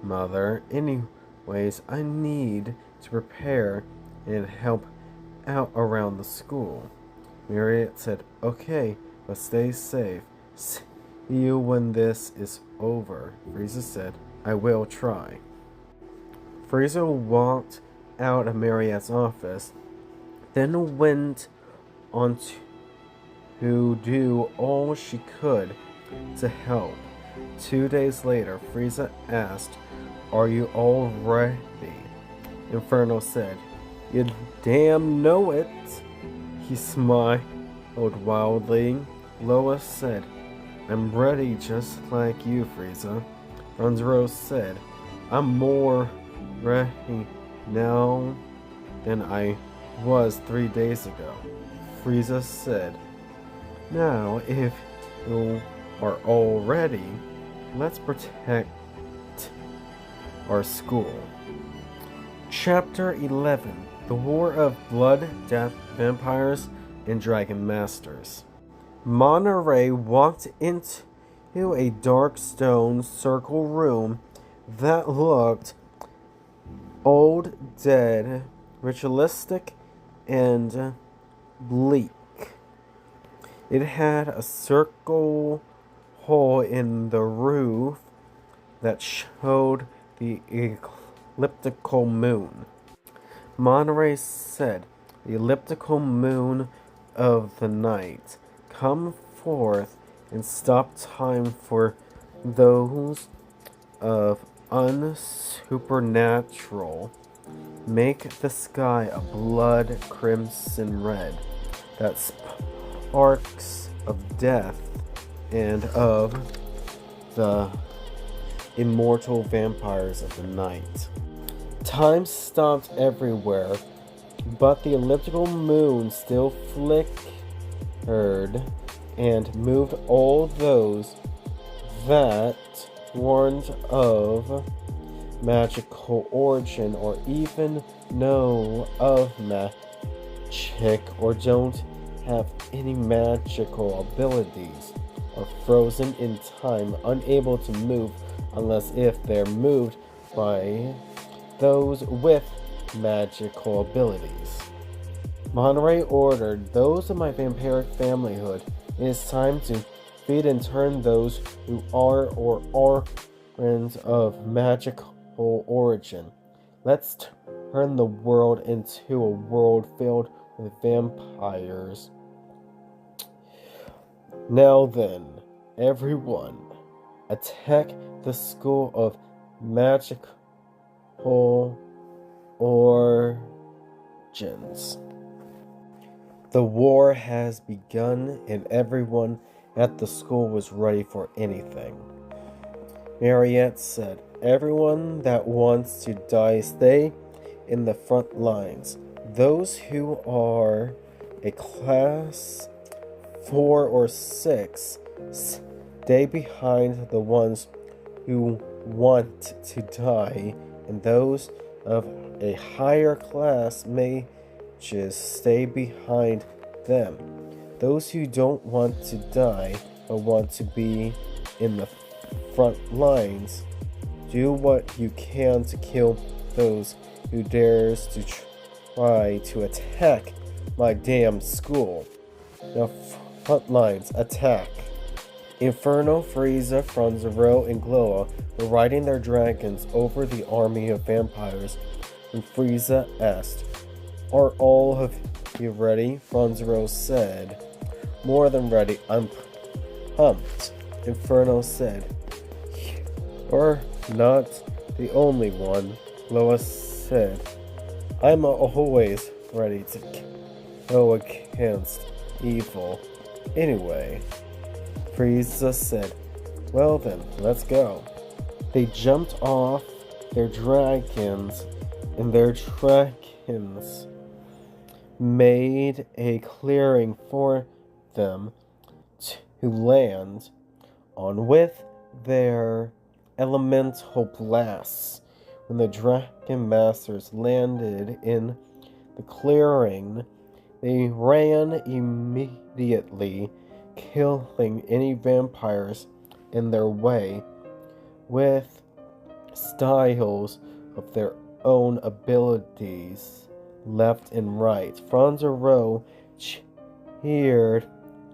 Mother. Anyways, I need to prepare and help out around the school." Mariette said, "Okay, but stay safe. See you when this is over." Frieza said, "I will try." Frieza walked out of Mariette's office, then went on to do all she could to help. 2 days later, Frieza asked, "Are you all ready?" Inferno said, "You damn know it." He smiled wildly. Lois said, "I'm ready just like you, Frieza." Ronzero said, "I'm more ready now than I was 3 days ago." Frieza said, "Now, if you are all ready, let's protect our school." Chapter 11: The War of Blood, Death, Vampires, and Dragon Masters. Monterey walked into a dark stone circle room that looked old, dead, ritualistic, and bleak. It had a circle hole in the roof that showed the elliptical moon. Monterey said, "The elliptical moon of the night, come forth and stop time for those of unsupernatural. Make the sky a blood crimson red that sparks of death and of the immortal vampires of the night." Time stopped everywhere, but the elliptical moon still flickered and moved all those that warned of magical origin or even know of magic or don't have any magical abilities are frozen in time, unable to move unless if they're moved by those with magical abilities. Monterey ordered, "Those of my vampiric familyhood, it is time to feed and turn those who are or aren't of magical origin. Let's turn the world into a world filled with vampires. Now then, everyone, attack the school of magical origins." The war has begun, and everyone at the school was ready for anything. Mariette said, "Everyone that wants to die, stay in the front lines. Those who are a class 4 or 6 stay behind the ones who want to die, and those of a higher class may just stay behind them. Those who don't want to die but want to be in the front lines, do what you can to kill those who dares to try to attack my damn school. Now, front lines, attack. Inferno, Frieza, Franzero, and Gloa were riding their dragons over the army of vampires, and Frieza asked, "Are all of you ready?" Franzero said, "More than ready, I'm pumped." Inferno said, "You're not the only one." Gloa said, "I'm always ready to go against evil. Anyway." Frieza said, "Well then, let's go." They jumped off their dragons, and their dragons made a clearing for them to land on with their elemental blasts. When the Dragon Masters landed in the clearing, they ran immediately, killing any vampires in their way with styles of their own abilities, left and right. Franzero cheered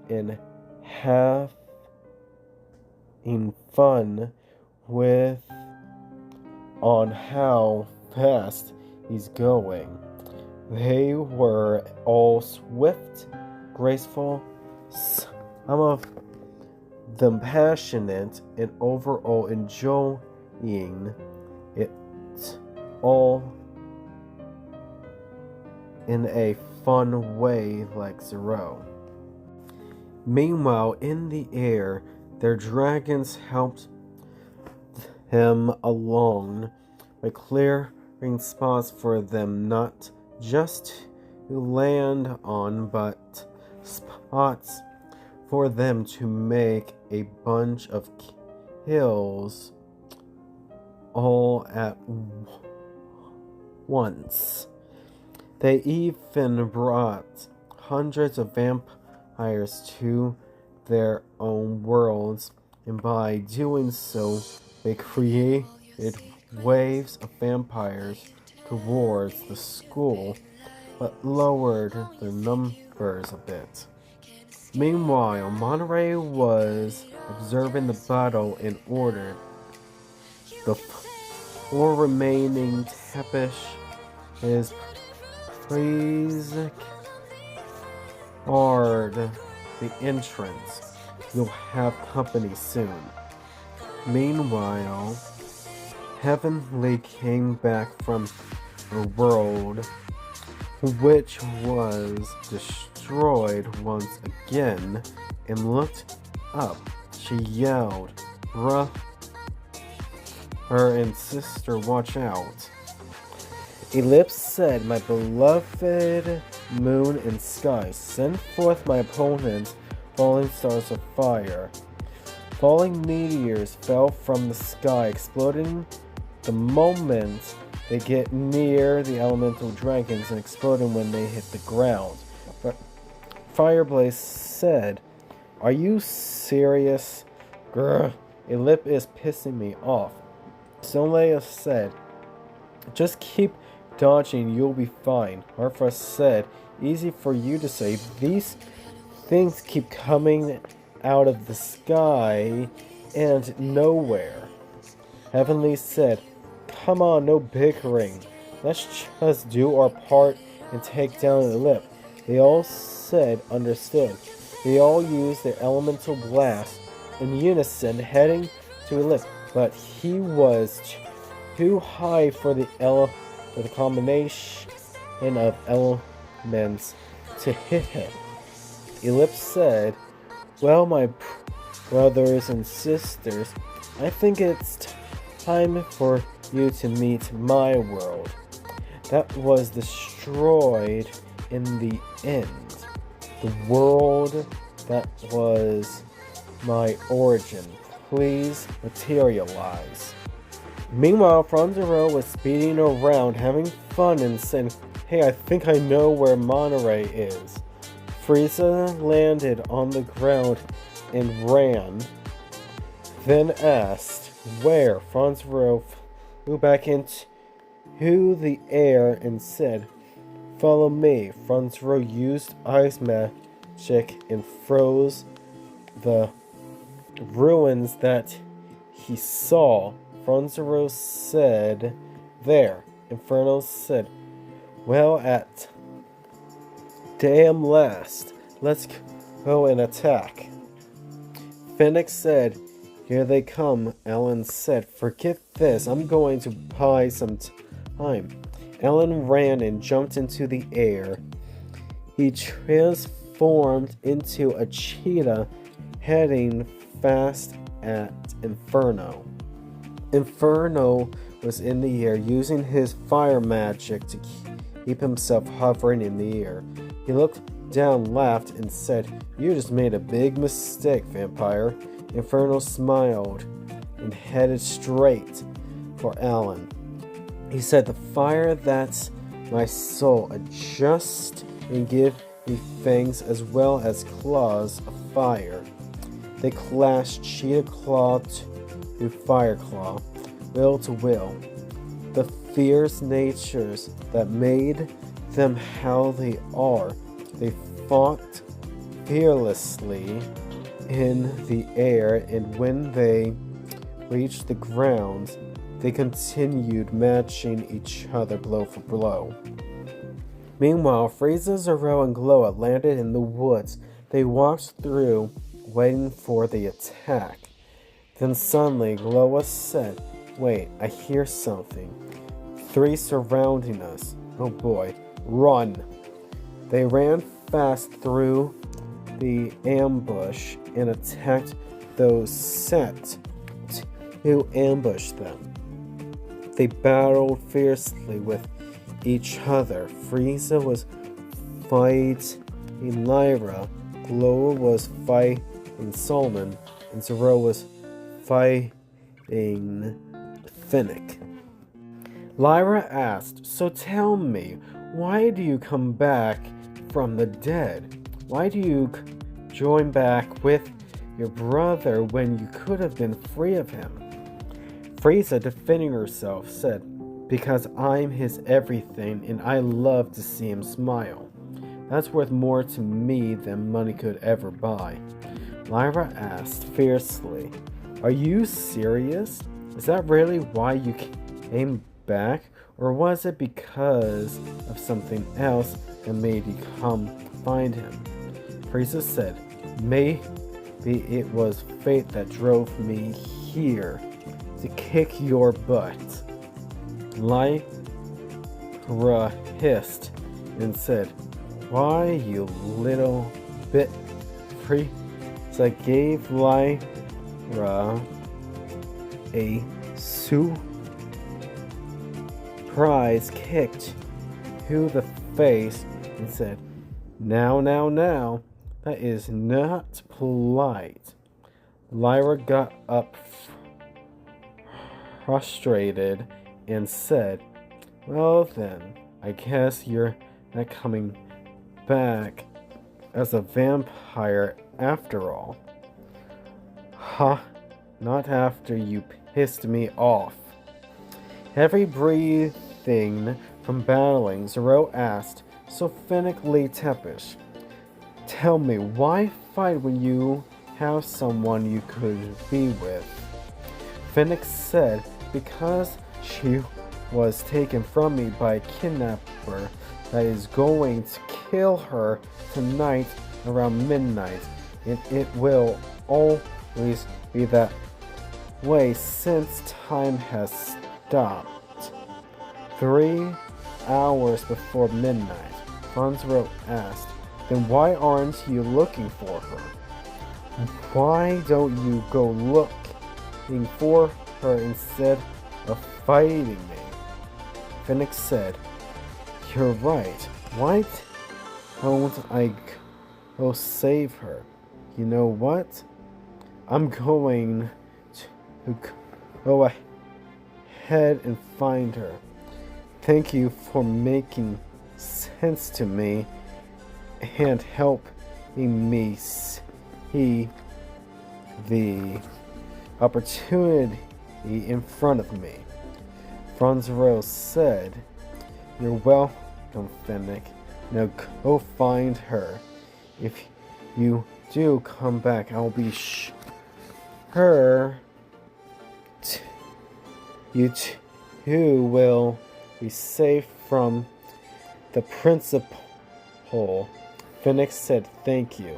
in having fun with on how fast he's going. They were all swift, graceful, some of them passionate, and overall enjoying it all in a fun way like Zero. Meanwhile, in the air, their dragons helped them along by clearing spots for them not just to land on, but spots for them to make a bunch of kills all at once. They even brought hundreds of vampires to their own worlds, and by doing so, they created waves of vampires towards the school, but lowered their numbers a bit. Meanwhile, Monterey was observing the battle and ordered the 4 remaining Tepish his please guard the entrance. You'll have company soon. Meanwhile, Heavenly came back from her world, which was destroyed once again, and looked up. She yelled, "Brother and sister, watch out." Ellipse said, "My beloved moon and sky, send forth my opponents, falling stars of fire." Falling meteors fell from the sky, exploding the moment they get near the elemental dragons and exploding when they hit the ground. But Fireblaze said, "Are you serious? Grr, Ellipse is pissing me off." Solea said, "Just keep dodging, you'll be fine." Harfa said, "Easy for you to say. These things keep coming out of the sky and nowhere." Heavenly said, "Come on, no bickering. Let's just do our part and take down the lip." They all said, "Understood." They all used their elemental blast in unison, heading to Ellipse, but he was too high for the combination of elements to hit him. Ellipse said, "Well, my brothers and sisters, I think it's time for you to meet my world that was destroyed in the end." the world that was my origin. Please materialize. Meanwhile, Franzero was speeding around, having fun, and saying, "Hey, I think I know where Monterey is." Frieza landed on the ground and ran, then asked where. Franzero flew back into the air and said, "Follow me." Franzero used ice magic and froze the ruins that he saw. Franzero said, "There." Inferno said, "Well, at damn last, let's go and attack." Phoenix said, "Here they come." Alan said, "Forget this, I'm going to buy some time." Alan ran and jumped into the air. He transformed into a cheetah, heading fast at Inferno. Inferno was in the air, using his fire magic to keep himself hovering in the air. He looked down, laughed, and said, "You just made a big mistake, vampire." Inferno smiled and headed straight for Alan. He said, "The fire that's my soul, adjust and give me fangs as well as claws of fire." They clashed, cheetah claw to fire claw, will to will. The fierce natures that made them how they are. They fought fearlessly in the air, and when they reached the ground, they continued matching each other blow for blow. Meanwhile, Frieza, Zero, and Gloa landed in the woods. They walked through, waiting for the attack. Then suddenly, Gloa said, "Wait, I hear something. 3 surrounding us. Oh boy, run!" They ran fast through the ambush and attacked those set to ambush them. They battled fiercely with each other. Frieza was fighting Lyra, Gloa was fighting Solomon, and Zero was fighting Finnick. Lyra asked, "So tell me, why do you come back from the dead? Why do you join back with your brother when you could have been free of him?" Frieza, defending herself, said, "Because I'm his everything and I love to see him smile. That's worth more to me than money could ever buy." Lyra asked fiercely, "Are you serious? Is that really why you came back? Or was it because of something else that made you come find him?" Frieza said, "Maybe it was fate that drove me here to kick your butt." Lyra hissed and said, "Why, you little bit." Frieza gave Lyra a surprise kick to the face and said, Now, that is not polite." Lyra got up frustrated and said, "Well then, I guess you're not coming back as a vampire after all." "Ha, not after you pissed me off." Heavy breathing from battling, Zero asked, "So Finnick Tepish, tell me, why fight when you have someone you could be with?" Finnick said, "Because she was taken from me by a kidnapper that is going to kill her tonight around midnight, and it will always be that way since time has stopped." 3 hours before midnight, Franzero asked, "Then why aren't you looking for her? Why don't you go looking for her instead of fighting me?" Phoenix said, "You're right. Why don't I will save her. You know what? I'm going to go ahead and find her. Thank you for making sense to me and helping me see the opportunity in front of me. Franzero said, "You're welcome, Finnick. Now go find her. If you do come back, I'll be sure you two will be safe from the principal." Finnick said, "Thank you.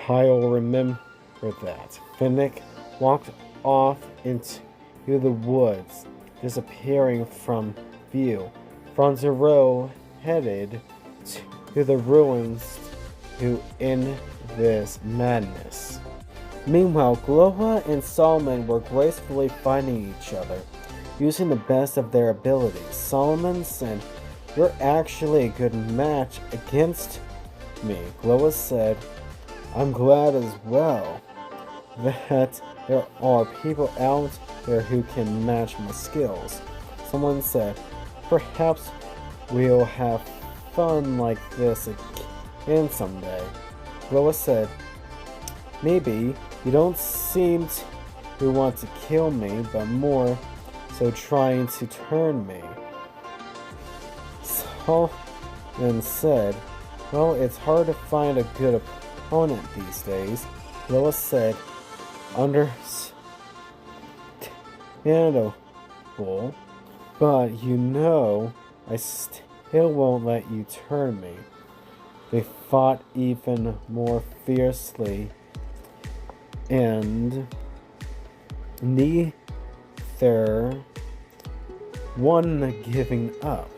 I'll remember that." Finnick walked off into the woods, disappearing from view. Franzero headed to the ruins to end this madness. Meanwhile, Gloha and Solomon were gracefully fighting each other, using the best of their abilities. Solomon said, "You're actually a good match against me." Gloha said, "I'm glad as well that there are people out there who can match my skills." Someone said, "Perhaps we'll have fun like this again someday." Gloa said, "Maybe. You don't seem to want to kill me, but more so trying to turn me." Solomon said, "Well, it's hard to find a good opponent these days." Gloa said, "Understandable, but you know, I still won't let you turn me." They fought even more fiercely, and neither one giving up.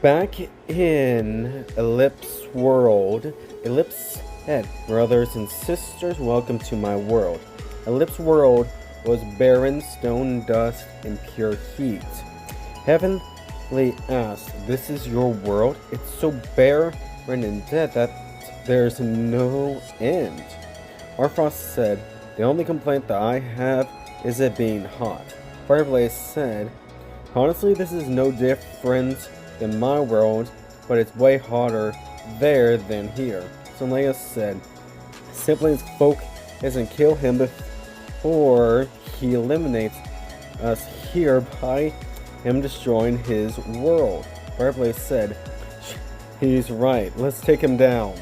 Back in Ellipse World, Ellipse said, "Brothers and sisters, welcome to my world." Ellipse World was barren, stone, dust, and pure heat. Heavenly asked, "This is your world? It's so barren and dead that there's no end." Arfrost said, "The only complaint that I have is it being hot." Fireblaze said, "Honestly, this is no different than my world, but it's way hotter there than here." Sonleia said, "Siblings focus and kill him before he eliminates us here by him destroying his world." Fireblaze said, "He's right, let's take him down."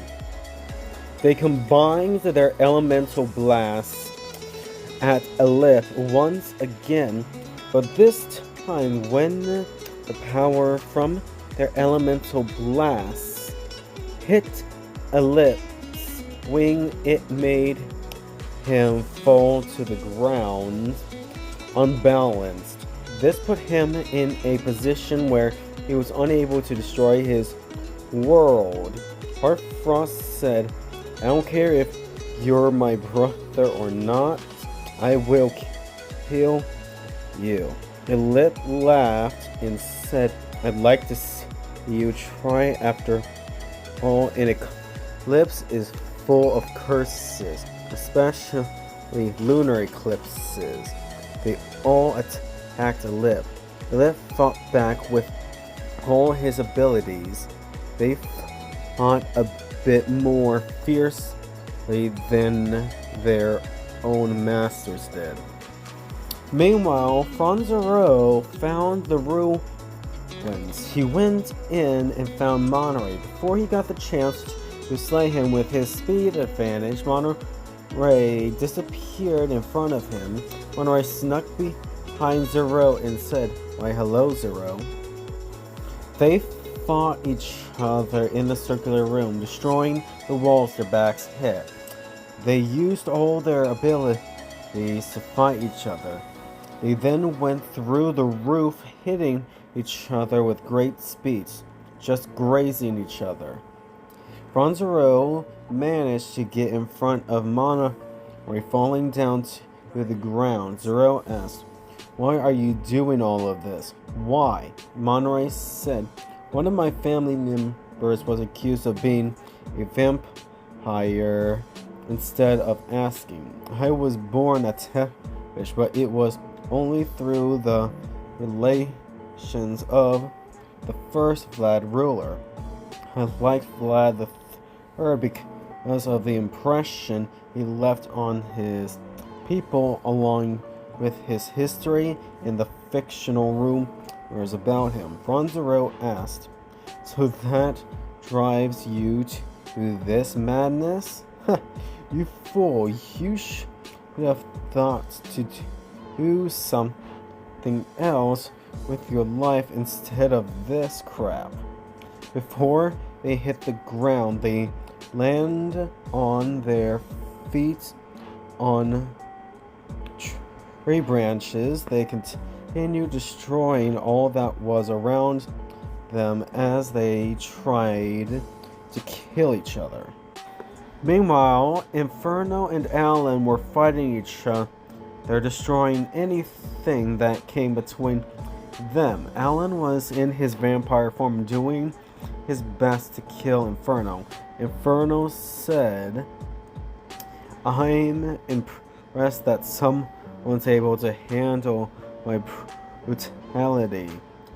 They combined their elemental blasts at Ellipse once again, but this time when the power from their elemental blasts hit Ellipse's wing, it made him fall to the ground unbalanced. This put him in a position where he was unable to destroy his world. Heartfrost said, "I don't care if you're my brother or not, I will kill you." Ellipse laughed and said, "I'd like to see you try. After all, an eclipse is full of curses, especially lunar eclipses." They all attacked Ellipse. Ellipse fought back with all his abilities. They fought a bit more fiercely than their own masters did. Meanwhile, Franzero found the ruins. He went in and found Monterey. Before he got the chance to slay him with his speed advantage, Monterey disappeared in front of him. Monterey snuck behind Zero and said, "Why, hello, Zero." They fought each other in the circular room, destroying the walls their backs hit. They used all their abilities to fight each other. They then went through the roof, hitting each other with great speeds, just grazing each other. Franzero managed to get in front of Monterey, falling down to the ground. Zero asked, "Why are you doing all of this?" "Why?" Monterey said, "One of my family members was accused of being a vampire instead of asking. I was born a Tepish, but it was only through the relations of the first Vlad ruler. I liked Vlad the Third because of the impression he left on his people, along with his history in the fictional rumors about him. Bronzero asked, "So that drives you to this madness? You fool, you should have thought to do something else with your life instead of this crap." Before they hit the ground, they land on their feet on tree branches. They continue destroying all that was around them as they tried to kill each other. Meanwhile, Inferno and Alan were fighting each other. They're destroying anything that came between them. Alan was in his vampire form, doing his best to kill Inferno. Inferno said, "I'm impressed that someone's able to handle my brutality."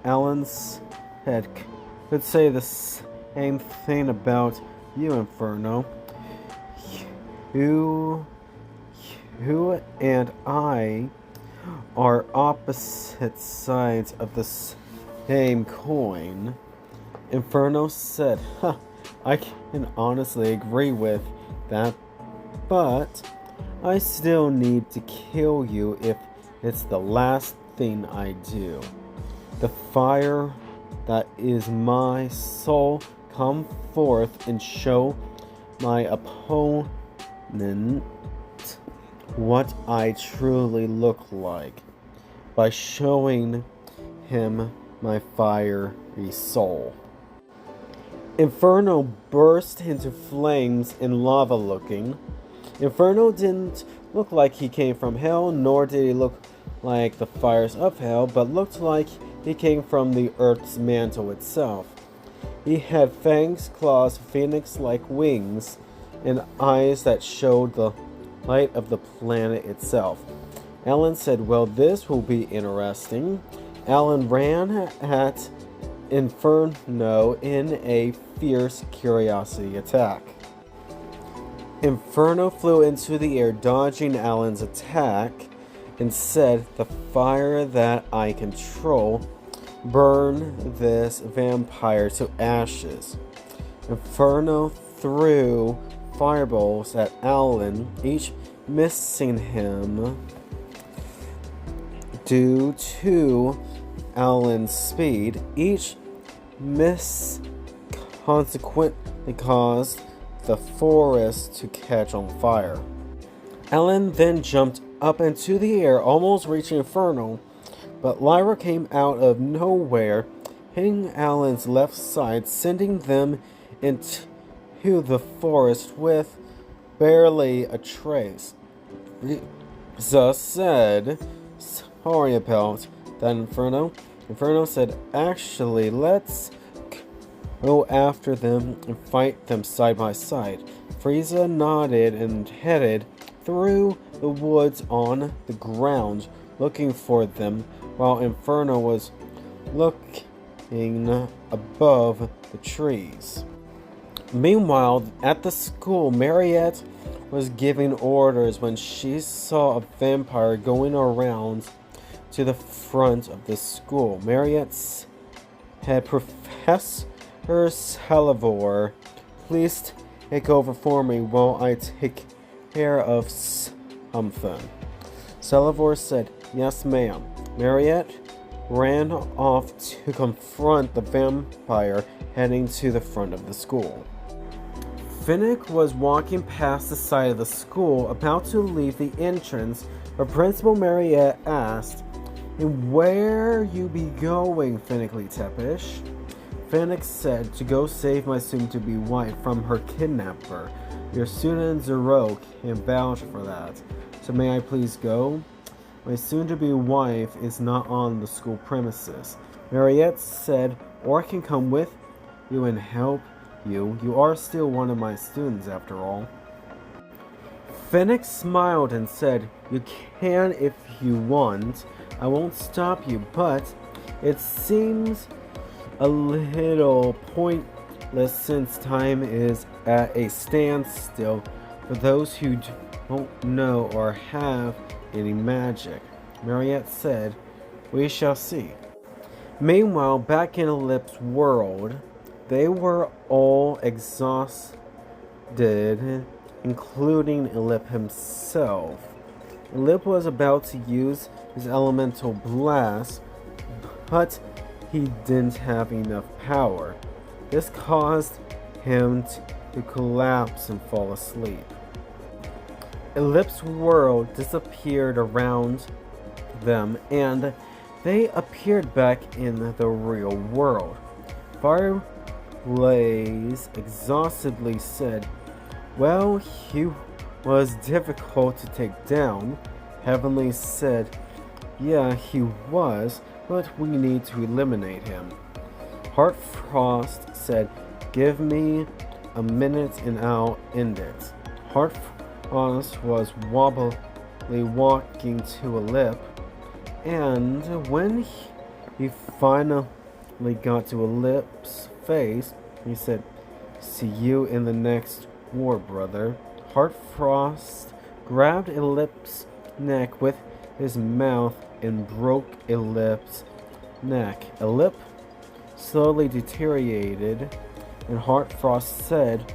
Alan said, "Could say the same thing about you, Inferno. You and I are opposite sides of the same coin." Inferno said, "I can honestly agree with that, but I still need to kill you if it's the last thing I do. The fire that is my soul, come forth and show my opponent what I truly look like by showing him my fiery soul." Inferno burst into flames and lava looking. Inferno didn't look like he came from hell, nor did he look like the fires of hell, but looked like he came from the earth's mantle itself. He had fangs, claws, phoenix-like wings, and eyes that showed the light of the planet itself. Alan said, "Well, this will be interesting." Alan ran at Inferno in a fierce curiosity attack. Inferno flew into the air, dodging Alan's attack, and said, "The fire that I control, burn this vampire to ashes." Inferno threw fireballs at Alan, each missing him due to Alan's speed. Each miss consequently caused the forest to catch on fire. Alan then jumped up into the air, almost reaching Inferno, but Lyra came out of nowhere, hitting Alan's left side, sending them into the forest with barely a trace. Risa said, "Sorry about that, Inferno." Inferno said, "Actually, let's go after them and fight them side by side." Frieza nodded and headed through the woods on the ground, looking for them, while Inferno was looking above the trees. Meanwhile, at the school, Mariette was giving orders when she saw a vampire going around to the front of the school. Mariette had Professor Salivor, "Please take over for me while I take care of something." Salivor said, "Yes, ma'am." Mariette ran off to confront the vampire, heading to the front of the school. Finnick was walking past the side of the school, about to leave the entrance, but Principal Mariette asked, "And where you be going, Finnickley Tepish?" Finnick said, "To go save my soon-to-be wife from her kidnapper. Your student Zero can vouch for that. So may I please go? My soon-to-be wife is not on the school premises." Mariette said, "Or I can come with you and help you. You are still one of my students after all. Phoenix smiled and said, "You can if you want. I won't stop you, but it seems a little pointless since time is at a standstill for those who don't know or have any magic." Mariette said, "We shall see." Meanwhile, back in Ellip's world, they were all exhausted, including Ellip himself. Ellip was about to use his elemental blast, but he didn't have enough power. This caused him to collapse and fall asleep. Ellip's world disappeared around them, and they appeared back in the real world. Fireblaze exhaustedly said, "Well, he was difficult to take down." Heavenly said, "Yeah, he was, but we need to eliminate him." Heartfrost said, "Give me a minute and I'll end it." Heartfrost was wobbly walking to a lip, and when he finally got to a lip's face, he said, "See you in the next war, brother." Heartfrost grabbed a lip's neck with his mouth and broke a lip's neck. A lip slowly deteriorated, and Heartfrost said,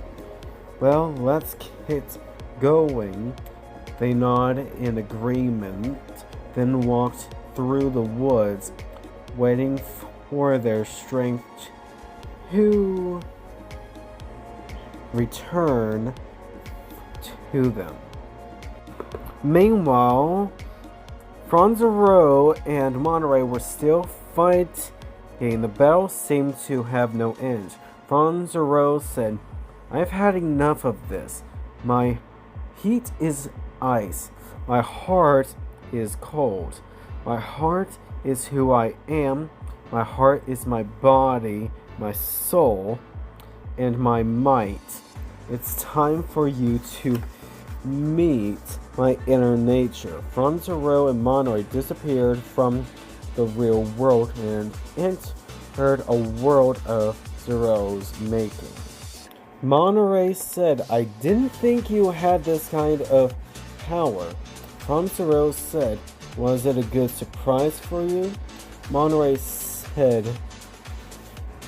"Well, let's get going." They nodded in agreement, then walked through the woods, waiting for their strength to return to them. Meanwhile, Franzero and Monterey were still fighting. The battle seemed to have no end. Franzero said, "I've had enough of this. My heat is ice. My heart is cold. My heart is who I am. My heart is my body, my soul, and my might. It's time for you to meet my inner nature." Franzero and Monterey disappeared from the real world and entered a world of Zero's making. Monterey said, "I didn't think you had this kind of power." Franzero said, "Was it a good surprise for you?" Monterey said,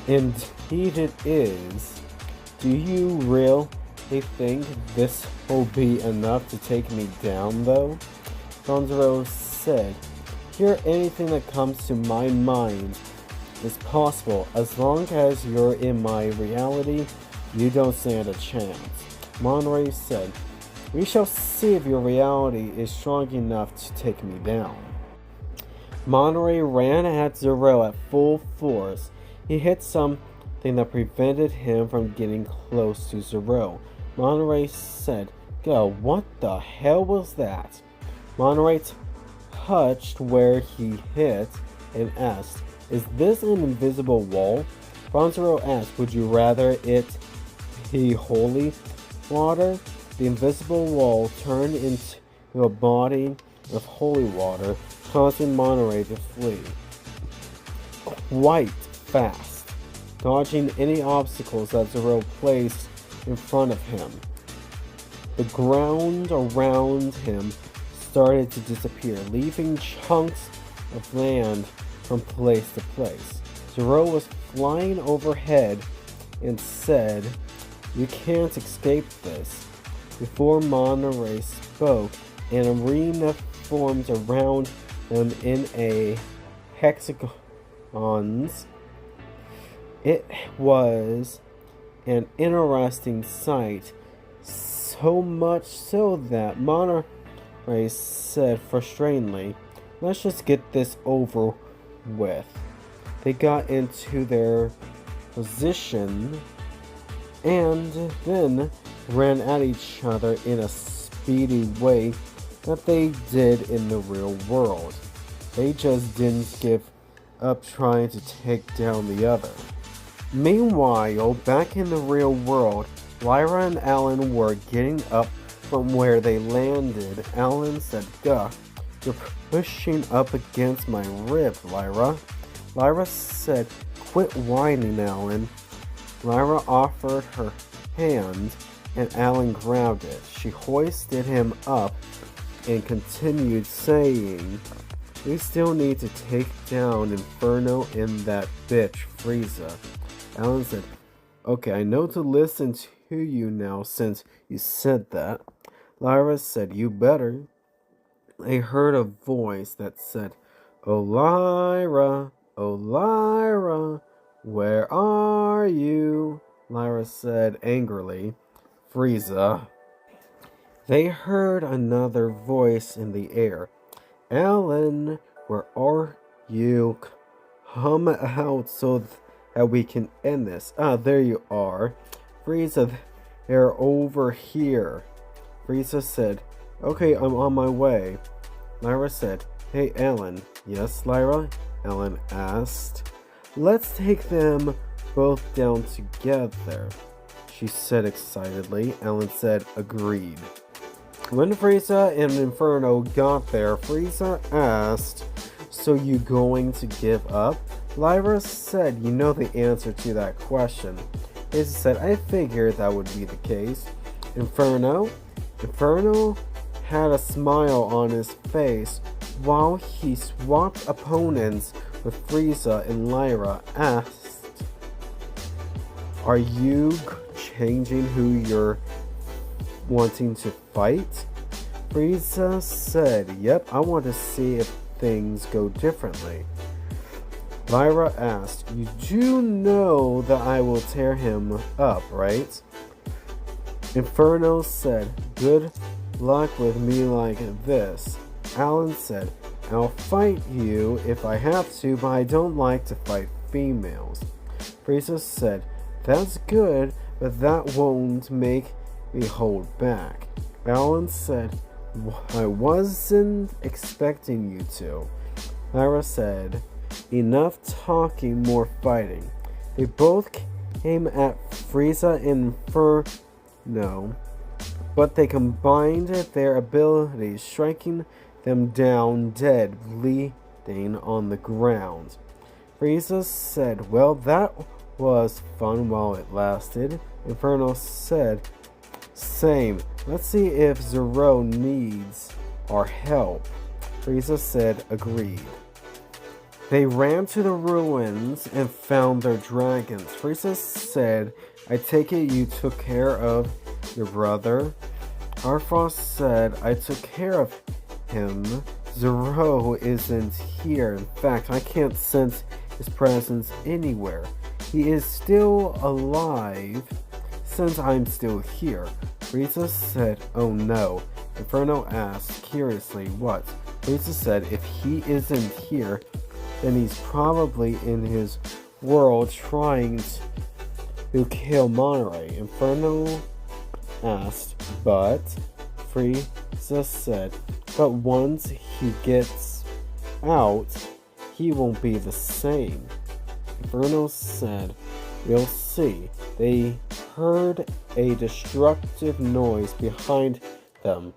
"Indeed it is. Do you really think this will be enough to take me down, though?" Franzero said, "Hear anything that comes to my mind is possible. As long as you're in my reality, you don't stand a chance." Monterey said, "We shall see if your reality is strong enough to take me down." Monterey ran at Zero at full force. He hit something that prevented him from getting close to Zero. Monterey said, "Go, what the hell was that?" Monterey touched where he hit and asked, "Is this an invisible wall?" Franzero asked, "Would you rather it be holy water?" The invisible wall turned into a body of holy water, causing Monterey to flee quite fast, dodging any obstacles that Zero placed in front of him. The ground around him started to disappear, leaving chunks of land from place to place. Zero was flying overhead and said, "You can't escape this." Before Monterey spoke, an arena formed around them in a hexagons. It was an interesting sight, so much so that Monterey said frustratingly, "Let's just get this over with." They got into their position and then ran at each other in a speedy way that they did in the real world. They just didn't give up trying to take down the other. Meanwhile, back in the real world, Lyra and Alan were getting up from where they landed. Alan said, "Gah, you're pushing up against my rib, Lyra." Lyra said, "Quit whining, Alan." Lyra offered her hand, and Alan grabbed it. She hoisted him up and continued saying, "We still need to take down Inferno and that bitch, Frieza." Alan said, "Okay, I know to listen to you now since you said that." Lyra said, "You better." They heard a voice that said, oh Lyra, where are you?" Lyra said angrily, "Frieza." They heard another voice in the air. "Alan, where are you? Come out so that we can end this." "Ah, there you are." "Frieza, they're over here." Frieza said, "Okay, I'm on my way." Lyra said, "Hey, Alan." "Yes, Lyra?" Alan asked. "Let's take them both down together," she said excitedly. Alan said, "Agreed." When Frieza and Inferno got there, Frieza asked, "So you going to give up?" Lyra said, "You know the answer to that question." Frieza said, "I figured that would be the case." Inferno had a smile on his face while he swapped opponents with Frieza, and Lyra asked, "Are you changing who you're wanting to fight?" Frieza said, "Yep, I want to see if things go differently." Lyra asked, "You do know that I will tear him up, right?" Inferno said, "Good luck with me like this." Alan said, "I'll fight you if I have to, but I don't like to fight females." Frieza said, "That's good, but that won't make me hold back." Alan said, "I wasn't expecting you to." Lyra said, "Enough talking, more fighting." They both came at Frieza and Inferno, but they combined their abilities, striking them down dead, bleeding on the ground. Frieza said, "Well, that was fun while it lasted." Inferno said, "Same. Let's see if Zero needs our help." Frieza said, "Agreed." They ran to the ruins and found their dragons. Frieza said, "I take it you took care of your brother?" Arfrost said, "I took care of him. Zero isn't here. In fact, I can't sense his presence anywhere. He is still alive since I'm still here." Frieza said, "Oh no." Inferno asked curiously, "What?" Frieza said, "If he isn't here, then he's probably in his world trying to kill Monterey." Inferno asked, "But?" Frieza said, "But once he gets out, he won't be the same." Inferno said, "We'll see." They heard a destructive noise behind them.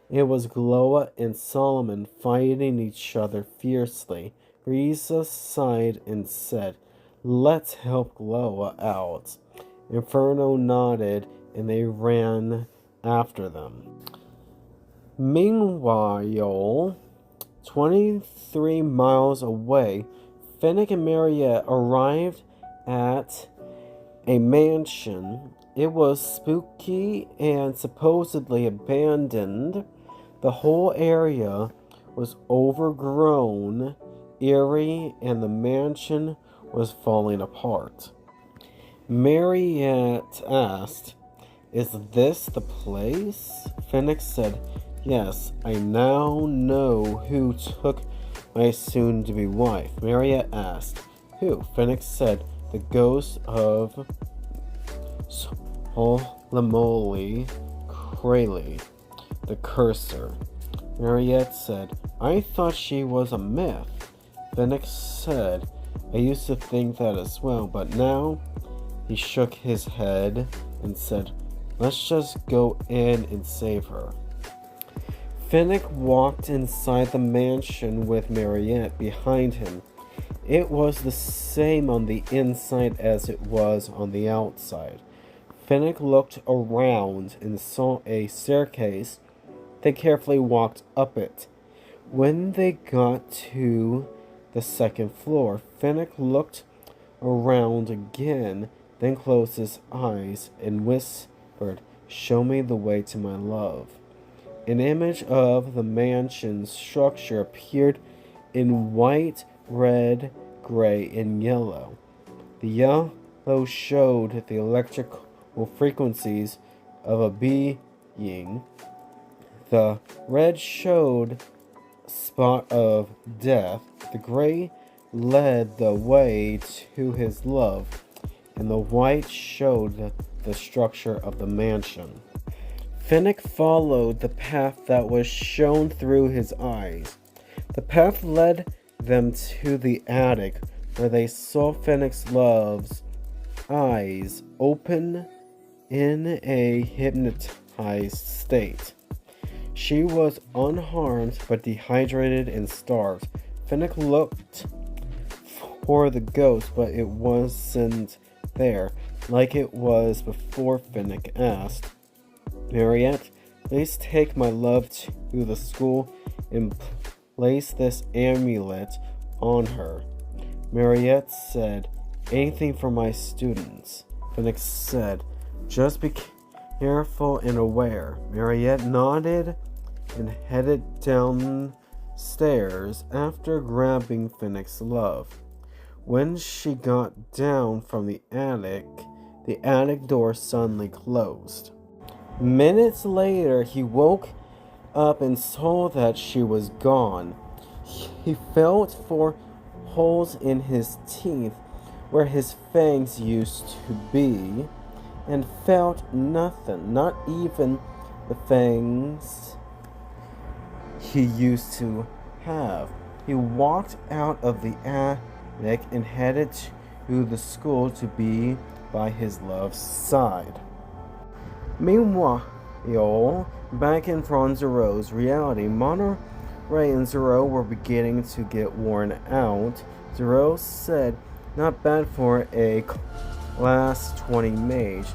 It was Gloa and Solomon fighting each other fiercely. Frieza sighed and said, "Let's help Gloa out." Inferno nodded and they ran after them. Meanwhile, 23 miles away, Fennec and Mariette arrived at a mansion. It was spooky and supposedly abandoned. The whole area was overgrown, eerie, and the mansion was falling apart. Mariette asked, "Is this the place?" Fennec said, "Yes, I now know who took my soon-to-be wife." Mariette asked, "Who?" Fennec said, "The ghost of Solamoli Krayley, the Cursor." Mariette said, "I thought she was a myth." Fennec said, I used to think that as well, but now he shook his head and said, let's just go in and save her. Finnick walked inside the mansion with Mariette behind him. It was the same on the inside as it was on the outside. Finnick looked around and saw a staircase. They carefully walked up it. When they got to the second floor, Finnick looked around again, then closed his eyes and whispered, show me the way to my love. An image of the mansion's structure appeared in white, red, gray, and yellow. The yellow showed the electrical frequencies of a being. The red showed a spot of death. The gray led the way to his love, and the white showed the structure of the mansion. Finnick followed the path that was shown through his eyes. The path led them to the attic, where they saw Finnick's love's eyes open in a hypnotized state. She was unharmed but dehydrated and starved. Finnick looked for the ghost, but it wasn't there, like it was before. Finnick asked, Mariette, please take my love to the school and place this amulet on her. Mariette said, anything for my students. Finnick said, just be careful and aware. Mariette nodded and headed downstairs after grabbing Finnick's love. When she got down from the attic door suddenly closed. Minutes later, he woke up and saw that she was gone. He felt for holes in his teeth where his fangs used to be, and felt nothing, not even the fangs he used to have. He walked out of the attic and headed to the school to be by his love's side. Meanwhile, back in Franz Zero's reality, Monterey and Zero were beginning to get worn out. Zero said, not bad for a class 20 mage.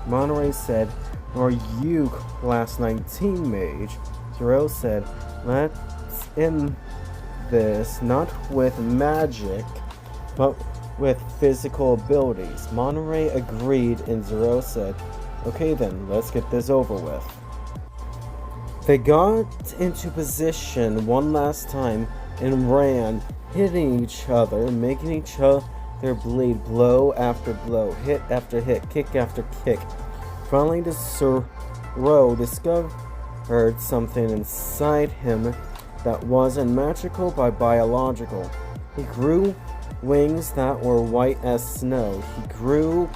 Monterey said, are you class 19 mage? Zero said, let's end this not with magic, but with physical abilities. Monterey agreed, and Zero said, okay then, let's get this over with. They got into position one last time and ran, hitting each other, making each other bleed, blow after blow, hit after hit, kick after kick. Finally, Zero discovered something inside him that wasn't magical but biological. He grew wings that were white as snow. He grew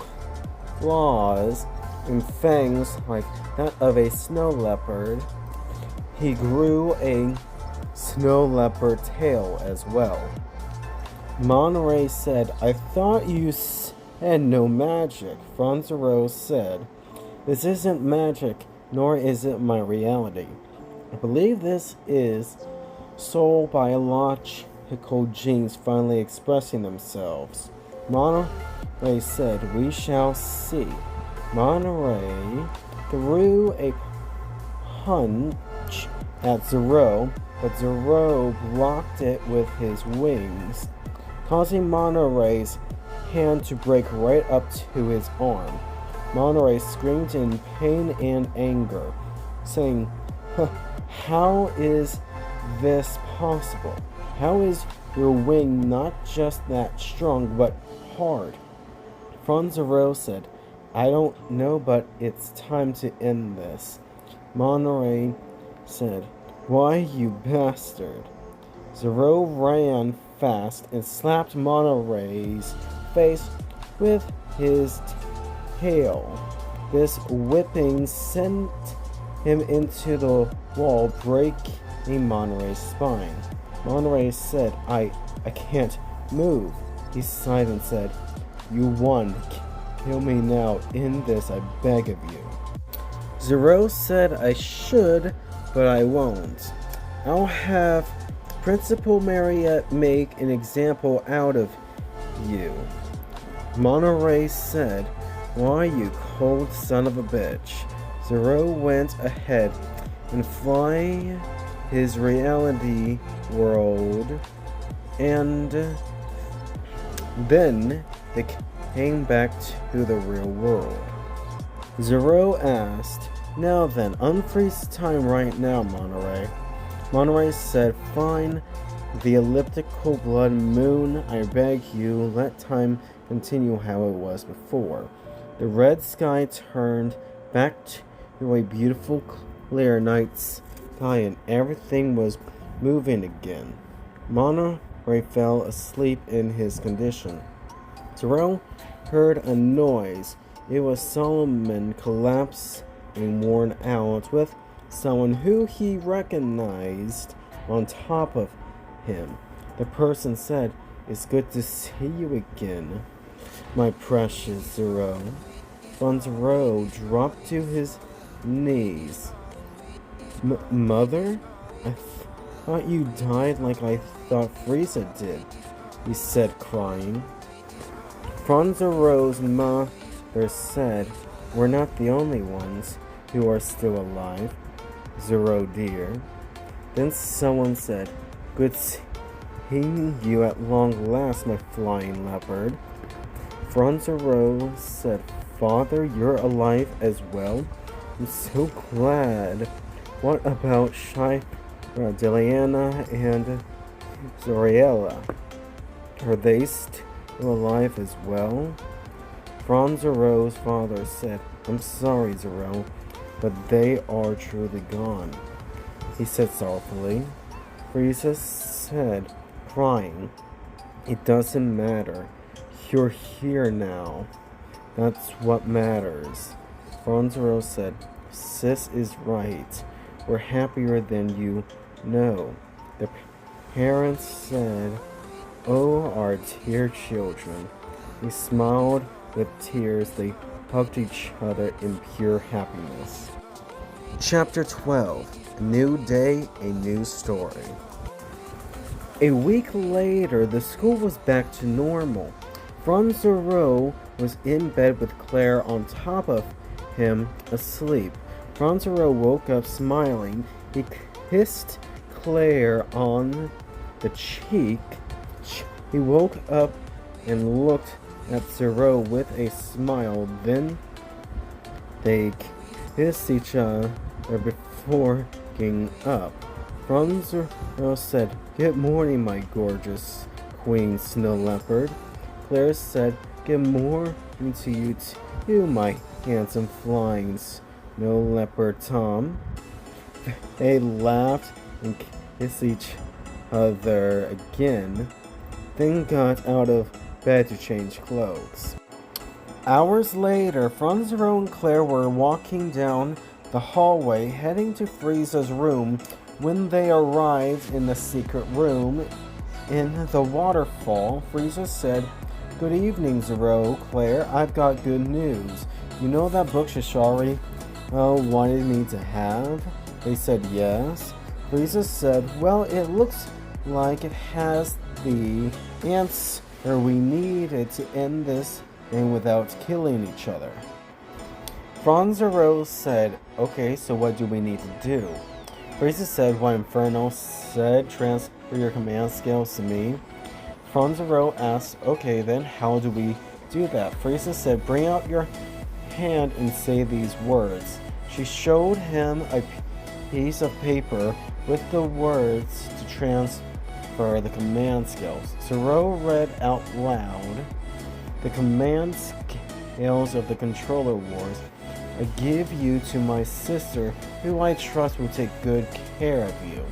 claws and fangs like that of a snow leopard. He grew a snow leopard tail as well. Monterey said, I thought you said no magic. Franz Zero said, this isn't magic, nor is it my reality. I believe this is soul biological genes finally expressing themselves. Monterey said, we shall see. Monterey threw a punch at Zero, but Zero blocked it with his wings, causing Monterey's hand to break right up to his arm. Monterey screamed in pain and anger, saying, how is this possible? How is your wing not just that strong, but hard? Franz Zero said, I don't know, but it's time to end this. Monterey said, why, you bastard. Zero ran fast and slapped Monterey's face with his tail. This whipping sent him into the wall, breaking Monterey's spine. Monterey said, I can't move. He sighed and said, "You won. Kill me now. End this, I beg of you." Zero said, "I should, but I won't. I'll have Principal Mariette make an example out of you." Monterey said, "Why, you cold son of a bitch." Zero went ahead and fly his reality world, and then they came back to the real world. Zero asked, "Now then, unfreeze time right now, Monterey." Monterey said, "Fine. The elliptical blood moon, I beg you, let time continue how it was before." The red sky turned back to a beautiful, clear night sky, and everything was moving again. Monterey fell asleep in his condition. Zero heard a noise. It was Solomon collapsing, worn out, with someone who he recognized on top of him. The person said, "It's good to see you again, my precious Zero." Zero dropped to his knees. "Mother? I thought you died like I thought Frieza did," he said, crying. Zero's mother said, "We're not the only ones who are still alive, Zero dear." Then someone said, "Good seeing you at long last, my flying leopard." Zero said, "Father, you're alive as well? I'm so glad. What about Deliana and Zoriella? Are they still alive as well?" Zero's father said, "I'm sorry, Zero, but they are truly gone," he said sorrowfully. Frieza said, crying, "It doesn't matter. You're here now. That's what matters." Zero said, "Sis is right. We're happier than you know." The parents said, "Oh, our dear children." They smiled with tears. They hugged each other in pure happiness. Chapter 12. A new day, a new story. A week later, the school was back to normal. Zero was in bed with Claire on top of him, asleep. Zero woke up smiling. He kissed Claire on the cheek. He woke up and looked at Zero with a smile. Then they kissed each other before getting up. Zero said, "Good morning, my gorgeous Queen Snow Leopard." Claire said, "Good morning to you too, my handsome flying Snow Leopard Tom." They laughed and kissed each other again, then got out of bed to change clothes. Hours later, Zero and Claire were walking down the hallway, heading to Frieza's room. When they arrived in the secret room in the waterfall, Frieza said, "Good evening, Zero, Claire. I've got good news. You know that book Shishari wanted me to have?" They said yes. Frieza said, "Well, it looks like it has the answer we needed to end this thing without killing each other." Zero said, "Okay, so what do we need to do?" Frieza said, "What Inferno said, transfer your command skills to me." Zero asked, "Okay, then how do we do that?" Frieza said, "Bring out your hand and say these words." She showed him a piece of paper with the words to transfer the command skills. Zero read out loud, "The command skills of the controller wars I give you to my sister, who I trust will take good care of you."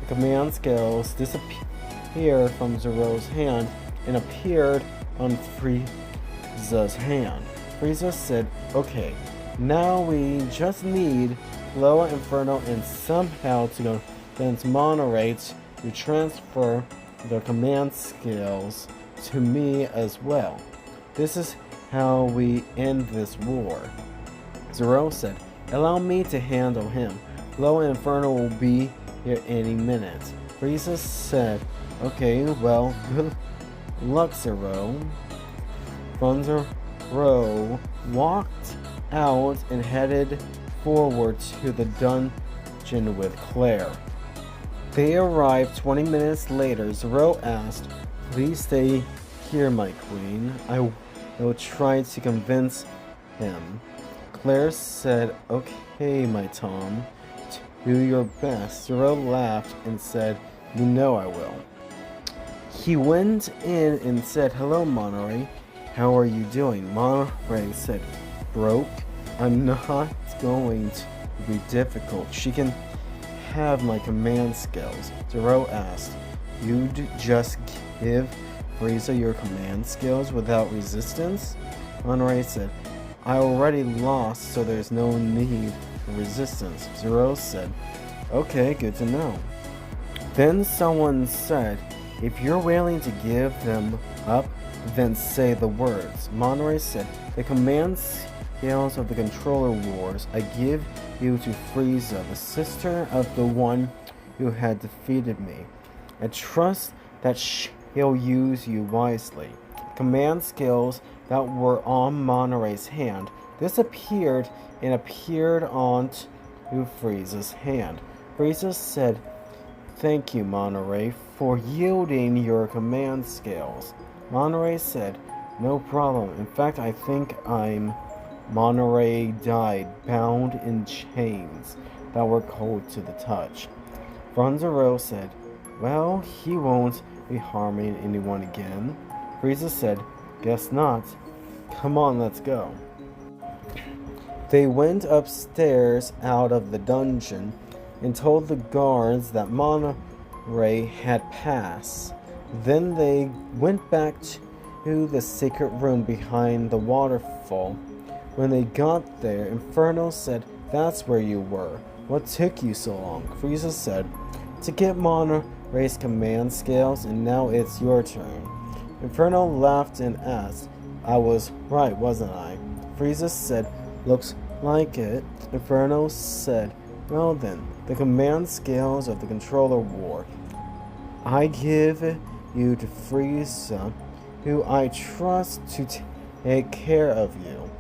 The command skills disappeared from Zero's hand and appeared on Frieza's hand. Frieza said, "Okay, now we just need Loa Inferno and somehow to convince Monterey to transfer the command skills to me as well. This is how we end this war. Zero said, allow me to handle him. Glow and Inferno will be here any minute. Frieza said, okay, well, good luck, Zero. Zero walked out and headed forward to the dungeon with Claire. They arrived 20 minutes later. Zero asked, please stay here, my queen. I will try to convince him. Claire said, okay, my Tom. Do your best. Zero laughed and said, you know I will. He went in and said, hello, Monterey. How are you doing? Monterey said, broke. I'm not going to be difficult. She can have my command skills. Zero asked, you'd just give Frieza your command skills without resistance? Monterey said, I already lost, so there's no need for resistance. Zero said, okay, good to know. Then someone said, if you're willing to give them up, then say the words. Monterey said, the command scales of the controller wars I give you to Frieza, the sister of the one who had defeated me. I trust that he'll use you wisely. Command skills that were on Monterey's hand disappeared and appeared onto Frieza's hand. Frieza said, thank you, Monterey, for yielding your command skills. Monterey said, no problem. In fact, I think I'm... Monterey died, bound in chains that were cold to the touch. Zero said, well, he won't be harming anyone again. Frieza said, guess not. Come on, let's go. They went upstairs out of the dungeon and told the guards that Monterey had passed. Then they went back to the secret room behind the waterfall. When they got there, Inferno said, that's where you were. What took you so long? Frieza said, to get Monterey's command scales, and now it's your turn. Inferno laughed and asked, I was right, wasn't I? Frieza said, looks like it. Inferno said, well then, the command scales of the controller war. I give you to Frieza, who I trust to take care of you.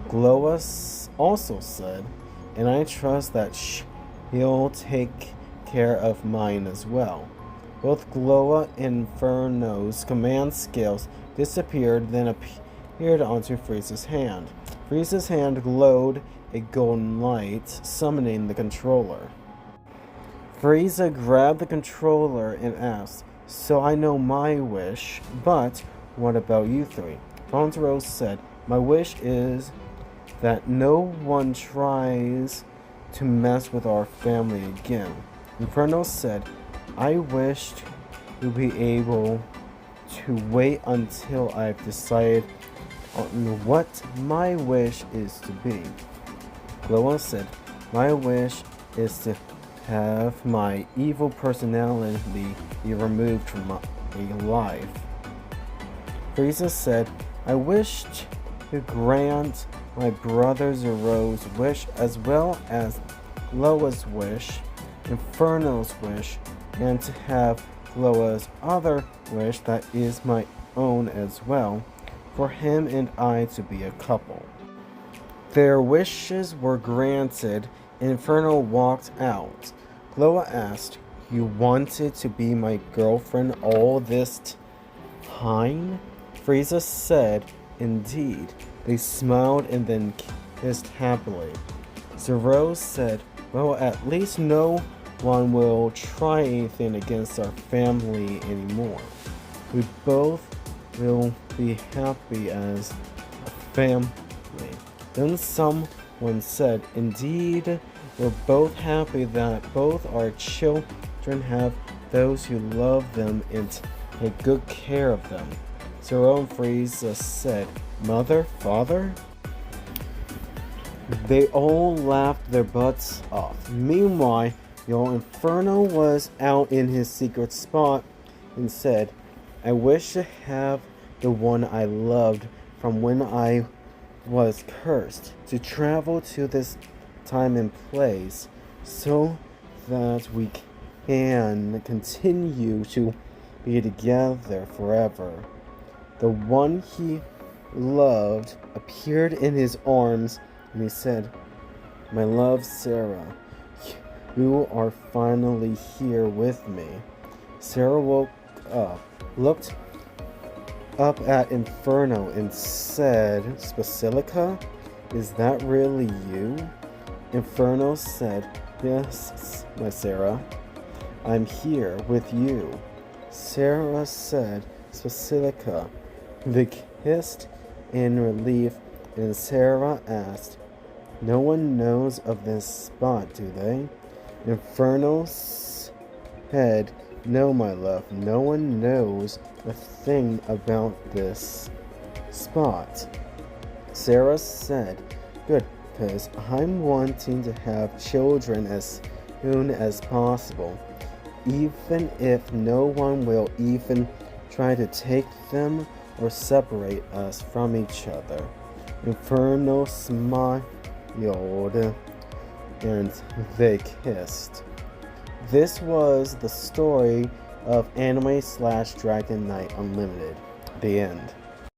Gloa also said, and I trust that he'll take care of mine as well. Both Gloa and Inferno's command scales disappeared, then appeared onto Frieza's hand. Frieza's hand glowed a golden light, summoning the controller. Frieza grabbed the controller and asked, so I know my wish, but what about you three? Zero said, my wish is that no one tries to mess with our family again. Inferno said, I wish to be able to wait until I've decided on what my wish is to be. Gloa said, my wish is to have my evil personality be removed from my life. Frieza said, I wish to grant my brother Zero's wish as well as Gloa's wish, Inferno's wish, and to have Gloa's other wish that is my own as well, for him and I to be a couple. Their wishes were granted, and Inferno walked out. Gloa asked, you wanted to be my girlfriend all this time? Frieza said, indeed. They smiled and then kissed happily. Zero said, well, at least no one will try anything against our family anymore. We both will be happy as a family. Then someone said, indeed, we're both happy that both our children have those who love them and take good care of them. Zero and Frieza said, mother, father? They all laughed their butts off. Meanwhile, Inferno was out in his secret spot and said, I wish to have the one I loved from when I was cursed to travel to this time and place so that we can continue to be together forever. The one he loved appeared in his arms and he said, "My love, Sarah, you are finally here with me." Sarah woke up, looked up at Inferno and said, "Basilica, is that really you?" Inferno said, "Yes, my Sarah, I'm here with you." Sarah said, "Basilica." They kissed in relief, and Sarah asked, "No one knows of this spot, do they?" Inferno said, "No, my love, no one knows a thing about this spot." Sarah said, "Good, because I'm wanting to have children as soon as possible, even if no one will even try to take them or separate us from each other." Inferno smiled and they kissed. This was the story of Anime/Dragon Knight Unlimited. The end.